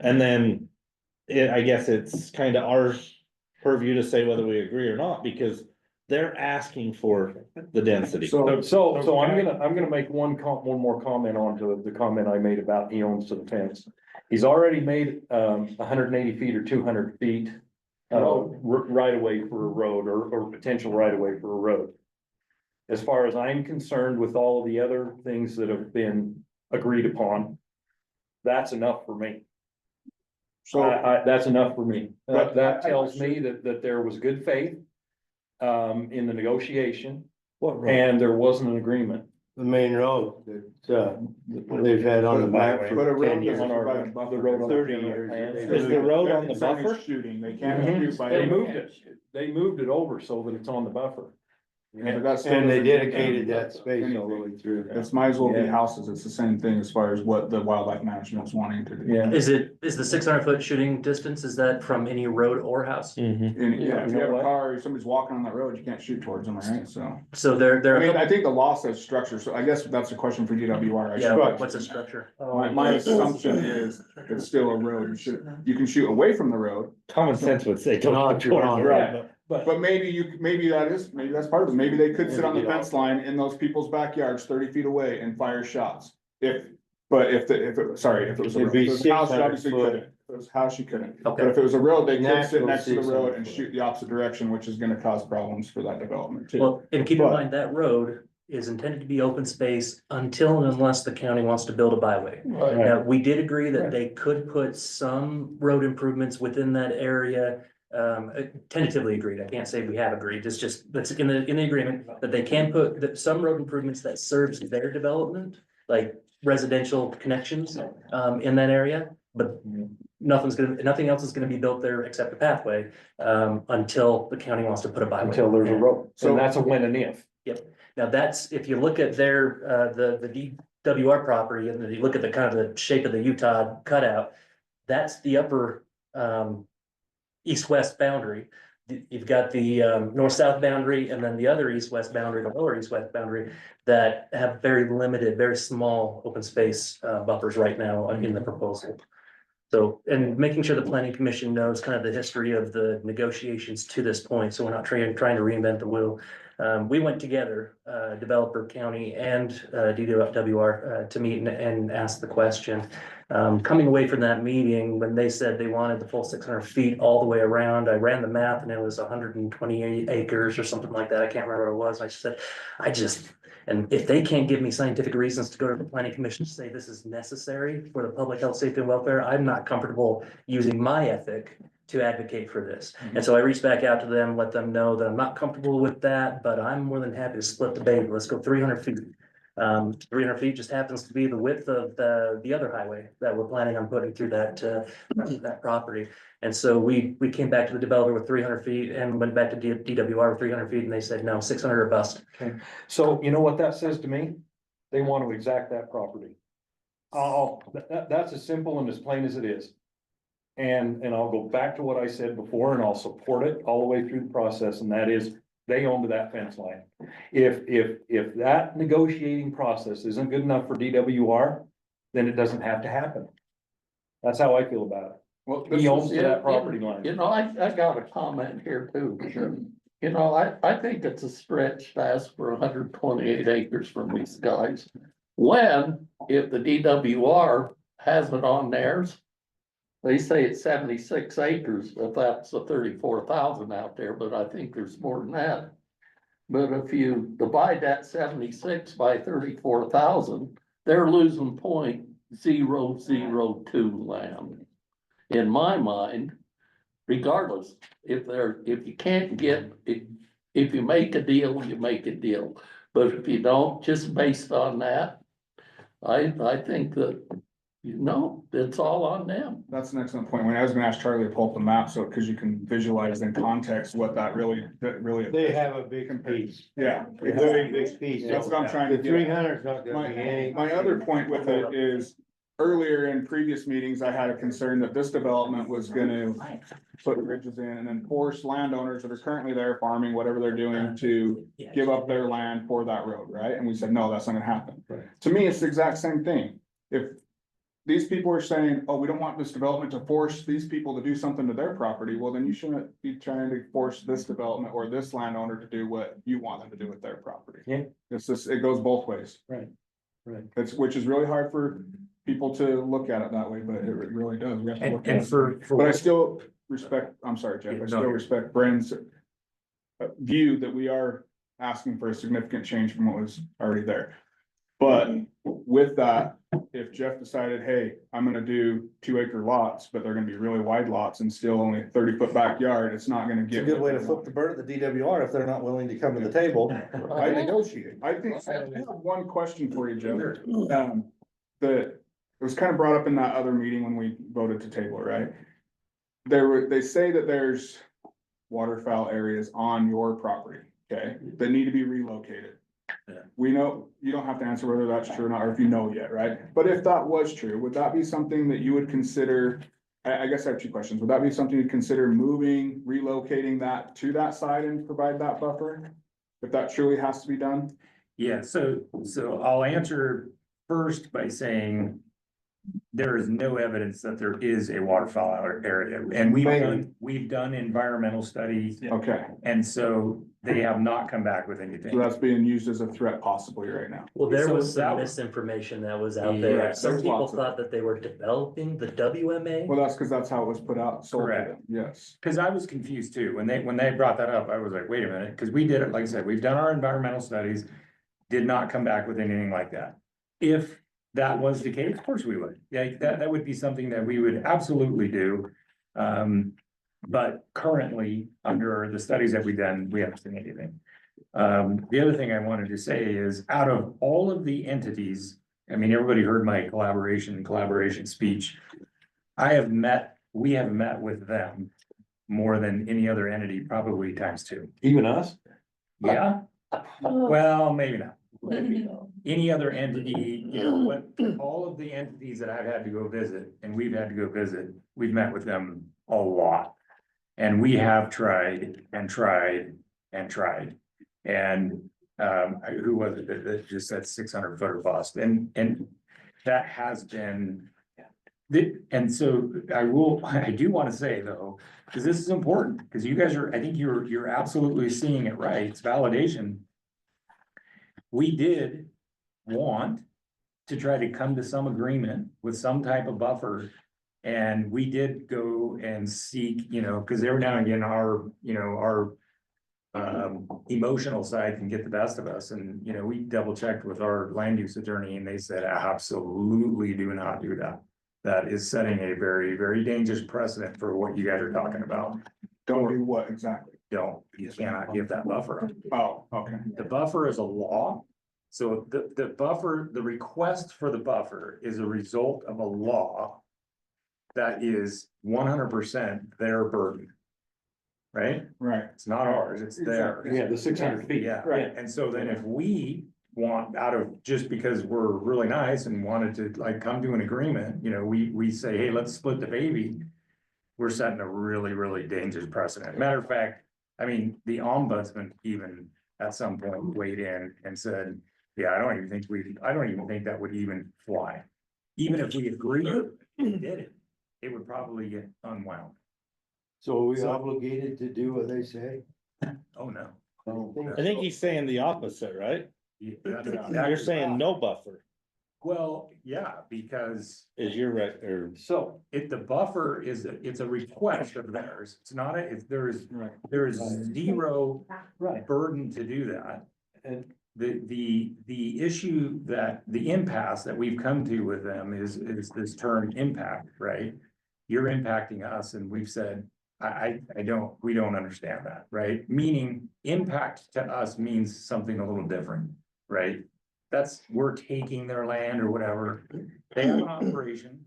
And then I guess it's kind of our purview to say whether we agree or not, because they're asking for the density. So I'm gonna make one more comment on to the comment I made about he owns to the fence. He's already made, 180 feet or 200 feet. Right away for a road or potential right away for a road. As far as I'm concerned with all of the other things that have been agreed upon, that's enough for me. So, That's enough for me. But That tells me that there was good faith in the negotiation What road? and there wasn't an agreement. The main road that, they've had on the map but a for road 10 years. doesn't On our- provide a buffer. the road on the 30 plan. years. Is the road on the It's only buffer? Shooting, they can't Mhm. shoot by. They moved it over so that it's on the buffer. But that's still And they doesn't- dedicated that space all the way through. It's might as well be Yeah. houses, it's the same thing as far as what the wildlife management is wanting to do. Yeah. Is the 600-foot shooting distance, is that from any road or house? Mhm. And yeah, if You you know have a what? car, or somebody's walking on that road, you can't shoot towards them, right? So. So they're. I mean, I think the law says structure, so I guess that's a question for DWR. I Yeah, should- what's a structure? My assumption is it's still a road, you can shoot away from the road, Common sense would say don't Not look towards wrong, the road, right. but- but maybe that's part of it, maybe they could sit on the fence line in those people's backyards 30 feet away and fire shots. If it was a It'd road. be If it was a house, you 600 obviously foot. couldn't, if it was a house, you couldn't, Okay. but if it was a road, they could sit Natural next to the 600 road and foot. shoot the opposite direction, which is gonna cause problems for that development too. Well, and keep in But- mind, that road is intended to be open space until and unless the county wants to build a byway. Now, we did agree that they could put some road improvements within that area. Tentatively agreed, I can't say we have agreed, it's just, that's in the agreement, that they can put some road improvements that serves their development, like residential connections, in that area, but nothing else is gonna be built there except a pathway, until the county wants to put a byway. Until there's a road. So- And that's a when and if. Now, that's, if you look at their, the DWR property, and then you look at the kind of the shape of the Utah cutout, that's the upper, east-west boundary. You've got the, north-south boundary, and then the other east-west boundary, the lower east-west boundary, that have very limited, very small open space, buffers right now in the proposal. So, and making sure the planning commission knows kind of the history of the negotiations to this point, so we're not trying to reinvent the wheel. We went together, developer, county, and DWR, to meet and ask the question. Coming away from that meeting, when they said they wanted the full 600 feet all the way around, I ran the math and it was 128 acres or something like that. I can't remember what it was. I said, and if they can't give me scientific reasons to go to the planning commission to say this is necessary for the public health, safety and welfare, I'm not comfortable using my ethic to advocate for this. And so I reached back out to them, let them know that I'm not comfortable with that, but I'm more than happy to split the baby. Let's go 300 feet. 300 feet just happens to be the width of the other highway that we're planning on putting through that property. And so we came back to the developer with 300 feet and went back to DWR with 300 feet, and they said, no, 600 or bust. So you know what that says to me? They want to exact that property. That's as simple and as plain as it is. And I'll go back to what I said before, and I'll support it all the way through the process, and that is they own to that fence line. If that negotiating process isn't good enough for DWR, then it doesn't have to happen. That's how I feel about it. Well, He owns to that property line. You know, I got a comment here too. You know, I think it's a stretch to ask for 128 acres from these guys. When, if the DWR has it on theirs, They say it's 76 acres, but that's the 34,000 out there, but I think there's more than that. But if you divide that 76 by 34,000, they're losing 0.002 land. In my mind, regardless, if you can't get, if you make a deal, you make a deal. But if you don't, just based on that, I think that, it's all on them. That's an excellent point. When I was gonna ask Charlie to pull up the map, so, cause you can visualize in context what that really. They have a big piece, Yeah. a very big piece. That's what I'm trying to The get at. 300 is not gonna be any. My other point with it is, earlier in previous meetings, I had a concern that this development was gonna put bridges in and then force landowners that are currently there farming, whatever they're doing, to give up their land for that road, right? And we said, no, that's not gonna happen. To me, it's the exact same thing. If these people are saying, oh, we don't want this development to force these people to do something to their property, well, then you shouldn't be trying to force this development or this landowner to do what you want them to do with their property. Yeah. It's just, it goes both ways. Right. Which is really hard for people to look at it that way, but it really does. We have to look at And it. But I still respect, I'm sorry, Jeff, I still respect Brenn's view that we are asking for a significant change from what was already there. But with that, if Jeff decided, hey, I'm gonna do 2-acre lots, but they're gonna be really wide lots and still only 30-foot backyard, it's not gonna It's get. a good way to flip the bird at the DWR if they're not willing to come to the table and negotiate. I think, I have one question for you, Jeff. It was kind of brought up in that other meeting when we voted to table it, right? They say that there's waterfowl areas on your property, okay, that need to be relocated. We know, you don't have to answer whether that's true or not, or if you know yet, right? But if that was true, would that be something that you would consider? I guess I have two questions. Would that be something you'd consider moving, relocating that to that side and provide that buffer? If that truly has to be done? Yeah, so I'll answer first by saying there is no evidence that there is a waterfowl area, and we've done environmental studies, Okay, and so they have not come back with anything. so that's being used as a threat possibly right now. Well, there So was some that- misinformation that was out Yeah, there. Some there's people lots of thought that they were developing the WMA. Well, that's because that's how it was put out, sold to Correct. them, yes. Cause I was confused too, when they brought that up, I was like, wait a minute, cause we did it, like I said, we've done our environmental studies. Did not come back with anything like that. If that was the case, of course we would, yeah, that would be something that we would absolutely do. But currently, under the studies that we've done, we haven't seen anything. The other thing I wanted to say is, out of all of the entities, I mean, everybody heard my collaboration speech. We have met with them more than any other entity, probably times 2. Even us? Yeah, well, maybe not. Any other entity, all of the entities that I've had to go visit and we've had to go visit, we've met with them a lot. And we have tried and tried and tried. And who was it that just said 600-footer bust? And that has been. And so I do want to say though, because this is important, because you guys I think you're absolutely seeing it right. It's validation. We did want to try to come to some agreement with some type of buffer. And we did go and seek, because every now and again, our emotional side can get the best of us. And, we double checked with our land use attorney and they said, absolutely do not do that. That is setting a very, very dangerous precedent for what you guys are talking about. Don't do what exactly? You cannot give that buffer up. Oh, okay. The buffer is a law. So the buffer, the request for the buffer is a result of a law that is 100% their burden. Right? Right. It's not ours, it's theirs. Yeah, the 600 feet. Yeah, Right. and so then if we want just because we're really nice and wanted to come to an agreement, we say, hey, let's split the baby. We're setting a really, really dangerous precedent. Matter of fact, I mean, the ombudsman even at some point weighed in and said, yeah, I don't even think that would even fly. Even if we agreed and did it, it would probably get unwound. So are we obligated to do what they say? Oh, no. I don't think I think he's saying the opposite, right? Yeah, You're saying no buffer. Well, yeah, because Is your right, or, so the buffer it's a request of theirs. It's not there is zero Right. burden to do that. And The issue that the impasse that we've come to with them is this term impact, right? You're impacting us and we've said, we don't understand that, right? Meaning impact to us means something a little different, right? We're taking their land or whatever. They have an operation.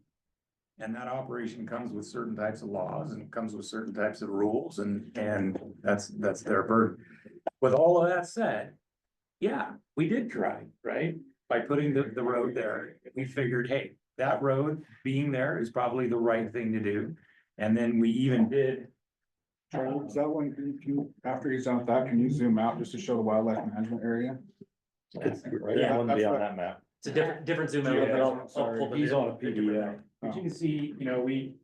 And that operation comes with certain types of laws and comes with certain types of rules and that's their burden. With all of that said, yeah, we did try, right? By putting the road there, we figured, hey, that road being there is probably the right thing to do. And then we even did. Charlie, is that one, after he's done with that, can you zoom out just to show the wildlife management area? it's, right, Yeah, it wouldn't be that's on what- that map. It's a different zoom out. Yeah, but I'll sorry, pull the he's on a different- PDF. But you can see,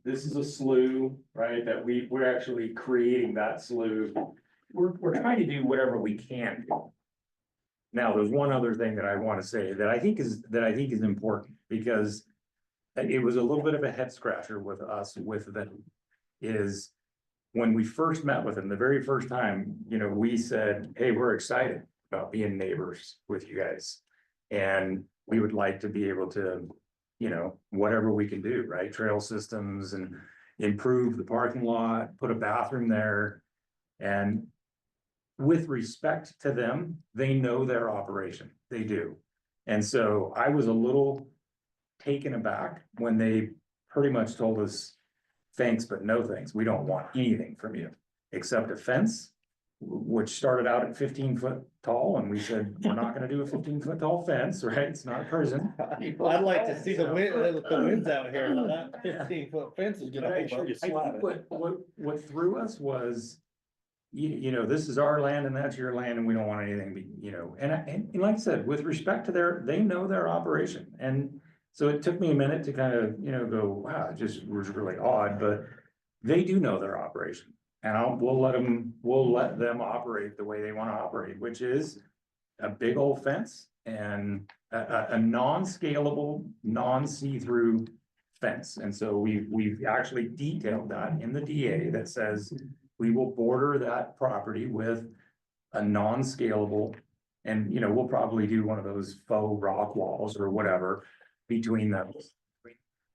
this is a slough, right, that we're actually creating that slough. We're trying to do whatever we can do. Now, there's one other thing that I want to say that I think is important because it was a little bit of a head scratcher with us with them. Is when we first met with them, the very first time, we said, hey, we're excited about being neighbors with you guys. And we would like to be able to, whatever we can do, right? Trail systems and improve the parking lot, put a bathroom there. And with respect to them, they know their operation. They do. And so I was a little taken aback when they pretty much told us, thanks, but no thanks. We don't want anything from you except a fence, which started out at 15 foot tall. And we said, we're not gonna do a 15 foot tall fence, right? It's not a prison. I'd like to see the winds out here, that 15-foot fence is gonna hold up. I think what threw us was, this is our land and that's your land and we don't want anything, and like I said, with respect to they know their operation. And so it took me a minute to kind of, go, wow, it just was really odd, but they do know their operation. And we'll let them operate the way they want to operate, which is a big old fence and a non-scalable, non-see-through fence. And so we've actually detailed that in the DA that says we will border that property with a non-scalable, and we'll probably do one of those faux rock walls or whatever between them.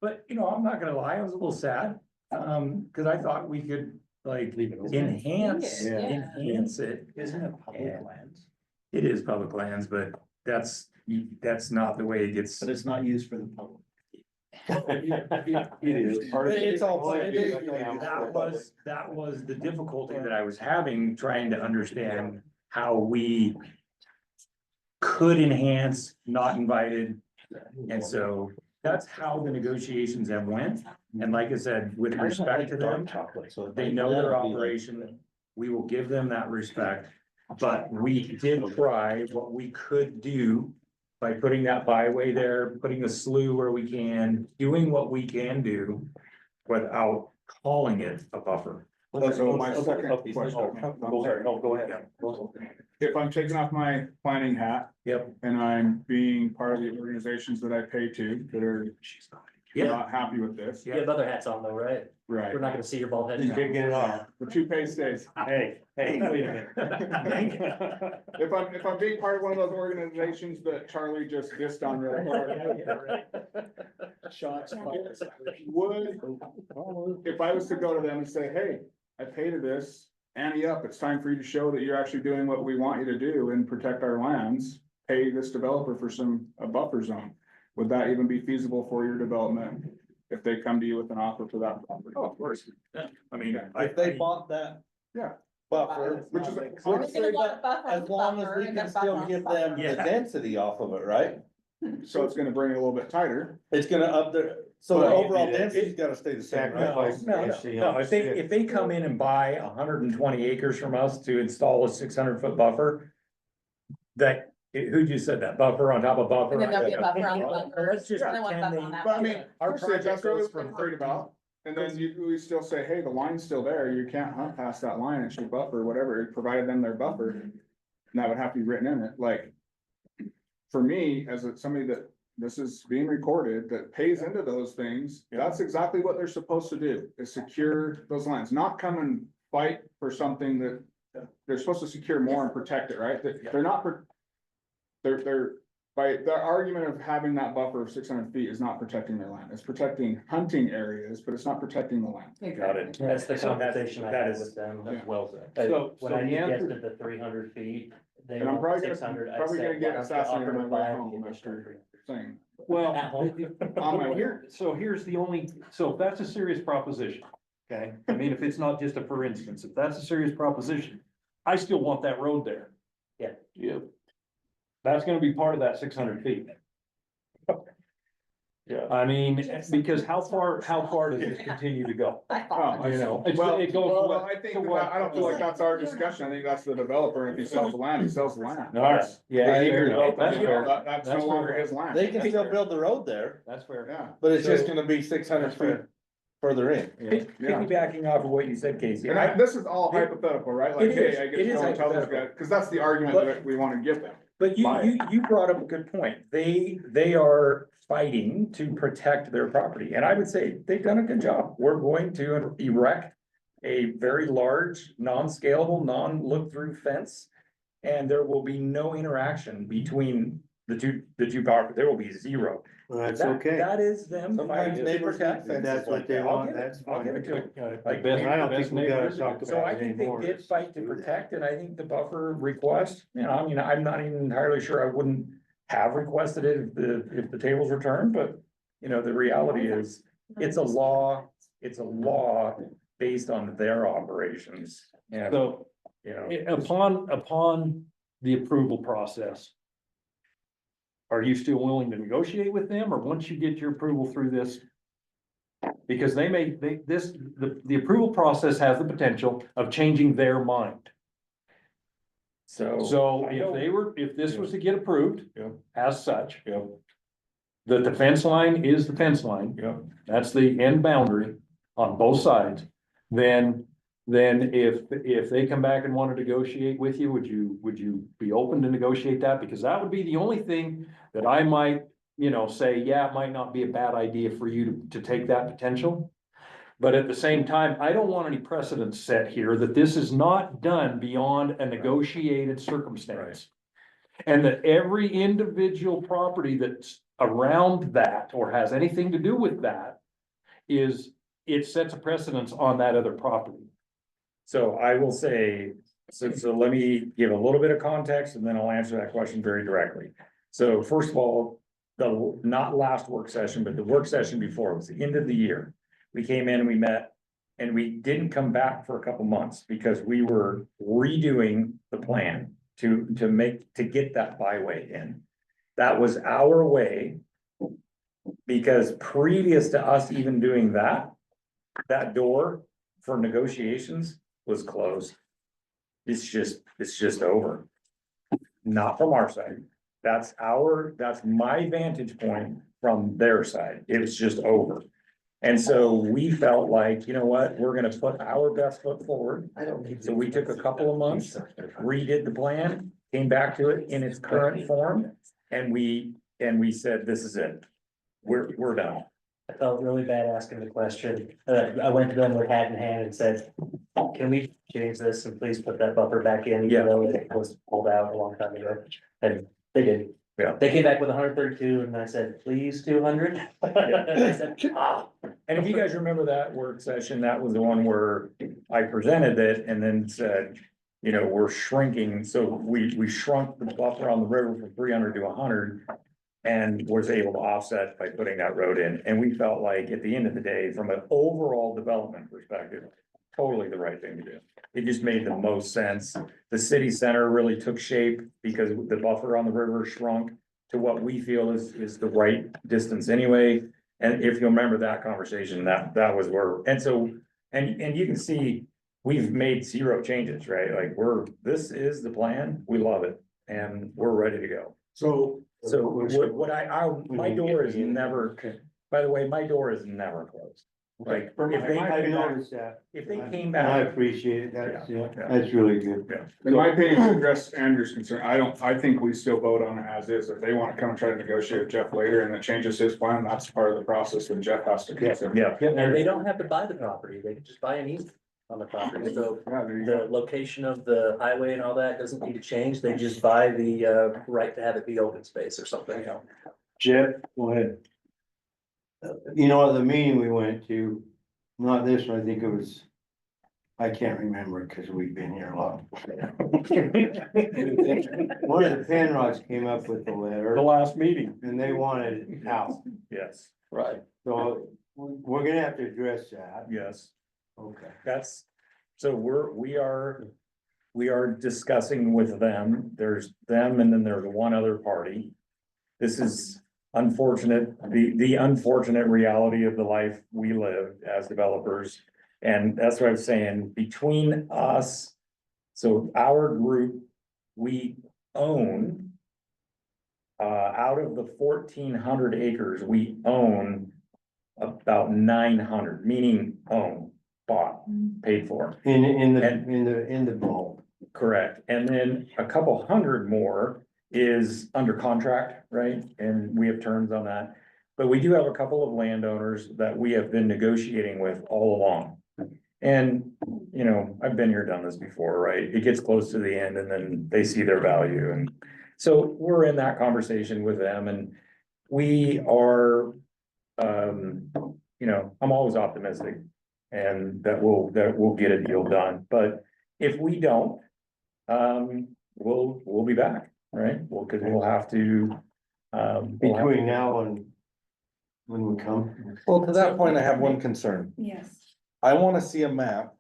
But I'm not gonna lie, I was a little sad, cause I thought we could enhance it. Isn't it public lands? It is public lands, but that's not the way it gets. But it's not used for the public. It is. It's all. That was the difficulty that I was having, trying to understand how we could enhance, not invited. And so that's how the negotiations have went. And like I said, with respect to them, they know their operation. We will give them that respect. But we did try what we could do by putting that byway there, putting a slough where we can, doing what we can do without calling it a buffer. So my second question. Sorry, no, go ahead. If I'm taking off my planning hat Yep. and I'm being part of the organizations that I pay to, that are not happy with this, You have other hats on though, right? right? We're not gonna see your bald head. You can't get it off. The toupee stays. Hey, wait a minute. If I'm being part of one of those organizations that Charlie just dissed on real hard, Shots fired. if I was to go to them and say, hey, I paid this, ante up, it's time for you to show that you're actually doing what we want you to do and protect our lands, pay this developer for a buffer zone. Would that even be feasible for your development if they come to you with an offer for that property? Oh, of course. Yeah. I mean, If they bought that. Yeah. Buffer, Which is. honestly, but as long as we can still give them the Yeah. density off of it, right? So it's gonna bring it a little bit tighter. It's gonna up their, so the Well, overall density's gotta stay the same, right? No, if they come in and buy 120 acres from us to install a 600-foot buffer. Who just said that? Buffer on top of buffer? And then there'll be a buffer on the buffer. Let's just And I want pretend buffer on they. that. But I mean, Our first, project that's really goes what I'm from- worried about. And then we still say, hey, the line's still there, you can't hunt past that line, it's your buffer, whatever, it provided them their buffer. And that would have to be written in it, like. For me, as somebody that this is being recorded, that pays into those things, that's exactly what they're supposed to do, is secure those lands, not come and fight for something that they're supposed to secure more and protect it, right? They're not, they're, by their argument of having that buffer of 600 feet is not protecting their land, it's protecting hunting areas, but it's not protecting the land. Got it. That's the conversation I that had is- with them. That's well said. When I suggested the 300 feet, they And I'm want probably 600. I probably said, gonna get "Why don't you assassinated offer on to my way buy the home additional after 300?" saying. Well, At home. On my way. here's the only, so if that's a serious proposition, okay? I mean, if it's not just a for instance, if that's a serious proposition, I still want that road there. Yeah. Yeah. That's gonna be part of that 600 feet. Yeah. I mean, because how far does this continue to go? Oh, You know, it's- Well, it goes well, what- I think to that- what- I don't feel like that's our discussion. I think that's the developer. If he sells the land, he sells the land. All right. Yeah, I agree. That's fair. That's no That's longer fair. his land. They can still build the road there, That's fair. Yeah, but it's just So- gonna be 600 That's feet fair. further in. yeah. Piggybacking off of what you said, Casey, And this is all hypothetical, right? Like, It is- hey, I it get to is go and tell this hypothetical. guy, because that's the argument that we want to give them. but you brought up a good point. They are fighting to protect their property, and I would say they've done a good job. We're going to erect a very large, non-scalable, non-look-through fence. And there will be no interaction between the two properties. There will be zero. Well, that's That- okay. That is them Sometimes fighting to neighbors protect. need If that's what they I'll want, give it- that's I'll fine. give it to them. Like, I don't think we gotta talk So I about it think they anymore. did fight to protect, and I think the buffer request, you know, I mean, I'm not even entirely sure I wouldn't have requested it if the tables were turned, but. You know, the reality is, it's a law based on their operations, and, So you know. upon the approval process, are you still willing to negotiate with them, or once you get your approval through this? Because the approval process has the potential of changing their mind. So if this was to get approved Yeah. as such, Yeah. that the fence line is the fence line. Yeah. That's the end boundary on both sides. Then if they come back and want to negotiate with you, would you be open to negotiate that? Because that would be the only thing that I might, say, yeah, it might not be a bad idea for you to take that potential. But at the same time, I don't want any precedents set here that this is not done beyond a negotiated circumstance. And that every individual property that's around that or has anything to do with that it sets a precedence on that other property. So I will say, so let me give a little bit of context and then I'll answer that question very directly. So first of all, not last work session, but the work session before, it was the end of the year. We came in, we met, and we didn't come back for a couple months because we were redoing the plan to get that byway in. That was our way. Because previous to us even doing that door for negotiations was closed. It's just over. Not from our side. That's my vantage point from their side. It was just over. And so we felt like, you know what, we're gonna put our best foot forward. So we took a couple of months, redid the plan, came back to it in its current form, and we said, this is it. We're done. I felt really bad asking the question. I went to them with hat in hand and said, can we change this and please put that buffer back in, even though it was pulled out a long time ago? And they did. Yeah. They came back with 132 and I said, please 200. And they said, And if you guys remember that work session, that was the one where I presented it and then said, we're shrinking, so we shrunk the buffer on the river from 300 to 100. And was able to offset by putting that road in, and we felt like at the end of the day, from an overall development perspective, totally the right thing to do. It just made the most sense. The city center really took shape because the buffer on the river shrunk to what we feel is the right distance anyway. And if you remember that conversation, that was where, and you can see, we've made zero changes, right? Like this is the plan, we love it, and we're ready to go. So my door is never, by the way, my door is never closed. Like, For my- if they, my I've noticed that. if they came And I back, appreciate it. That's, Yeah, yeah. that's really good. In my opinion, to address Andrew's concern, I think we still vote on it as is. If they wanna come and try to negotiate with Jeff later and it changes his plan, that's part of the process that Jeff has to consider. yeah, And they don't have to buy the property, they can just buy an easement on the property, so Yeah, there you the go. location of the highway and all that doesn't need to change, they just buy the right to have it be open space or something. Jeff, go ahead. You know, at the meeting we went to, not this one, I think it was, I can't remember because we've been here a lot. One of the Penrods came up with the The letter last meeting. and they wanted it out. yes, Right. So we're gonna have to address that. yes. Okay. That's, so we are discussing with them, there's them and then there's one other party. This is unfortunate, the unfortunate reality of the life we live as developers. And that's what I'm saying, between us, so our group, we own out of the 1,400 acres, we own about 900, meaning own, bought, paid for. In And- the bulk. Correct. And then a couple hundred more is under contract, right? And we have terms on that. But we do have a couple of landowners that we have been negotiating with all along. And, you know, I've been here, done this before, right? It gets close to the end and then they see their value. And so we're in that conversation with them and we are, you know, I'm always optimistic and that we'll get a deal done. But if we don't, we'll be back, right? Well, cause we'll have to, Between now and when we come. Well, to that point, I have one concern. Yes. I wanna see a map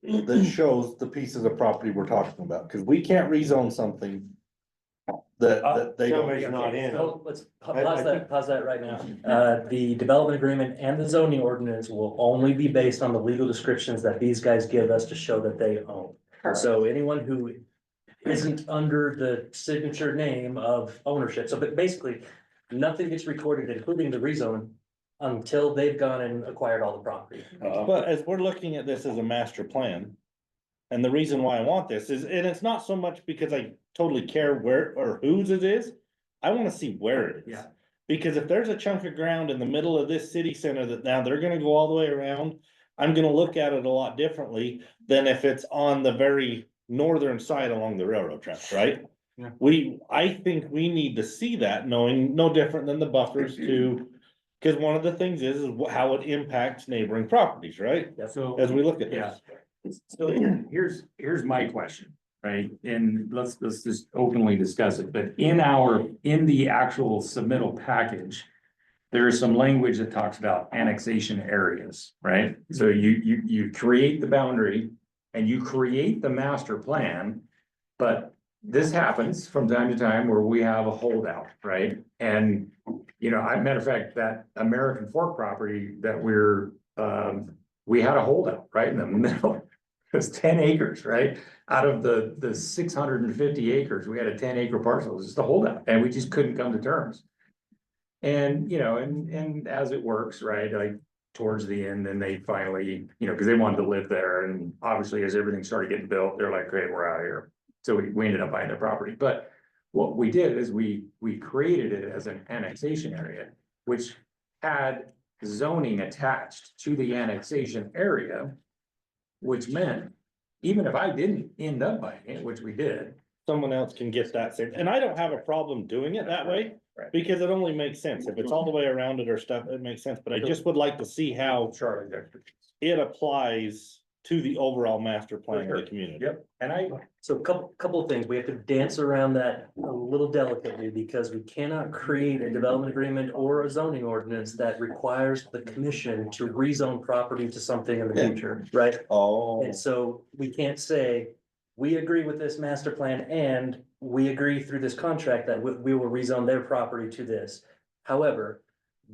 that shows the pieces of property we're talking about, cause we can't rezone something that they don't. Somebody's not in. So let's I pause that right now. The development agreement and the zoning ordinance will only be based on the legal descriptions that these guys give us to show that they own. So anyone who isn't under the signature name of ownership, so but basically, nothing gets recorded, including the rezone, until they've gone and acquired all the property. But as we're looking at this as a master plan. And the reason why I want this is, and it's not so much because I totally care where or whose it is. I wanna see where it is. Yeah. Because if there's a chunk of ground in the middle of this city center that now they're gonna go all the way around. I'm gonna look at it a lot differently than if it's on the very northern side along the railroad tracks, right? Yeah. I think we need to see that, knowing no different than the buffers to. Cause one of the things is how it impacts neighboring properties, right? So. As we look at Yeah. this. So here's my question, right? And let's just openly discuss it, but in the actual submittal package. There is some language that talks about annexation areas, right? So you create the boundary and you create the master plan. But this happens from time to time where we have a holdout, right? And, you know, matter of fact, that American Fork property that we had a holdout right in the middle. It was 10 acres, right? Out of the 650 acres, we had a 10-acre parcel, it was just a holdout, and we just couldn't come to terms. And, you know, and as it works, right, like towards the end, then they finally, you know, because they wanted to live there, and obviously as everything started getting built, they're like, great, we're out of here. So we ended up buying the property, but what we did is we created it as an annexation area, which had zoning attached to the annexation area. Which meant, even if I didn't end up buying it, which we did. Someone else can get that same, and I don't have a problem doing it that way. Right. Because it only makes sense. If it's all the way around it or stuff, it makes sense, but I just would like to see how Charlie's expertise. it applies to the overall master plan of the community. Yep, and So couple of things, we have to dance around that a little delicately because we cannot create a development agreement or a zoning ordinance that requires the commission to rezone property to something in the future, right? Oh. And so we can't say, we agree with this master plan and we agree through this contract that we will rezone their property to this. However,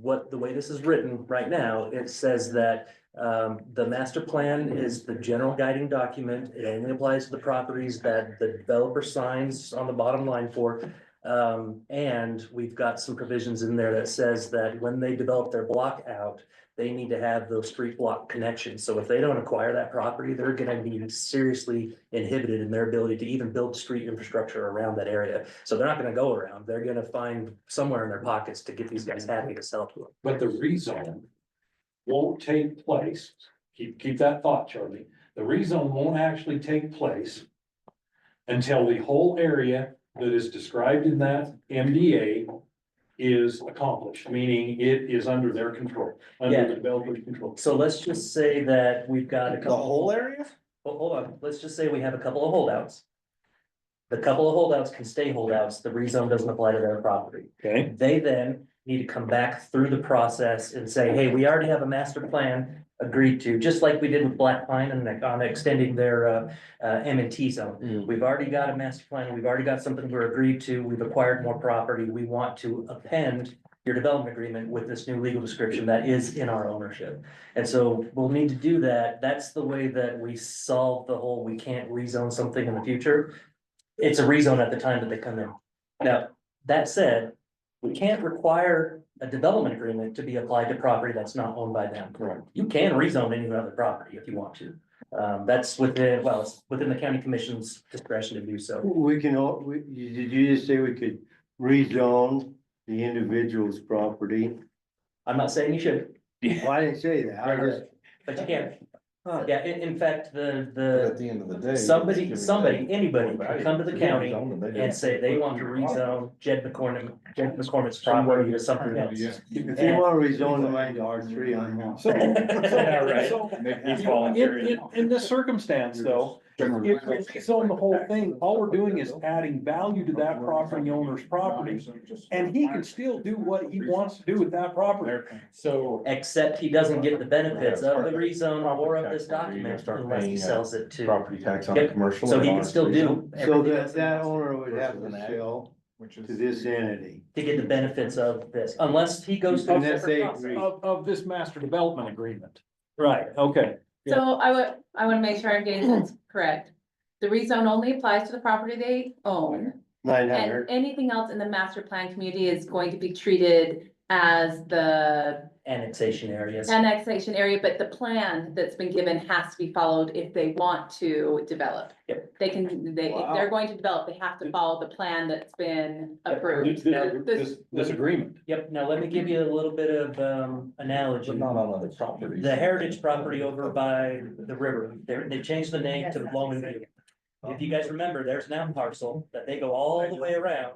the way this is written right now, it says that the master plan is the general guiding document. It only applies to the properties that the developer signs on the bottom line for. And we've got some provisions in there that says that when they develop their block out, they need to have those street block connections. So if they don't acquire that property, they're gonna be seriously inhibited in their ability to even build street infrastructure around that area. So they're not gonna go around, they're gonna find somewhere in their pockets to get these guys happy to sell to them. But the rezone won't take place. Keep that thought, Charlie. The rezone won't actually take place until the whole area that is described in that MDA is accomplished, meaning it is under their control, under Yeah. the developer's control. So let's just say that we've got a The couple. whole area? Hold on, let's just say we have a couple of holdouts. The couple of holdouts can stay holdouts, the rezone doesn't apply to their property. Okay. They then need to come back through the process and say, hey, we already have a master plan agreed to, just like we did with Black Pine and on extending their M&T zone. We've already got a master plan, we've already got something we're agreed to, we've acquired more property, we want to append your development agreement with this new legal description that is in our ownership. And so we'll need to do that. That's the way that we solve the whole, we can't rezone something in the future. It's a rezone at the time that they come in. Now, that said, we can't require a development agreement to be applied to property that's not owned by them. Correct. You can rezone any other property if you want to. That's within, well, it's within the county commission's discretion to do so. We can, did you just say we could rezone the individual's property? I'm not saying you should, Well, I didn't say that, I just. but you can. Yeah, in fact, But at the end of the day. somebody, anybody can come to the county and say they want to rezone Jed McCormick's property to something else. If you wanna rezone the mine to R3, I'm out. So, Yeah, right. so, He's voluntary. in this circumstance though, if we rezone the whole thing, all we're doing is adding value to that property owner's property. And he can still do what he wants to do with that property. So, Except he doesn't get the benefits of the rezone or of this document unless he sells it to. Property tax on Yep. commercial. So he can still do So everything else that owner would have to sell Which to is. this entity. to get the benefits of this, unless he goes through a Unless separate they process. agree. Of this master development agreement. Right, okay. So I wanna make sure I'm getting this correct. The rezone only applies to the property they own. 900. And anything else in the master plan community is going to be treated as the Annexation areas. annexation area, but the plan that's been given has to be followed if they want to develop. Yep. They can, Wow. they're going to develop, they have to follow the plan that's been Yep. approved. This agreement. Yep, now let me give you a little bit of analogy. But not on other properties. The heritage property over by the river, they changed the name to Blown View. If you guys remember, there's an out parcel that they go all the way around.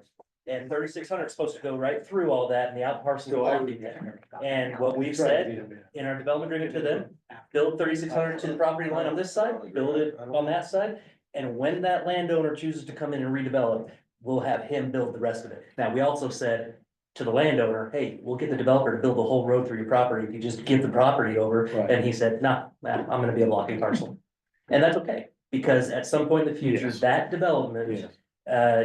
And 3600 is supposed to go right through all that and the out parcel will all be there. And what we've said in our development agreement to them, build 3600 to the property line on this side, build it on that side. And when that landowner chooses to come in and redevelop, we'll have him build the rest of it. Now, we also said to the landowner, hey, we'll get the developer to build the whole road through your property if you just give the property over. Right. And he said, nah, I'm gonna be a blocking parcel. And that's okay, because at some point in the future, Yes. that development,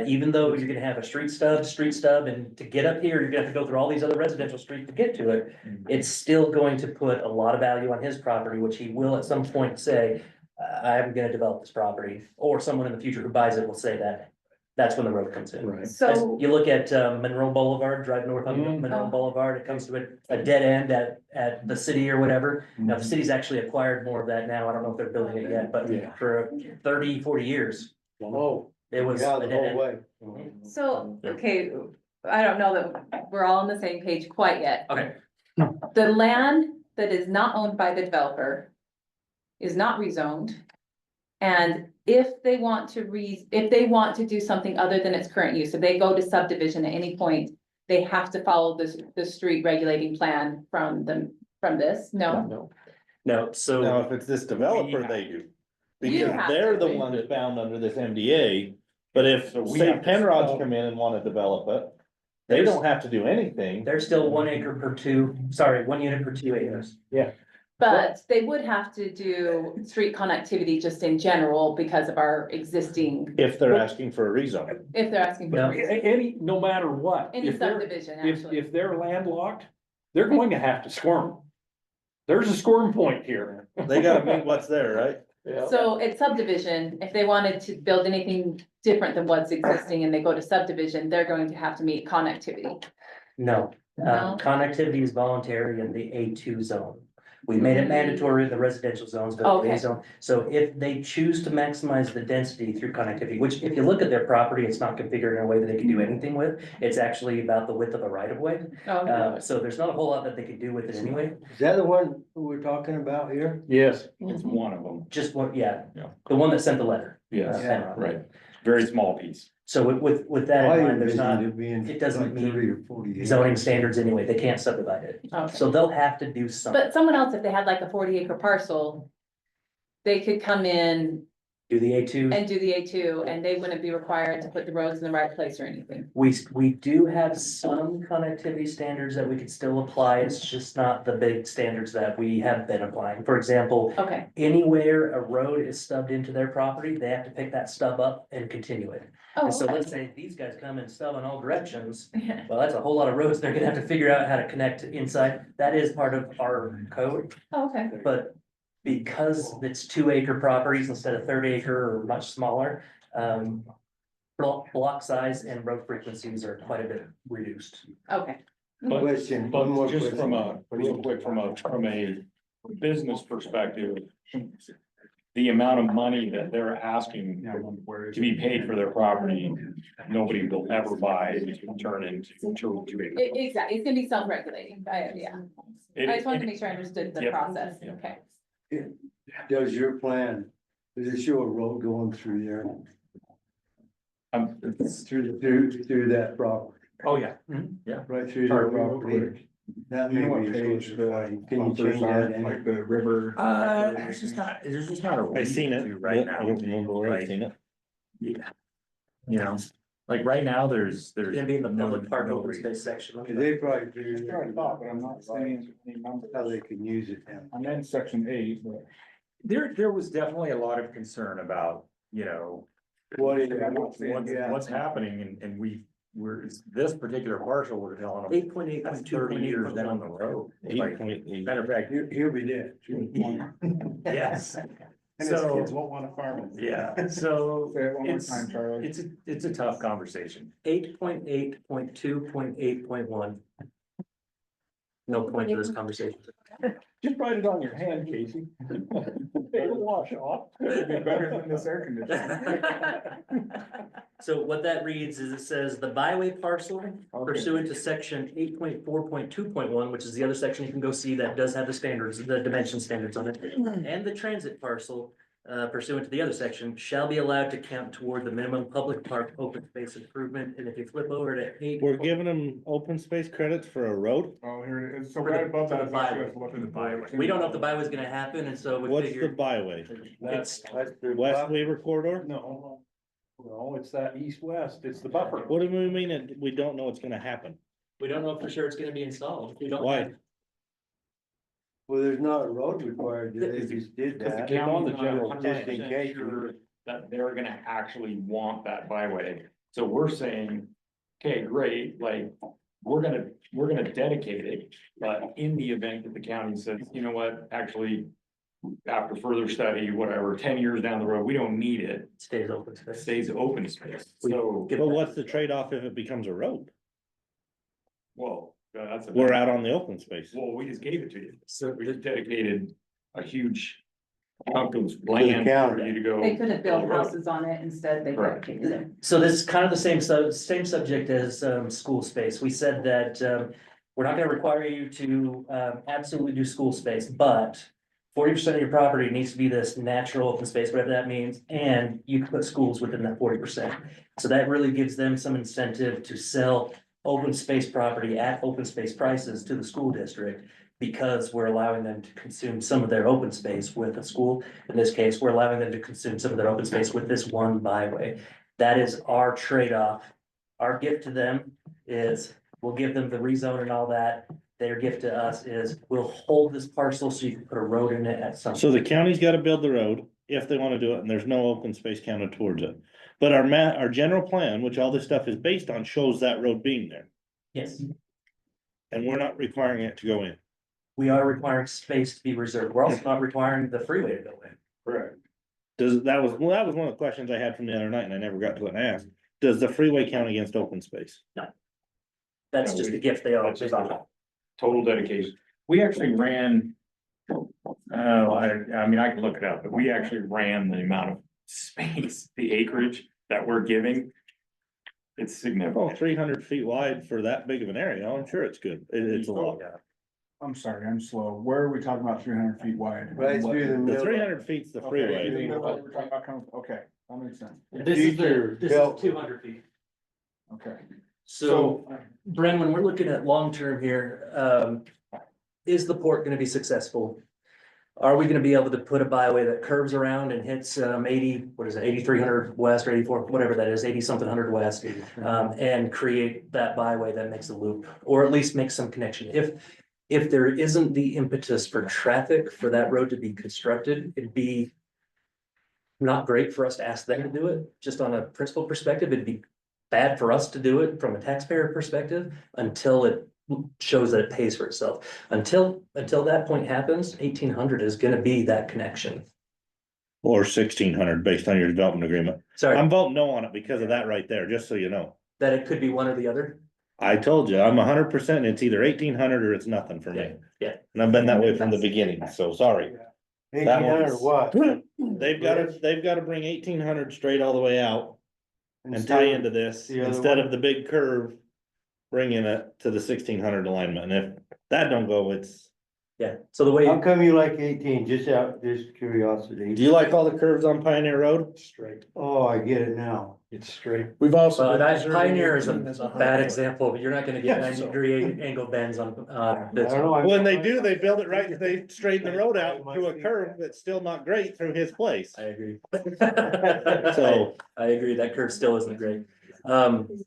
even though you're gonna have a street stub, and to get up here, you're gonna have to go through all these other residential streets to get to it. It's still going to put a lot of value on his property, which he will at some point say, I'm gonna develop this property, or someone in the future who buys it will say that. That's when the road comes in. Right. So, You look at Monroe Boulevard, drive north on Mhm. Monroe Oh. Boulevard, it comes to a dead end at the city or whatever. Now, the city's actually acquired more of that now, I don't know if they're building it yet, but Yeah. for 30, 40 years, Oh, it was. yeah, a the dead whole end. way. so, okay, I don't know that we're all on the same page quite yet. Okay. The land that is not owned by the developer is not rezoned. And if they want to do something other than its current use, if they go to subdivision at any point, they have to follow the street regulating plan from this, no? No, so. Now, if it's this developer, they do. You Because have they're to. the ones found under this MDA, but if, So we say, have to Penrod's stop. come in and wanna develop it, they don't have to do anything. They're still 1 acre per 1 unit per 2 acres. But they would have to do street connectivity just in general because of our existing, If they're asking for a rezone. if they're asking No. for No matter what. any if they're- subdivision, If, actually. if they're landlocked, they're going to have to squirm. There's a squirm point here. They gotta meet what's there, right? So at subdivision, if they wanted to build anything different than what's existing and they go to subdivision, they're going to have to meet connectivity. No, No? connectivity is voluntary in the A2 zone. We made it mandatory in the residential zones, but Okay. they zone. So if they choose to maximize the density through connectivity, which if you look at their property, it's not configured in a way that they can do anything with. It's actually about the width of a right of way. Okay. So there's not a whole lot that they could do with it anyway. Is that the one we're talking about here? Yes. It's one of them. Just one, yeah, Yeah. the one that sent the letter. Yes, Yeah. right. Very small piece. So with that in I mind, there's not envisioned it being it doesn't like meet 30 or 40 zoning acres. standards anyway. They can't subdivide it. Okay. So they'll have to do something. But someone else, if they had like a 40-acre parcel, they could come in Do the A2. and do the A2, and they wouldn't be required to put the roads in the right place or anything. We do have some connectivity standards that we could still apply. It's just not the big standards that we have been applying. For example, Okay, anywhere a road is stubbed into their property, they have to pick that stub up and continue it. oh, And so okay. let's say these guys come and stub in all directions. Well, that's a whole lot of roads. They're gonna have to figure out how to connect inside. That is part of our code. Oh, okay, But because it's 2 acre properties instead of 30 acre or much smaller, block size and road frequencies are quite a bit reduced. okay. Question, one But more just question. from a, real quick, from a business perspective, the amount of money that they're asking to be paid for their property, nobody will ever buy it to turn into two acres. Exactly, it's gonna be self-regulating, yeah. I just wanted to make sure I understood the Yep. process, Yep. okay. Does your plan, does it show a road going through there, through that property, Oh, yeah. right through their property? That You know may what be a page social the point. Can you bumpers change are, that in? like the river? There's just not a. I seen it, reason to right right now, I now. don't remember where I Like, seen it. Yeah. You know, like right now, there's. It's gonna be in the public park no open reason. space section. They probably figured That's what I thought, but I'm not saying any numbers. how they can use it then. I'm in section 8, but. There was definitely a lot of concern about, you know. What is- What's happening and this particular parcel, we're telling them, 8.8. that's 30 years down the road. Like, 8.8. matter of fact, He'll be there. yes, And his So- kids won't wanna farm it. yeah, so Say it one more it's, time, Charlie. it's a tough conversation. 8.8.2.8.1. No point to this conversation. Just write it on your hand, Casey. It'll wash off. It'd be better than this air conditioner. So what that reads is it says the byway parcel pursuant to section 8.4.2.1, which is the other section you can go see that does have the standards, the dimension standards on it. And the transit parcel pursuant to the other section shall be allowed to count toward the minimum public park open space improvement. And if you flip over to 8. We're giving them open space credits for a road? Oh, here it is. So For right the- above for that the is actually byway. what's left of the Byway. We don't know if the byway is gonna happen, and so we What's the figured byway? it's, West Weaver corridor? No, no, it's that east-west, it's the buffer. What do we mean that we don't know what's gonna happen? we don't know for sure it's gonna be installed. We don't. Why? Well, there's not a road required, they just did Because the that. on the county's general not plan. 100% sure that they're gonna actually want that byway. So we're saying, okay, great, like, we're gonna dedicate it, but in the event that the county says, you know what, actually. After further study, whatever, 10 years down the road, we don't need it, Stays open it space. stays open space, so, But what's the trade-off if it becomes a road? well, that's. We're out on the open space. Well, we just gave it to you, so we just dedicated a huge chunk of land for county. you to go. They couldn't build houses on it, instead they Correct. dedicated it. So this is kind of the same same subject as school space. We said that we're not gonna require you to absolutely do school space, but 40% of your property needs to be this natural open space, whatever that means, and you can put schools within that 40%. So that really gives them some incentive to sell open space property at open space prices to the school district, because we're allowing them to consume some of their open space with a school. In this case, we're allowing them to consume some of their open space with this one byway. That is our trade-off. Our gift to them is we'll give them the rezone and all that. Their gift to us is we'll hold this parcel so you can put a road in it at some. So the county's gotta build the road if they wanna do it, and there's no open space counted towards it. But our general plan, which all this stuff is based on, shows that road being there, Yes, and we're not requiring it to go in. we are requiring space to be reserved. We're also not requiring the freeway to go in. Correct. That was one of the questions I had from the other night, and I never got to it and asked. Does the freeway count against open space? That's just a gift they are. That's just a total dedication. We actually ran I mean, I can look it up, but we actually ran the amount of space, the acreage that we're giving. It's Oh, significant. 300 feet wide for that big of an area, I'm sure it's good, it's a lot. I'm sorry, I'm slow. Where are we talking about 300 feet wide? Right through the The middle. 300 feet's the Okay, freeway. through the middle, we're talking about okay, that makes sense. This is Future this belt. is 200 feet. Okay. So, Bren, when we're looking at long-term here, is the port gonna be successful? Are we gonna be able to put a byway that curves around and hits 80, what is it, 8,300 west or 84, whatever that is, 80 something hundred west? And create that byway that makes a loop, or at least make some connection. If there isn't the impetus for traffic for that road to be constructed, it'd be not great for us to ask them to do it, just on a principal perspective, it'd be bad for us to do it from a taxpayer perspective until it shows that it pays for itself. Until that point happens, 1,800 is gonna be that connection. Or 1,600 based on your development agreement. Sorry, I'm voting no on it because of that right there, just so you know. that it could be one or the other. I told you, I'm 100%, it's either 1,800 or it's nothing for me. Yeah. And I've been that way from the beginning, so sorry. 1,800 what? They've gotta bring 1,800 straight all the way out and tie into this, the other instead one? of the big curve. Bringing it to the 1,600 alignment, and if that don't go, it's. Yeah, so the way, How come you like 18? Just curiosity. Do you like all the curves on Pioneer Road? Straight, Oh, I get it now. it's straight. We've also. been but preserving Pioneer is a 18 as a bad 100. example, but you're not gonna get 90-degree angle bends on, I don't know. I'm- When they do, they build it right, they straighten the road out to a curve that's still not great through his place. I agree. So, I agree, that curve still isn't great.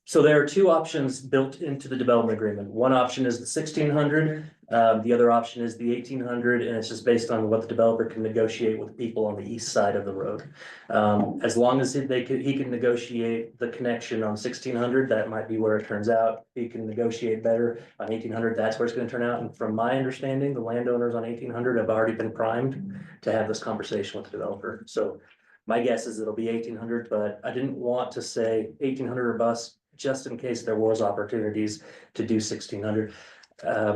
So there are two options built into the development agreement. One option is the 1,600, the other option is the 1,800, and it's just based on what the developer can negotiate with people on the east side of the road. As long as he can negotiate the connection on 1,600, that might be where it turns out. He can negotiate better on 1,800, that's where it's gonna turn out. And from my understanding, the landowners on 1,800 have already been primed to have this conversation with the developer. So my guess is it'll be 1,800, but I didn't want to say 1,800 or bust, just in case there was opportunities to do 1,600.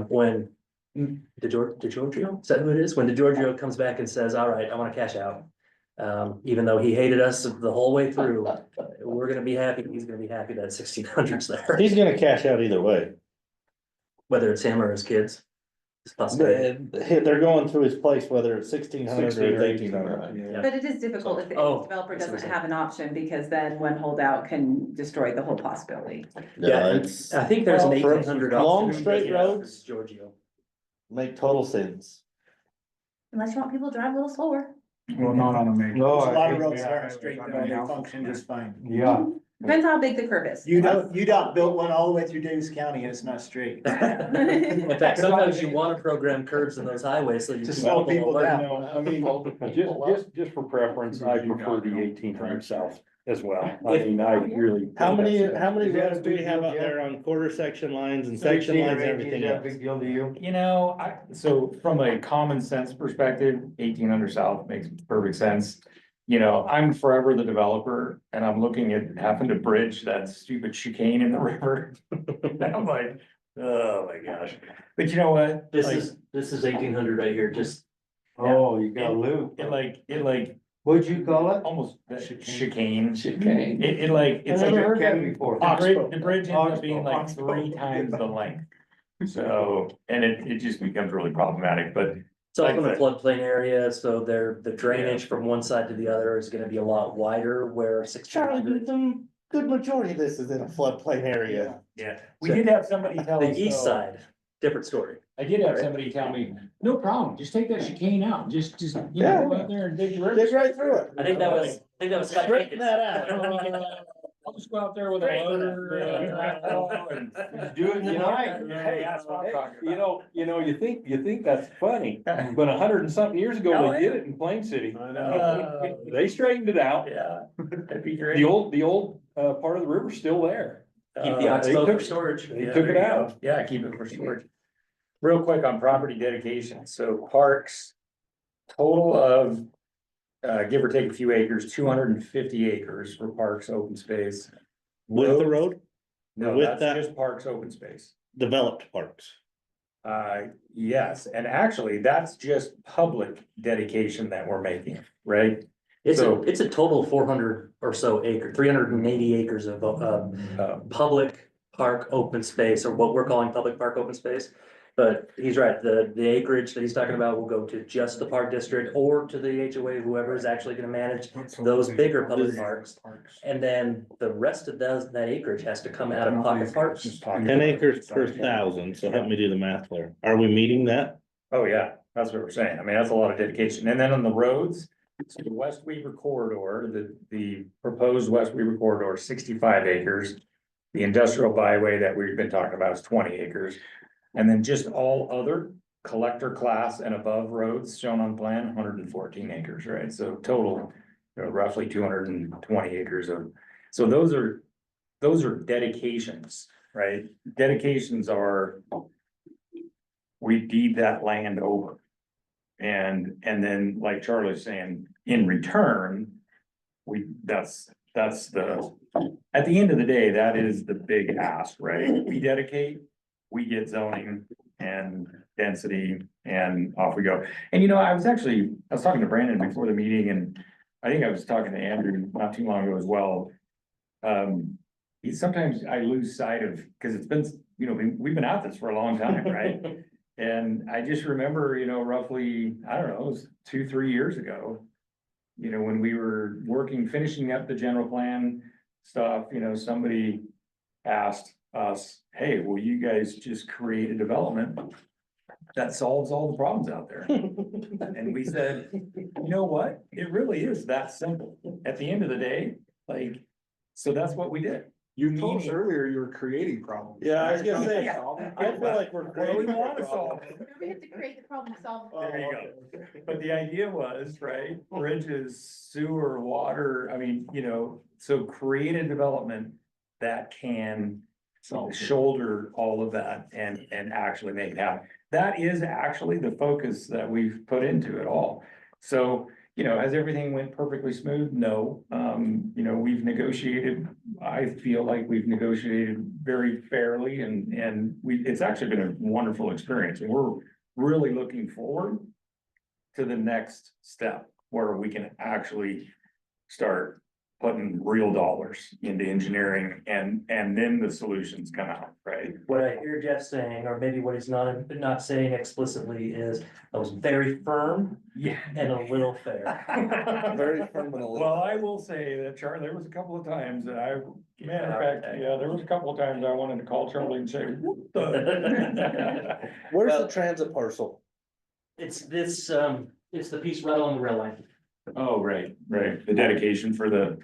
When DeGiorgio, is that who it is? When DeGiorgio comes back and says, all right, I want to cash out. Even though he hated us the whole way through, we're gonna be happy, he's gonna be happy that 1,600's there, he's gonna cash out either way. whether it's him or his kids. It's possible. They're going to his place, whether it's 1,600 or 1,800. But it is difficult if the developer doesn't have an option, because then one holdout can destroy the whole possibility. Yeah, it's I think there's an Well, for 1,800. long option. straight Yeah, roads? Giorgio. make total sense. Unless you want people to drive a little slower. Well, not on a major. No, There's a lot I of think- roads that are straight, though, they function just fine. Yeah. Depends how big the curve is. UDOT built one all the way through Davis County and it's not straight. In fact, sometimes you want to program curves in those highways, so you. To can slow help them people alert. down. I mean, just for preference, I prefer the 1,800 south as well. I mean, I really. How many Is that roads a do we big have deal, out Jeff? there on quarter section lines and section 16 or lines and 18, everything is that a else? big deal to you? You know, so from a common sense perspective, 1,800 south makes perfect sense. You know, I'm forever the developer and I'm looking at having to bridge that stupid chicane in the river. I'm like, oh my gosh, but you know what? This Like, is 1,800 right here, just. Oh, you got loop. It like What'd you call it? almost chicane. Chicane. It like, I it's never like, heard that before. the bridge ends up being like Oxbow. 3 times the length. So, and it just becomes really problematic, but It's up in Like a floodplain area, so the drainage from one side to the other is gonna be a lot wider where Charlie, 1,600. good majority of this is in a floodplain area. yeah, we did have somebody tell The us. east though- side, different story. I did have somebody tell me, no problem, just take that chicane out, just, you Yeah. know, go out there and dig the river. Dig right through it. I think that was Scott Straighten Jenkins. that out. I'll just go out there with a loader. and Do it tonight. Hey, that's what I'm talking about. You think that's funny, but 100 and something years ago, Oh, they yeah. did it in Plain City. I know. They straightened it out. Yeah, that'd be great. The old part of the river's still there. Keep the ox They bow took- for storage. They Yeah, took there it you go. out. Yeah, keep it for storage. Real quick on property dedication, so parks, total of, give or take a few acres, 250 acres for parks, open space. With the road, No, with that's that- just parks, open space. developed parks. Yes, and actually, that's just public dedication that we're making, right? It's So- it's a total of 400 or so acre, 380 acres of, public park open space, or what we're calling public park open space. But he's right, the acreage that he's talking about will go to just the park district or to the HOA, whoever is actually gonna manage those bigger public parks. And then the rest of that acreage has to come out of pocket parks. 10 acres per thousand, so help me do the math there. Are we meeting that? Oh, yeah, that's what we're saying. I mean, that's a lot of dedication. And then on the roads, so the West Weaver corridor, the proposed West Weaver corridor, 65 acres. The industrial byway that we've been talking about is 20 acres. And then just all other collector class and above roads shown on plan, 114 acres, right? So total, roughly 220 acres of, so those are dedications, right? Dedications are, we deed that land over. And then, like Charlie's saying, in return, that's the, at the end of the day, that is the big ask, right? We dedicate, we get zoning and density, and off we go. And I was talking to Brandon before the meeting, and I think I was talking to Andrew not too long ago as well. Sometimes I lose sight of, because it's been, we've been at this for a long time, right? And I just remember, roughly, I don't know, it was 2-3 years ago, when we were finishing up the general plan stuff, somebody asked us, hey, will you guys just create a development that solves all the problems out there? And we said, you know what? It really is that simple. At the end of the day, so that's what we did. You told us earlier you were creating problems. Yeah, I was gonna say, Yeah. I feel like we're We creating. want to solve it. We have to create the problem to solve. There you go. But the idea was, right, bridges, sewer, water, I mean, so create a development that can shoulder all of that and actually make it happen. That is actually the focus that we've put into it all. So, has everything went perfectly smooth? No. We've negotiated, I feel like we've negotiated very fairly, and it's actually been a wonderful experience. And we're really looking forward to the next step where we can actually start putting real dollars into engineering, and then the solutions come out, right? What I hear Jeff saying, or maybe what he's not saying explicitly, is I was very firm Yeah. and a little fair. Very firm and a little. Well, I will say that Charlie, there was a couple of times that matter of fact, yeah, there was a couple of times I wanted to call Charlie and say, what the? Where's the transit parcel? It's this, it's the piece right along the rail line. Oh, right, the dedication for the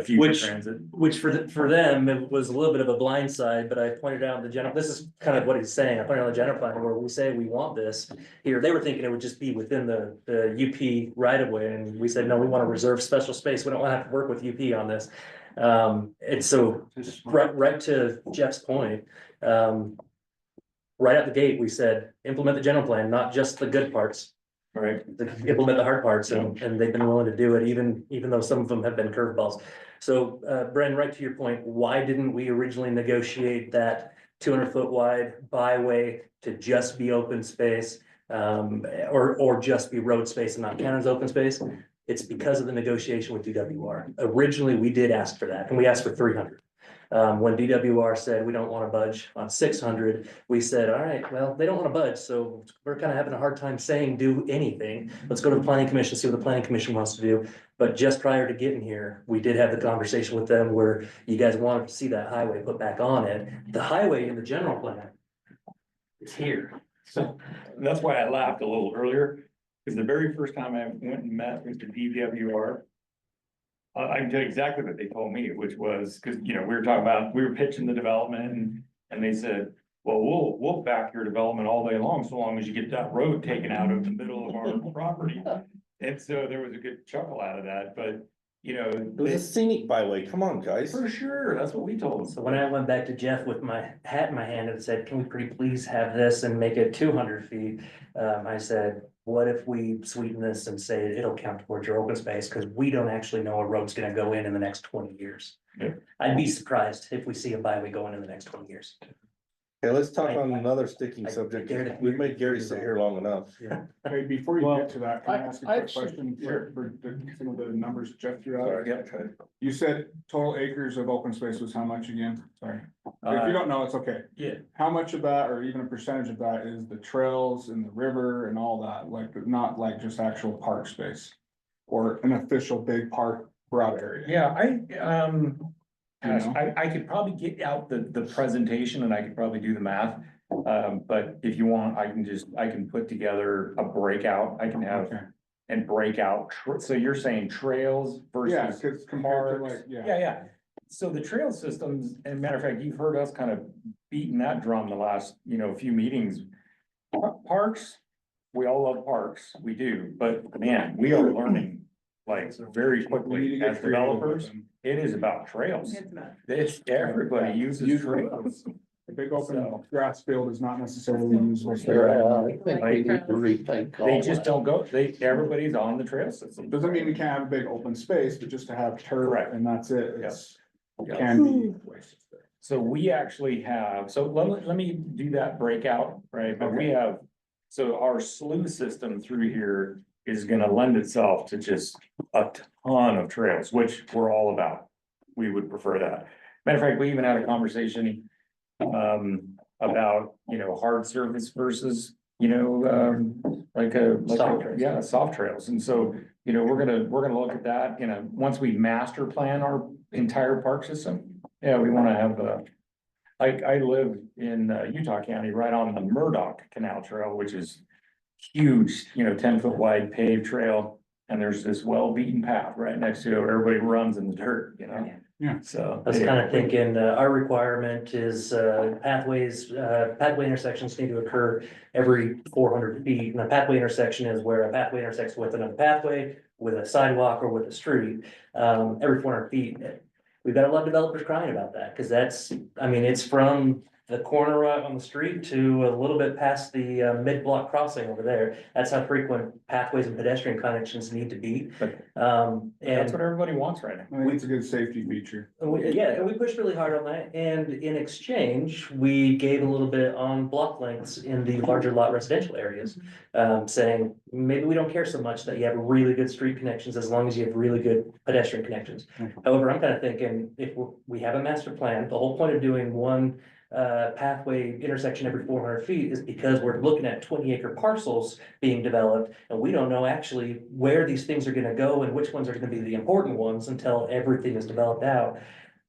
future Which transit. for them, it was a little bit of a blind side, but I pointed out the general, this is kind of what he's saying. I pointed out the general plan where we say we want this here. They were thinking it would just be within the UP right of way, and we said, no, we want to reserve special space. We don't want to have to work with UP on this. And so right to Jeff's point, right out the gate, we said, implement the general plan, not just the good parts. Right. Implement the hard parts, and they've been willing to do it, even though some of them have been curveballs. So, Bren, right to your point, why didn't we originally negotiate that 200-foot wide byway to just be open space? Or just be road space and not count as open space? It's because of the negotiation with DWR. Originally, we did ask for that, and we asked for 300. When DWR said we don't want to budge on 600, we said, all right, well, they don't want to budge, so we're kind of having a hard time saying do anything. Let's go to the planning commission, see what the planning commission wants to do. But just prior to getting here, we did have the conversation with them where you guys wanted to see that highway put back on it. The highway in the general plan is here. So that's why I laughed a little earlier, because the very first time I went and met with the DWR, I can tell you exactly what they told me, which was, because, we were pitching the development, and they said, well, we'll back your development all day long, so long as you get that road taken out of the middle of our property. And so there was a good chuckle out of that, but, It was a scenic byway, come on, guys. for sure, that's what we told them. So when I went back to Jeff with my hat in my hand and said, can we pretty please have this and make it 200 feet? I said, what if we sweeten this and say it'll count towards your open space? Because we don't actually know a road's gonna go in the next 20 years. Yeah. I'd be surprised if we see a byway going in the next 20 years. Okay, let's talk on another sticking subject. We've made Gary sit here long enough. Hey, before you Well, get to that, can I ask a I quick question for some of the numbers Jeff threw out? Sorry, yeah, try. You said total acres of open space was how much again? Sorry. If you don't know, it's okay. Yeah. How much of that, or even a percentage of that, is the trails and the river and all that, like, not like just actual park space? Or an official big park route area? Yeah, You know? I could probably get out the presentation and I could probably do the math. But if you want, I can put together a breakout, I can have Okay. and break out, so you're saying trails Yeah, versus cause compared to parks? like, yeah. Yeah. So the trail systems, and matter of fact, you've heard us kind of beating that drum the last, few meetings. Parks, we all love parks, we do, but man, we are learning like very We need to quickly get as creative with developers. them. It is about trails. It's not. It's, everybody uses Use trails. A big open So- grass field is not necessarily usable. I think we need to rethink. They just don't go, everybody's on the trail system. Doesn't mean we can't have a big open space, but just to have turf Correct. and that's it, it's, Yeah. it can be wasted. So we actually have, so let me do that breakout, right? But we have, so our slew system through here is gonna lend itself to just a ton of trails, which we're all about. We would prefer that. Matter of fact, we even had a conversation about, hard surface versus, Soft trails. yeah, soft trails. And so, we're gonna look at that, once we master plan our entire park system. Yeah, we wanna have I live in Utah County, right on the Murdoch Canal Trail, which is huge, 10-foot wide paved trail. And there's this well-beaten path right next to it, where everybody runs in the dirt, Yeah. So. I was kind of thinking, our requirement is, pathway intersections need to occur every 400 feet. And a pathway intersection is where a pathway intersects with another pathway, with a sidewalk or with a street, every 400 feet. We've got a lot of developers crying about that, because it's from the corner right on the street to a little bit past the mid-block crossing over there. That's how frequent pathways and pedestrian connections need to be. But That's That's what everybody wants right now. I think it's a good safety feature. and we pushed really hard on that, and in exchange, we gave a little bit on block lengths in the larger lot residential areas. Saying, maybe we don't care so much that you have really good street connections as long as you have really good pedestrian connections. However, I'm kind of thinking, if we have a master plan, the whole point of doing one pathway intersection every 400 feet is because we're looking at 20-acre parcels being developed, and we don't know actually where these things are gonna go and which ones are gonna be the important ones until everything is developed out.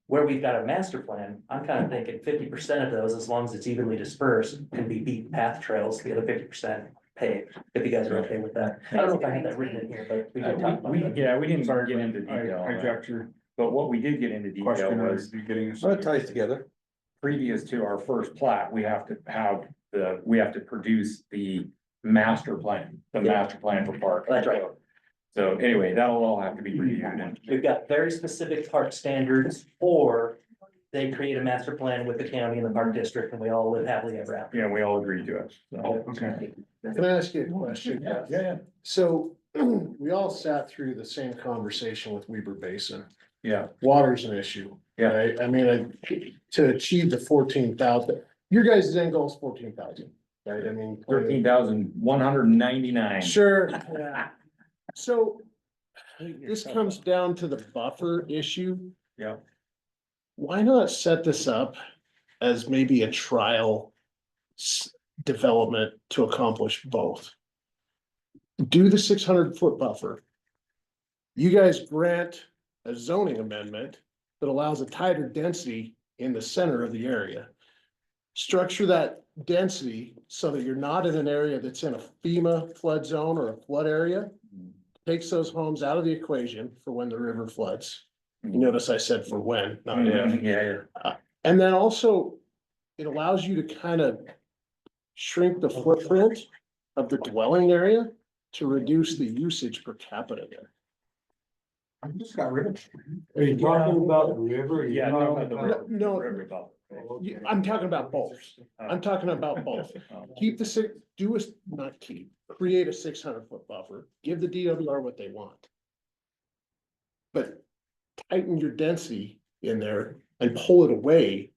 Where we've got a master plan, I'm kind of thinking 50% of those, as long as it's evenly dispersed, can be beaten path trails, the other 50% paved, if you guys are okay with that. I don't know if I had that written in here, but we can talk about We that. didn't Sorry, get into I detail on that. hijacked your But what we did get into detail question, or was, you getting So it ties together. previous to our first plat, we have to produce the master plan, the master plan for park. That's right. So anyway, that'll all have to be reviewed, and We've got very specific park standards, or they create a master plan with the county and the park district, and we all live happily ever after. we all agree to it, so. Okay. Can I ask you a question? Yeah. So we all sat through the same conversation with Weber Basin. Yeah. Water's an issue. Yeah. Right? I mean, to achieve the 14,000, your guys' end goal is 14,000, right? I mean. 13,199. Sure, yeah. So this comes down to the buffer issue. Yeah. Why not set this up as maybe a trial development to accomplish both? Do the 600-foot buffer. You guys grant a zoning amendment that allows a tighter density in the center of the area. Structure that density so that you're not in an area that's in a FEMA flood zone or a flood area. Takes those homes out of the equation for when the river floods. You notice I said for when, not if. Yeah. And then also, it allows you to kind of shrink the footprint of the dwelling area to reduce the usage per capita there. I just got rid of it. Are you talking about the river? Yeah, no, about the river. No, River belt. I'm talking about both. I'm talking about both. Keep the create a 600-foot buffer, give the DWR what they want. But tighten your density in there and pull it away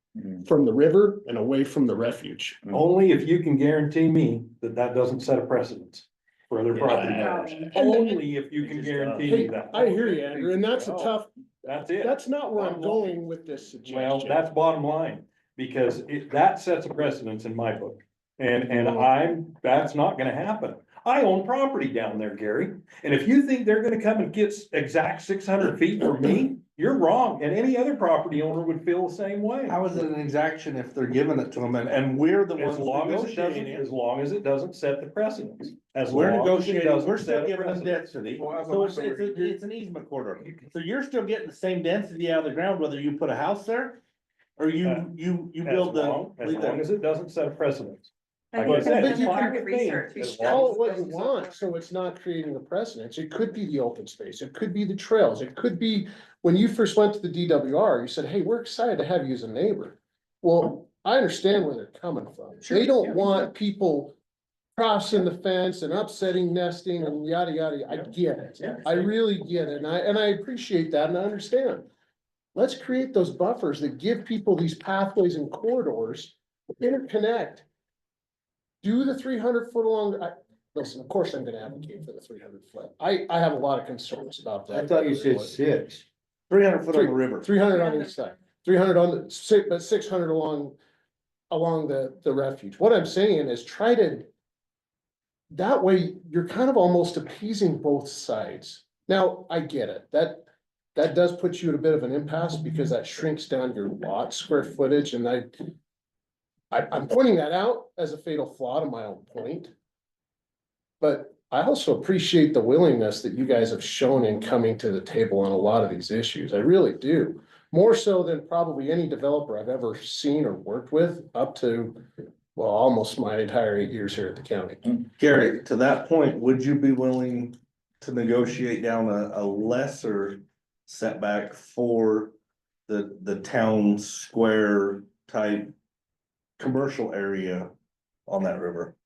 from the river and away from the refuge. Only if you can guarantee me that that doesn't set a precedence for other property owners. Only if you can guarantee me Hey, that. I hear you, Andrew, and that's a tough, That's it. that's not where I'm going with this Well, suggestion. that's bottom line, because that sets a precedence in my book. And that's not gonna happen. I own property down there, Gary, and if you think they're gonna come and get exact 600 feet from me, you're wrong, and any other property owner would feel the same way. How is it an exaction if they're giving it to them and we're the As ones long as it doesn't, negotiating it? as long as it doesn't set the precedence. As We're long as it negotiating, doesn't we're set still a giving them precedence. density, Well, so it's an easement corridor. So you're still getting the same density out of the ground, whether you put a house there? Or you build As long as it doesn't set a precedence. Like I said, But it's you can- market research. thing. Call it what you want, so it's not creating a precedence. It could be the open space, it could be the trails, it could be, when you first went to the DWR, you said, hey, we're excited to have you as a neighbor. Well, I understand where they're coming from. They don't want people crossing the fence and upsetting nesting and yada, yada. I get it. I really get it, and I appreciate that and I understand. Let's create those buffers that give people these pathways and corridors, interconnect. Do the 300 foot along, listen, of course I'm gonna advocate for the 300 foot. I have a lot of concerns about that. I thought you said 6. 300 foot on the river. 300 on each side, 300 on the, but 600 along the refuge. What I'm saying is try to. That way, you're kind of almost appeasing both sides. Now, I get it, that does put you at a bit of an impasse because that shrinks down your lot square footage, and I'm pointing that out as a fatal flaw to my own point. But I also appreciate the willingness that you guys have shown in coming to the table on a lot of these issues. I really do. More so than probably any developer I've ever seen or worked with up to, well, almost my entire 8 years here at the county. Gary, to that point, would you be willing to negotiate down a lesser setback for the town square type commercial area on that river?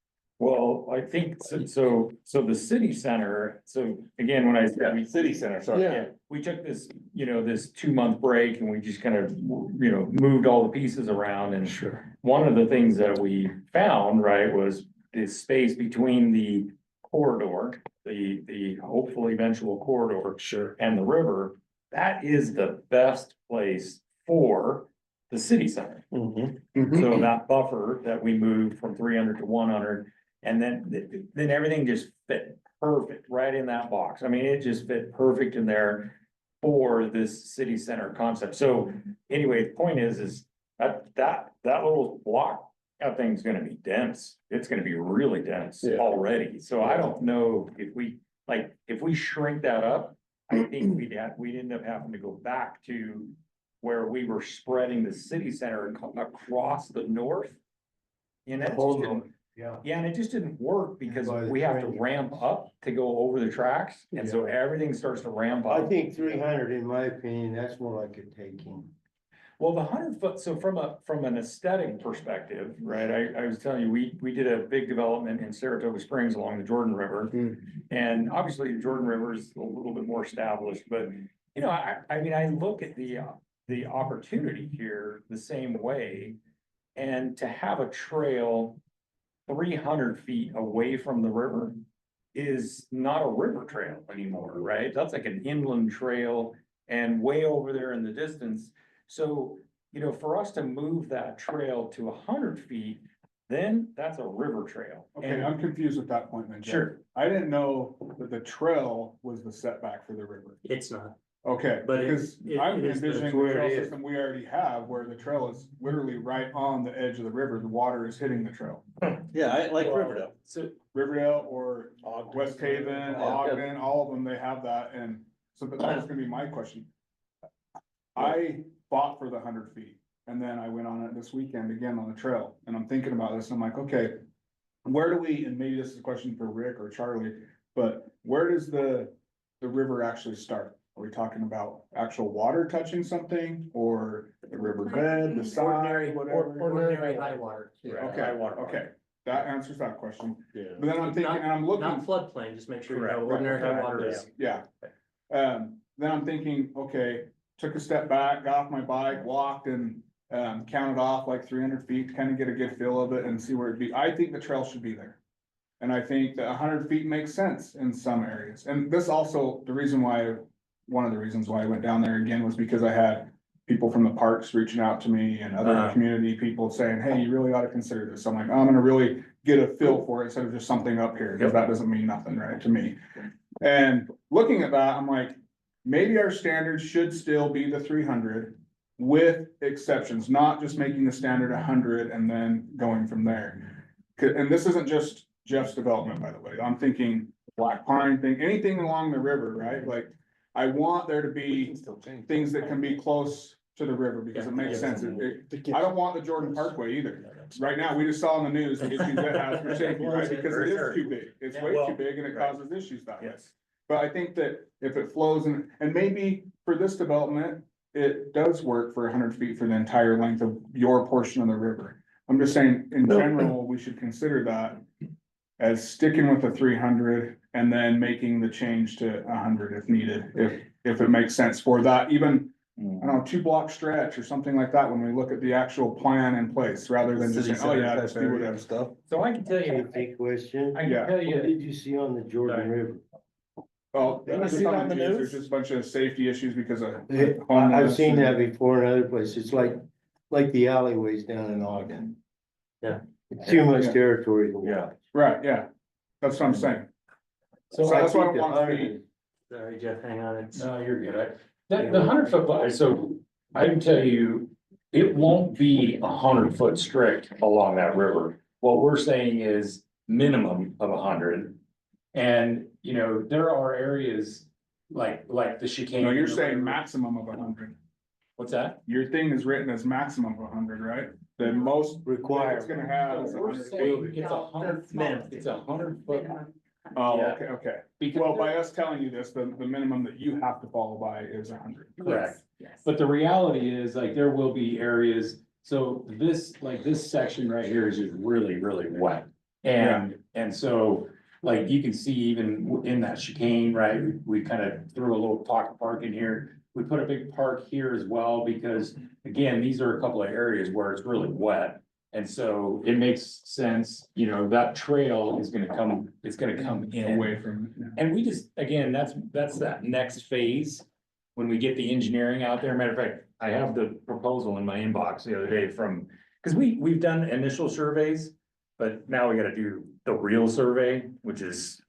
Well, I think, so the city center, so again, when I said. City center, sorry. Yeah. We took this, this 2-month break and we just kind of, moved all the pieces around and. Sure. One of the things that we found, right, was this space between the corridor, the hopefully eventual corridor. Sure. And the river, that is the best place for the city center. Mm-hmm. So that buffer that we moved from 300 to 100, and then everything just fit perfect right in that box. I mean, it just fit perfect in there for this city center concept. So anyway, the point is that little block, that thing's gonna be dense. It's gonna be really dense Yeah. already. So I don't know if we shrink that up, I think we'd end up having to go back to where we were spreading the city center across the north. And that just didn't, Yeah. and it just didn't work because By the we have to train. ramp up to go over the tracks. And so everything starts to ramp up. I think 300, in my opinion, that's more like a taking. Well, the 100 foot, so from an aesthetic perspective, right, I was telling you, we did a big development in Saratoga Springs along the Jordan River. And obviously the Jordan River is a little bit more established, but I mean, I look at the opportunity here the same way. And to have a trail 300 feet away from the river is not a river trail anymore, right? That's like an inland trail and way over there in the distance. So, for us to move that trail to 100 feet, then that's a river trail. Okay, And- I'm confused at that point then. Jeff. Sure. I didn't know that the trail was the setback for the river. It's not. Okay, But because I'm it is the- envisioning the where it trail is. system we already have, where the trail is literally right on the edge of the river, the water is hitting the trail. Yeah, I like Riverdale. So, Riverdale or Ogden. West Haven, Ogden, all of them, they have that, and so that's gonna be my question. I fought for the 100 feet, and then I went on it this weekend again on the trail, and I'm thinking about this, I'm like, okay. Where do we, and maybe this is a question for Rick or Charlie, but where does the river actually start? Are we talking about actual water touching something, or the riverbed, the side, whatever? Ordinary high water. Okay, okay, that answers that question, Yeah. but then I'm thinking, and I'm looking. Not floodplain, just make sure you Correct. know ordinary high Okay, water is. Yeah. Then I'm thinking, okay, took a step back, got off my bike, walked, and count it off like 300 feet, to kind of get a good feel of it and see where it'd be. I think the trail should be there. And I think that 100 feet makes sense in some areas. And this also, one of the reasons why I went down there again was because I had people from the parks reaching out to me and other community people saying, hey, you really ought to consider this. I'm like, I'm gonna really get a feel for it instead of just something up here, because that doesn't mean nothing, right, to me. And looking at that, I'm like, maybe our standards should still be the 300 with exceptions, not just making the standard 100 and then going from there. And this isn't just Jeff's development, by the way. I'm thinking Black Pine thing, anything along the river, right? Like, I want there to be things that can be close to the river, because it makes sense. I don't want the Jordan Parkway either. Right now, we just saw on the news the issues it has for safety, right? Because it is too big. It's way too big and it causes issues that way. But I think that if it flows and maybe for this development, it does work for 100 feet for the entire length of your portion of the river. I'm just saying, in general, we should consider that as sticking with the 300 and then making the change to 100 if needed, if it makes sense for that, even, I don't know, 2-block stretch or something like that, when we look at the actual plan in place, rather than just saying, oh yeah, just do whatever stuff. So I can tell you, Big question. I can Yeah. tell What you, did you see on the Jordan River? Well, Did you just see on it on the the news, news? there's just a bunch of safety issues because of. I've seen that before in other places. It's like the alleyways down in Ogden. Yeah. It's too much Yeah. territory to Yeah. watch. Right, yeah, that's what I'm saying. So I that's why I think the want to 100 be. sorry, Jeff, hang on, it's. No, you're good. The 100-foot, so I can tell you, it won't be 100-foot strict along that river. What we're saying is minimum of 100. And, you know, there are areas like the chicane. No, you're saying maximum of 100. What's that? Your thing is written as maximum of 100, right? The most required. it's gonna have is We're 100. saying it's 100, Minimum. it's 100-foot. Oh, Yeah. okay. Because Well, by us telling you this, the minimum that you have to follow by is 100. Correct. Yes. But the reality is, like, there will be areas, so this section right here is just really, really wet. And so, like, you can see even in that chicane, right, we kind of threw a little pocket park in here. We put a big park here as well, because again, these are a couple of areas where it's really wet. And so it makes sense, you know, that trail is gonna come, it's gonna come in. Away from it. Yeah. And we just, again, that's that next phase. When we get the engineering out there, matter of fact, I have the proposal in my inbox the other day from, because we've done initial surveys. But now we gotta do the real survey, which is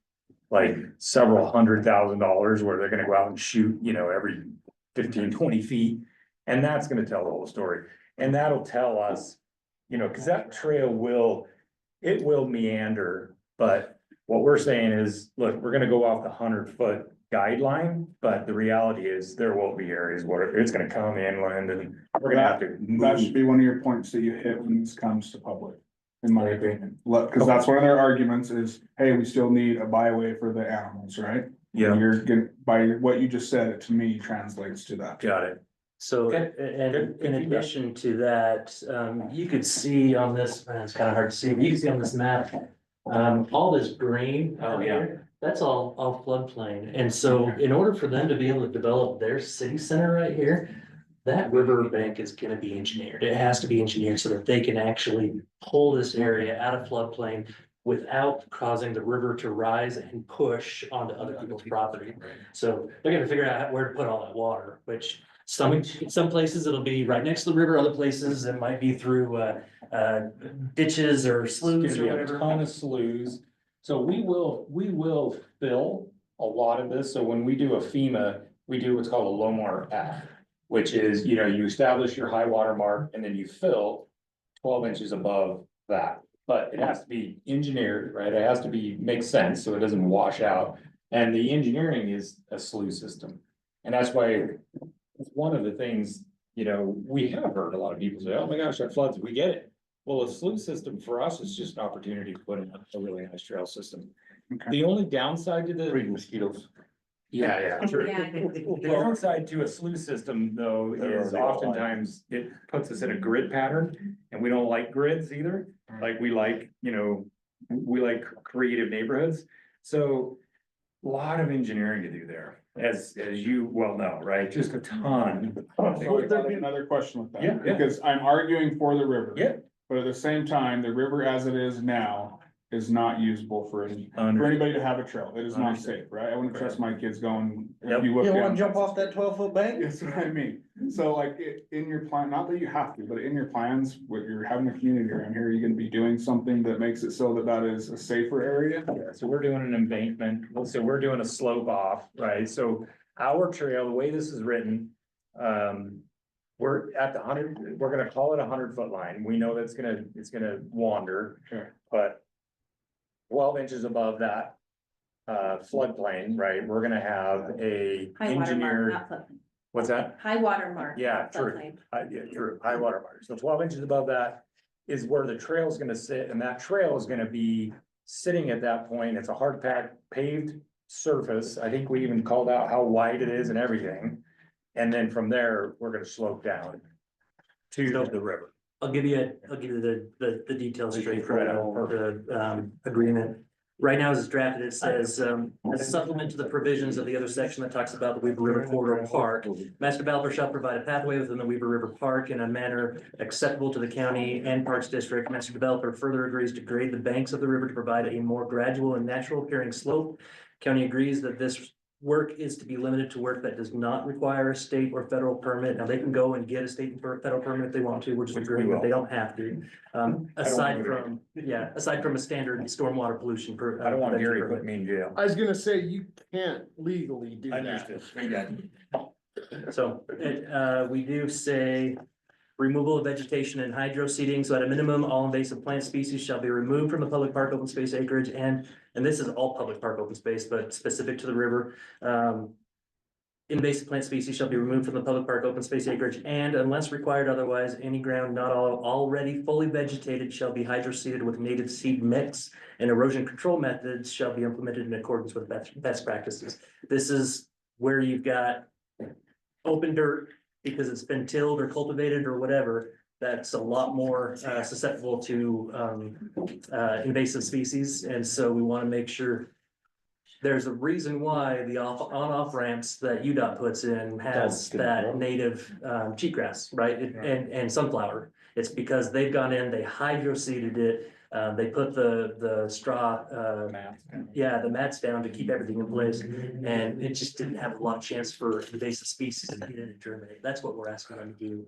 like several $100,000, where they're gonna go out and shoot, you know, every 15, 20 feet. And that's gonna tell the whole story. And that'll tell us, you know, cause that trail will meander. But what we're saying is, look, we're gonna go off the 100-foot guideline, but the reality is there will be areas where it's gonna come inland and we're gonna have to That should move. be one of your points that you hit when this comes to public, in my opinion. Cause that's one of their arguments is, hey, we still need a byway for the animals, right? Yeah, You're gonna, by what you just said, it to me translates to that. got it. So, Okay. and Good in feedback. addition to that, you could see on this, and it's kind of hard to see, but you can see on this map, all this green Oh, out yeah. here, that's all floodplain. And so in order for them to be able to develop their city center right here, that river bank is gonna be engineered. It has to be engineered so that they can actually pull this area out of floodplain without causing the river to rise and push onto other people's property. So they're gonna figure out where to put all that water, which some places it'll be right next to the river, other places it might be through ditches or It's sloughs gonna or be a whatever. ton of sloughs. So we will fill a lot of this. So when we do a FEMA, we do what's called a Lomar F. Which is, you know, you establish your high water mark and then you fill 12 inches above that. But it has to be engineered, right? It has to make sense so it doesn't wash out. And the engineering is a slough system. And that's why it's one of the things, you know, we have heard a lot of people say, oh my gosh, that floods, we get it. Well, a slough system for us is just an opportunity to put in a really nice trail system. Okay. The only downside to the. mosquitoes. Yeah, true. Yeah. The downside to a slough system, though, is oftentimes it puts us in a grid pattern, and we don't like grids either. Like, we like, you know, we like creative neighborhoods, so a lot of engineering to do there. as you well know, right? Just a ton. So I got another question with Yeah, that, yeah. because I'm arguing for the river. Yeah. But at the same time, the river as it is now is not usable for anybody to have a trail. It is not Understood. safe, right? I wouldn't trust my kids going, Yep. if you look You wanna down. jump off that 12-foot bank? That's what I mean. So like in your plan, not that you have to, but in your plans, what you're having a community around here, you're gonna be doing something that makes it so that that is a safer area. Yeah, so we're doing an embankment, so we're doing a slope off, right? So our trail, the way this is written, we're at the 100, we're gonna call it 100-foot line. We know that's it's gonna wander. Sure. But 12 inches above that floodplain, right, we're gonna have a High water mark, engineered, not floodplain. what's that? High water mark. Yeah, not true. floodplain. Yeah, true, high water mark. So 12 inches above that is where the trail is gonna sit, and that trail is gonna be sitting at that point. It's a hard packed paved surface. I think we even called out how wide it is and everything. And then from there, we're gonna slope down to the river. I'll give you the details straight from Right. the agreement. Right now, as it's drafted, it says, as a supplement to the provisions of the other section that talks about the Weaver River Corridor Park. Master developer shall provide a pathway within the Weaver River Park in a manner acceptable to the county and Parks District. Master developer further agrees to grade the banks of the river to provide a more gradual and natural appearing slope. County agrees that this work is to be limited to work that does not require a state or federal permit. Now, they can go and get a state or federal permit if they want to, we're just Which we agreeing that will. they don't have to. Aside wanna- from a standard stormwater pollution. I don't want prevention Gary permit. putting me in jail. I was gonna say, you can't legally do that. Understood. So, we do say removal of vegetation and hydro seeding, so at a minimum, all invasive plant species shall be removed from the public park open space acreage, and this is all public park open space, but specific to the river. Invasive plant species shall be removed from the public park open space acreage, and unless required otherwise, any ground not already fully vegetated shall be hydroseeded with native seed mix, and erosion control methods shall be implemented in accordance with best practices. This is where you've got open dirt, because it's been tilled or cultivated or whatever, that's a lot more susceptible to invasive species. And so we want to make sure there's a reason why the on-off ramps that UDOT puts in has that native cheatgrass, right? And sunflower. It's because they've gone in, they hydro-seeded it, they put the straw, the mats down to keep everything in place. And it just didn't have a lot of chance for invasive species to get in and germinate. That's what we're asking them to do,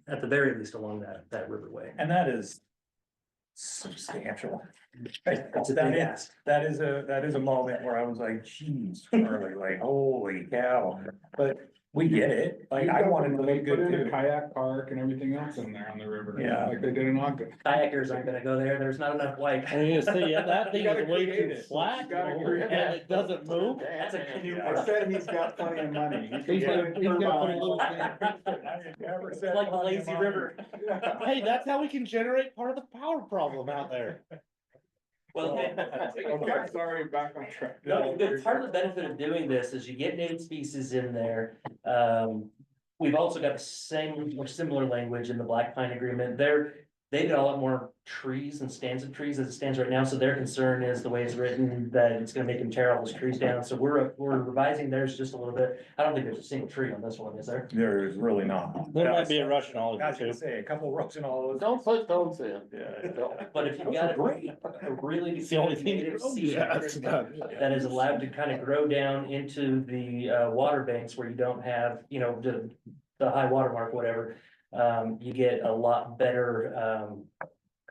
at the very least along that riverway. And that is substantial. It's a big ask. That is a moment where I was like, geez, Charlie, like, holy cow. But we get it. Like, I wanted to look Put in good a too. kayak park and everything else in there on the river. Yeah. Like they did in Ogden. Kayakers aren't gonna go there. There's not enough white. I mean, see, yeah, that thing You gotta is way create too it. flat, You gotta create and it doesn't move. That's a canoe. I said he's got plenty of money. He's gonna put a little. It's like the lazy river. Hey, that's how we can generate part of the power problem out there. Well, Okay, sorry, back on track. no, part of the benefit of doing this is you get native species in there. We've also got the same or similar language in the Black Pine Agreement. They got a lot more trees and stands of trees as it stands right now, so their concern is the way it's written, that it's gonna make them tear all those trees down. So we're revising theirs just a little bit. I don't think there's a single tree on this one, is there? There is really not. There might be a Russian I olive was too. gonna say, a couple Russian olives. Don't put those in. Yeah. But if you've got a really. It's the only thing that native grows. seed Yeah, it's not. that is allowed to kind of grow down into the water banks where you don't have, the high water mark, whatever. You get a lot better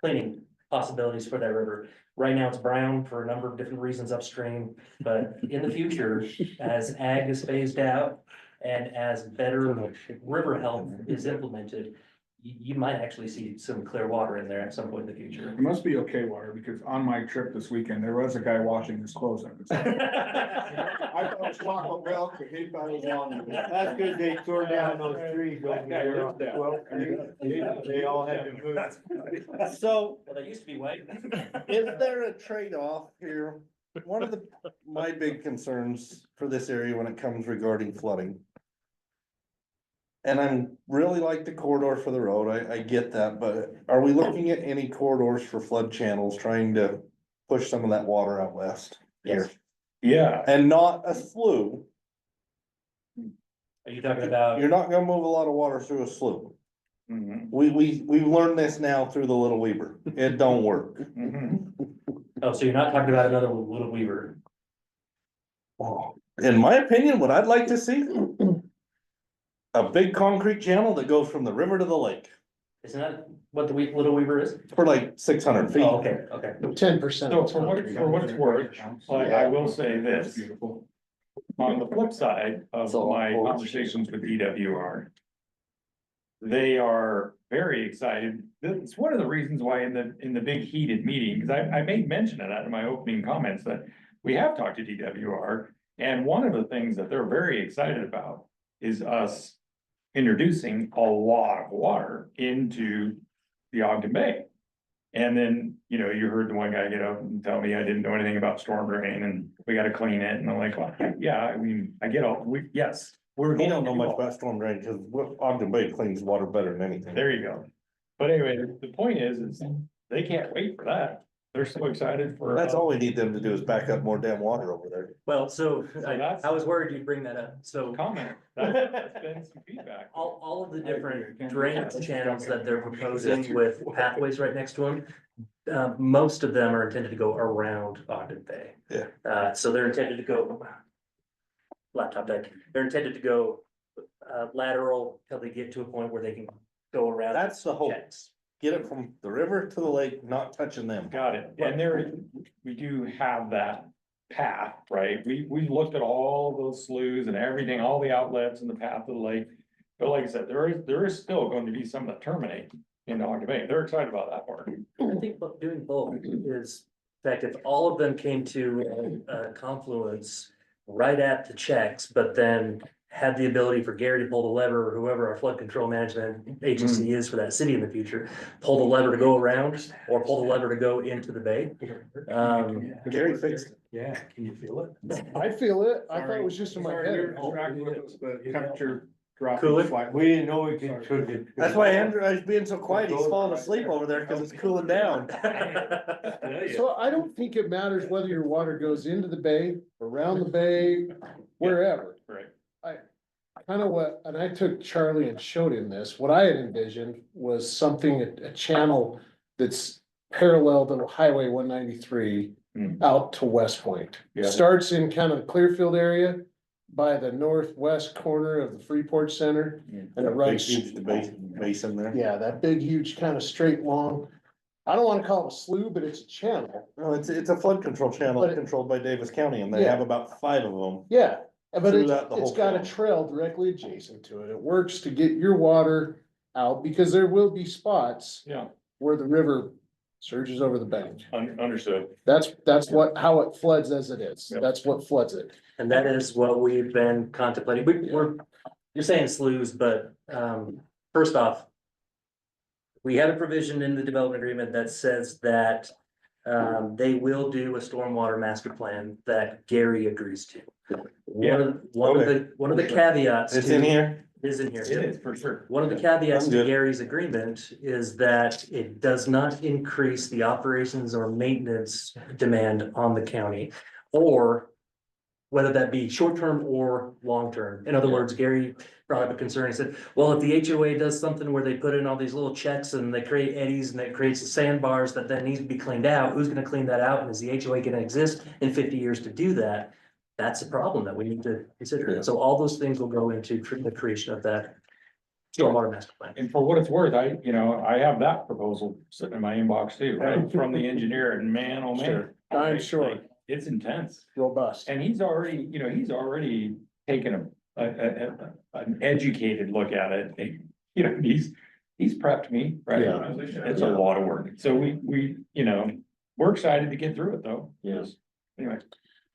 cleaning possibilities for that river. Right now, it's brown for a number of different reasons upstream, but in the future, as ag is phased out and as better river health is implemented, you might actually see some clear water in there at some point in the future. It must be okay water, because on my trip this weekend, there was a guy washing his clothes up. I thought it was chocolate milk, but he thought it was on. That's good they tore down those trees over there on 12th Street. They all had to move. So Well, they used to be white. Is there a trade-off here? One of my big concerns for this area when it comes regarding flooding. And I'm really like the corridor for the road, I get that, but are we looking at any corridors for flood channels, trying to push some of that water out west? Yes. Yeah, And not a slough, Are you talking about? You're not gonna move a lot of water through a slough. Mhm, We've learned this now through the Little Weaver. It don't work. mhm. Oh, so you're not talking about another Little Weaver? In my opinion, what I'd like to see, a big concrete channel that goes from the river to the lake Isn't that what the Little Weaver is? for like 600 feet. Oh, okay, okay. 10%. So for what it's worth, I will say this. On the flip side of my conversations with DWR. They are very excited. It's one of the reasons why in the big heated meeting, because I made mention of that in my opening comments, that we have talked to DWR. And one of the things that they're very excited about is us introducing a lot of water into the Ogden Bay. And then, you know, you heard the one guy get up and tell me I didn't know anything about storm drain and we gotta clean it. And I'm like, well, yeah, I mean, I get all, yes. We don't know much about storm drain because Ogden Bay cleans water better than anything. There you go. But anyway, the point is they can't wait for that. They're so excited for. That's all we need them to do is back up more damn water over there. Well, so that's- I was worried you'd bring that up. So Comment, that's been some feedback. all of the different drainage channels that they're proposing with pathways right next to them. Most of them are intended to go around Ogden Bay. Yeah. So they're intended to go. Laptop deck, they're intended to go lateral till they get to a point where they can go around. That's the hope. checks. Get it from the river to the lake, not touching them. Got it. And we do have that path, right? We looked at all those sloughs and everything, all the outlets and the path of the lake. But like I said, there is still going to be some that terminate in Ogden Bay. They're excited about that part. I think doing both is, in fact, if all of them came to a confluence right at the checks, but then had the ability for Gary to pull the lever, or whoever our flood control management agency is for that city in the future, pull the lever to go around or pull the lever to go into the bay. Gary fixed it. Yeah, can you feel it? I feel it. I thought it was just in my head. The temperature drop. Cooler? We didn't know we could cook it. That's why Andrew is being so quiet. He's falling asleep over there because it's cooling down. So I don't think it matters whether your water goes into the bay, around the bay, wherever. Right. Kind of what, and I took Charlie and showed him this, what I had envisioned was something, a channel that's parallel to Highway 193 out to West Point. Yeah. Starts in kind of the Clearfield area by the northwest corner of the Freeport Center. And it runs. Huge basin there. Yeah, that big, huge, kind of straight, long, I don't wanna call it a slough, but it's a channel. No, it's a flood control channel But it- controlled by Davis County and they Yeah. have about 5 of them. Yeah, but Throughout the it's whole got a county. trail directly adjacent to it. It works to get your water out because there will be spots Yeah, where the river surges over the bank. understood. That's how it floods as it is. Yep. That's what floods it. And that is what we've been contemplating. You're saying sloughs, but first off, we had a provision in the development agreement that says that they will do a stormwater master plan that Gary agrees to. One of the caveats. It's to- in here. Is in here. It is for sure. One of the caveats I'm to good. Gary's agreement is that it does not increase the operations or maintenance demand on the county. Or whether that be short-term or long-term. In other words, Gary brought up a concern. He said, well, if the HOA does something where they put in all these little checks and they create eddies and it creates sandbars that then needs to be cleaned out, who's gonna clean that out? And is the HOA gonna exist in 50 years to do that? That's a problem that we need to consider. So all those things will go into the creation of that stormwater master plan. And for what it's worth, I have that proposal sitting in my inbox too, right, from the engineer, and man, oh man. I'm sure. It's intense, Robust. and he's already taken an educated look at it, and, he's prepped me, right? Yeah. It's a lot of work, so we're excited to get through it though. Yes. Anyway,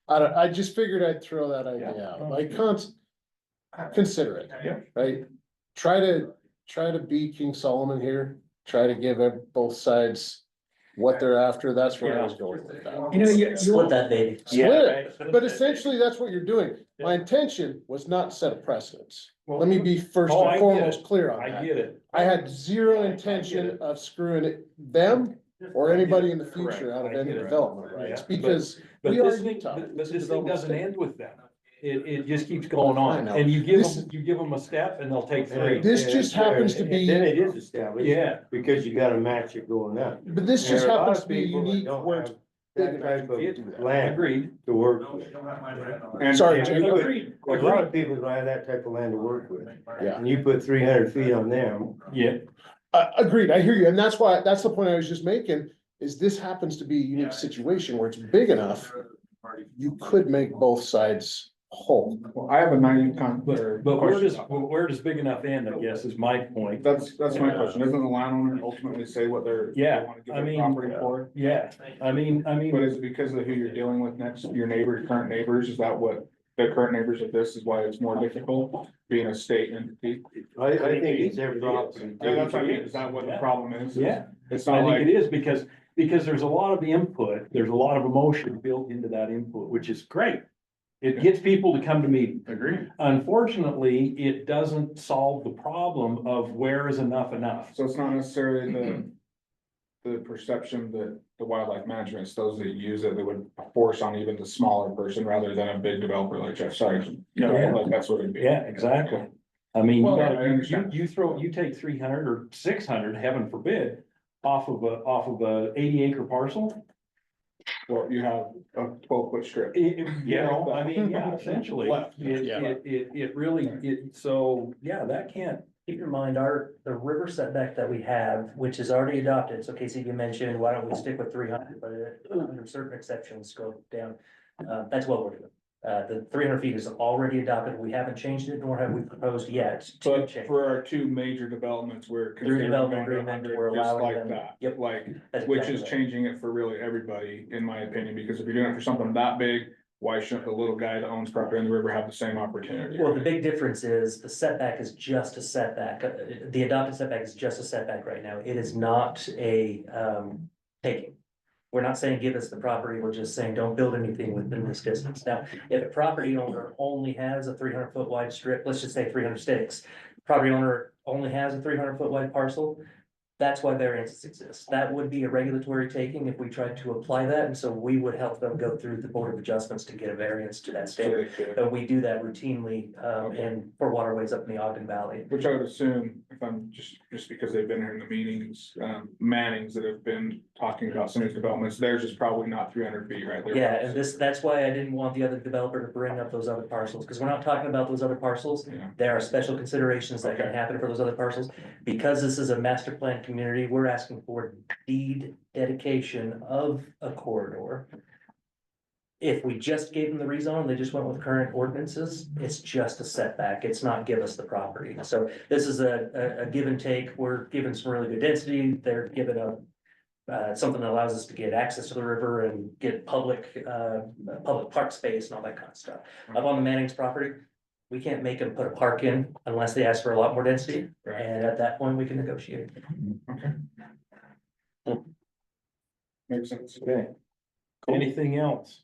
I just figured I'd throw that idea out. Like, consider it. Yeah. Right? Try to be King Solomon here. Try to give both sides what they're after. That's where I was going with that. Split that baby. Split it, but essentially that's what you're doing. My intention was not to set a precedence. Let me be first Oh, I and get foremost it. clear on I that. get it. I had zero intention of screwing them or anybody in the future out of any development rights, because But we are this thing, Utah. but this thing doesn't end with that. it just keeps going I on, know. and you give This- them a step and they'll take three. This just happens to be- Then it is established. Yeah. Because you gotta match it going up. But this just There are a lot happens of to be people that unique don't where it's have big that enough type to do of that. land Agreed. to work with. And- Sorry, And Jim. you put- Agreed. A lot of people don't have that type of land to work with. Yeah. And you put 300 feet on them, Yeah, Agreed, I hear you, and that's why, that's the point I was just making, is this happens to be a unique situation where it's big enough. You could make both sides whole. Well, I have a 90 con. but where does big enough end, I guess, is my point. That's my question. Doesn't the landowner ultimately say what they're? they Yeah, wanna give I their mean, Property for? yeah, I mean, But is it because of who you're dealing with next, your neighbor, your current neighbors? Is that what the current neighbors of this is why it's more difficult being a state entity? I think it's their property. Yeah, that's what I mean. Is that what the problem is? Yeah. It's I not think like, it is because there's a lot of input, there's a lot of emotion built into that input, which is great. It gets people to come to meetings. agree. Unfortunately, it doesn't solve the problem of where is enough. So it's not necessarily the perception that the wildlife management, it's those that use it, that would force on even the smaller person rather than a big developer like Jeff Sargent. You Yeah. know, like that's what it'd be. Yeah, exactly. I mean, Well, I understand. you take 300 or 600, heaven forbid, off of a 80-acre parcel. Well, you have a 12-foot strip. You know, I mean, yeah, essentially, Left. it really, so, yeah, that can't. Keep in mind, the river setback that we have, which is already adopted, so Casey, you mentioned, why don't we stick with 300, but under certain exceptions, go down. That's what we're doing. The 300 feet is already adopted, we haven't changed it, nor have we proposed yet to But change. for our two major developments, we're. Through development considering going agreement, 100, we're just allowing like them- that. Yep. Like, That's which exactly is right. changing it for really everybody, in my opinion, because if you're doing it for something that big, why shouldn't the little guy that owns property in the river have the same opportunity? Well, the big difference is the setback is just a setback. The adopted setback is just a setback right now. It is not a taking. We're not saying give us the property, we're just saying don't build anything within this distance. Now, if a property owner only has a 300-foot wide strip, let's just say 300 stakes. Property owner only has a 300-foot wide parcel. That's why variances exist. That would be a regulatory taking if we tried to apply that, and so we would help them go through the Board of Adjustments to get a variance to that So standard. they could- But we do that routinely, and for waterways up in the Ogden Valley. Which I would assume, if I'm just because they've been here in the meetings, Mannings that have been talking about some of these developments, theirs is probably not 300 feet, right? They're Yeah, probably- and that's why I didn't want the other developer to bring up those other parcels, because we're not talking about those other parcels. Yeah. There are special considerations that can Okay. happen for those other parcels. Because this is a master plan community, we're asking for deed dedication of a corridor. If we just gave them the rezone, they just went with current ordinances, it's just a setback, it's not give us the property. So this is a give and take, we're given some really good density, they're given something that allows us to get access to the river and get public park space and all that kind of stuff. Up on the Manning's property, we can't make them put a park in unless they ask for a lot more density, Right. and at that point, we can negotiate. Okay. Makes sense. Okay. Anything else?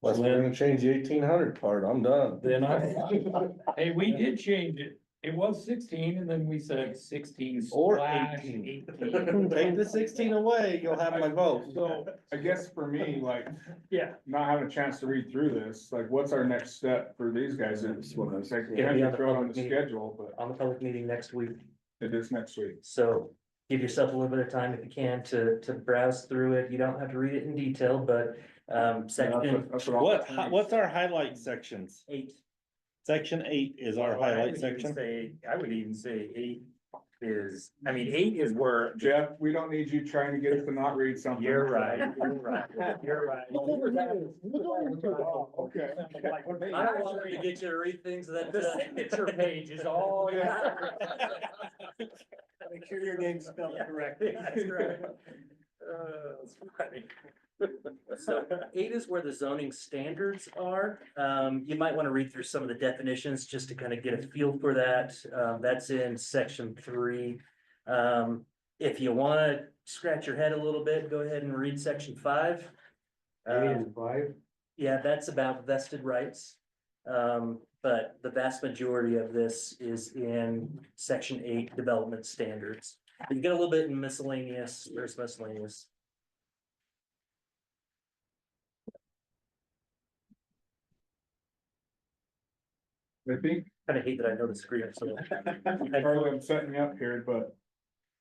Unless we're gonna change the 1800 part, I'm done. Then Hey, we did change it. It was 16 and then we said 16 Or slash 18. 18. Take the 16 away, you'll have my vote. So I guess for me, like, Yeah. not having a chance to read through this, like, what's our next step for these guys? It's what I say, It'll be on the throw it on public the meeting. schedule, but On the public meeting next week, it is next week. so give yourself a little bit of time if you can to browse through it. You don't have to read it in detail, but section That's what I'll- What's our highlight sections? 8. Section 8 is our highlight section. I would even say 8 is, I mean, 8 is where. Jeff, we don't need you trying to get us to not read something. You're right, you're right. Okay. I don't want to get you to read things that, Picture page is all. make sure your name's spelled correctly. That's right. That's funny. So 8 is where the zoning standards are. You might want to read through some of the definitions just to kind of get a feel for that. That's in section 3. If you want to scratch your head a little bit, go ahead and read section 5. Yeah, that's about vested rights. But the vast majority of this is in section 8 development standards. You get a little bit in miscellaneous, there's miscellaneous. I think, Kind of hate that I know the screen, so. Charlie, I'm setting you up here, but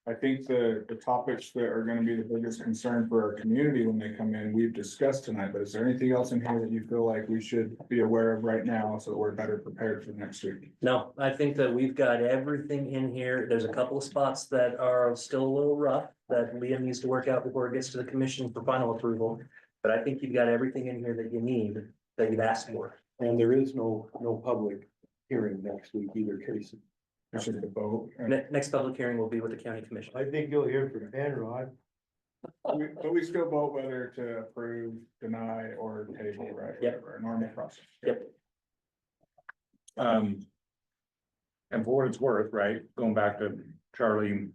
I think the topics that are gonna be the biggest concern for our community when they come in, we've discussed tonight, but is there anything else in here that you feel like we should be aware of right now so that we're better prepared for next week? No, I think that we've got everything in here. There's a couple of spots that are still a little rough that Liam needs to work out before it gets to the commission for final approval. But I think you've got everything in here that you need, that you've asked for. And there is no public hearing next week either, Casey. We should vote. Next public hearing will be with the county commission. I think you'll hear from Penrod. But we still vote whether to approve, deny, or table, right? Yep. Whatever, a normal process. Yep. And for what it's worth, right, going back to Charlie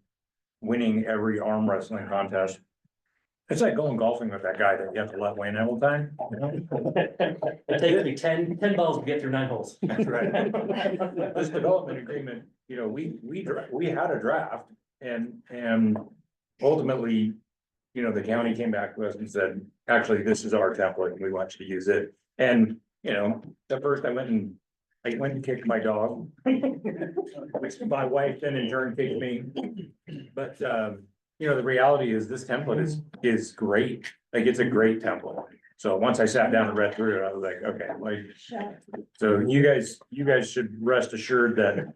winning every arm wrestling contest. It's like going golfing with that guy that you have to let win all the time. It takes me 10 balls to get through 9 holes. That's right. This development agreement, you know, we had a draft and ultimately, you know, the county came back to us and said, actually, this is our template and we want you to use it. And, you know, at first I went and kicked my dog. Which my wife then in turn kicked me. But, you know, the reality is this template is great. Like, it's a great template. So once I sat down and read through it, I was like, okay, like, so you guys should rest assured that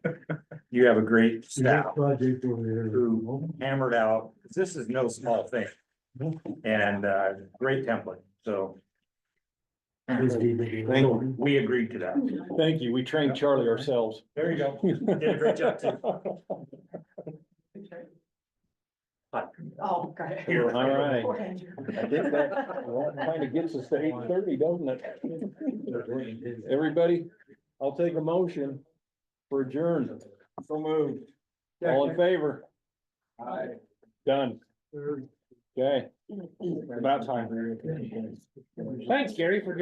you have a great staff Project over there. who hammered out, 'cause this is no small thing. And, great template, so. We agreed to that. Thank you. We trained Charlie ourselves. There you go. Did a great job too. Oh, got it. Here, All right. Poor Andrew. I think that kind of gets us to 8:30, doesn't it? Everybody, I'll take a motion for adjourn. So moved. All in favor? Aye. Done. Okay. About time for you. Thanks, Gary, for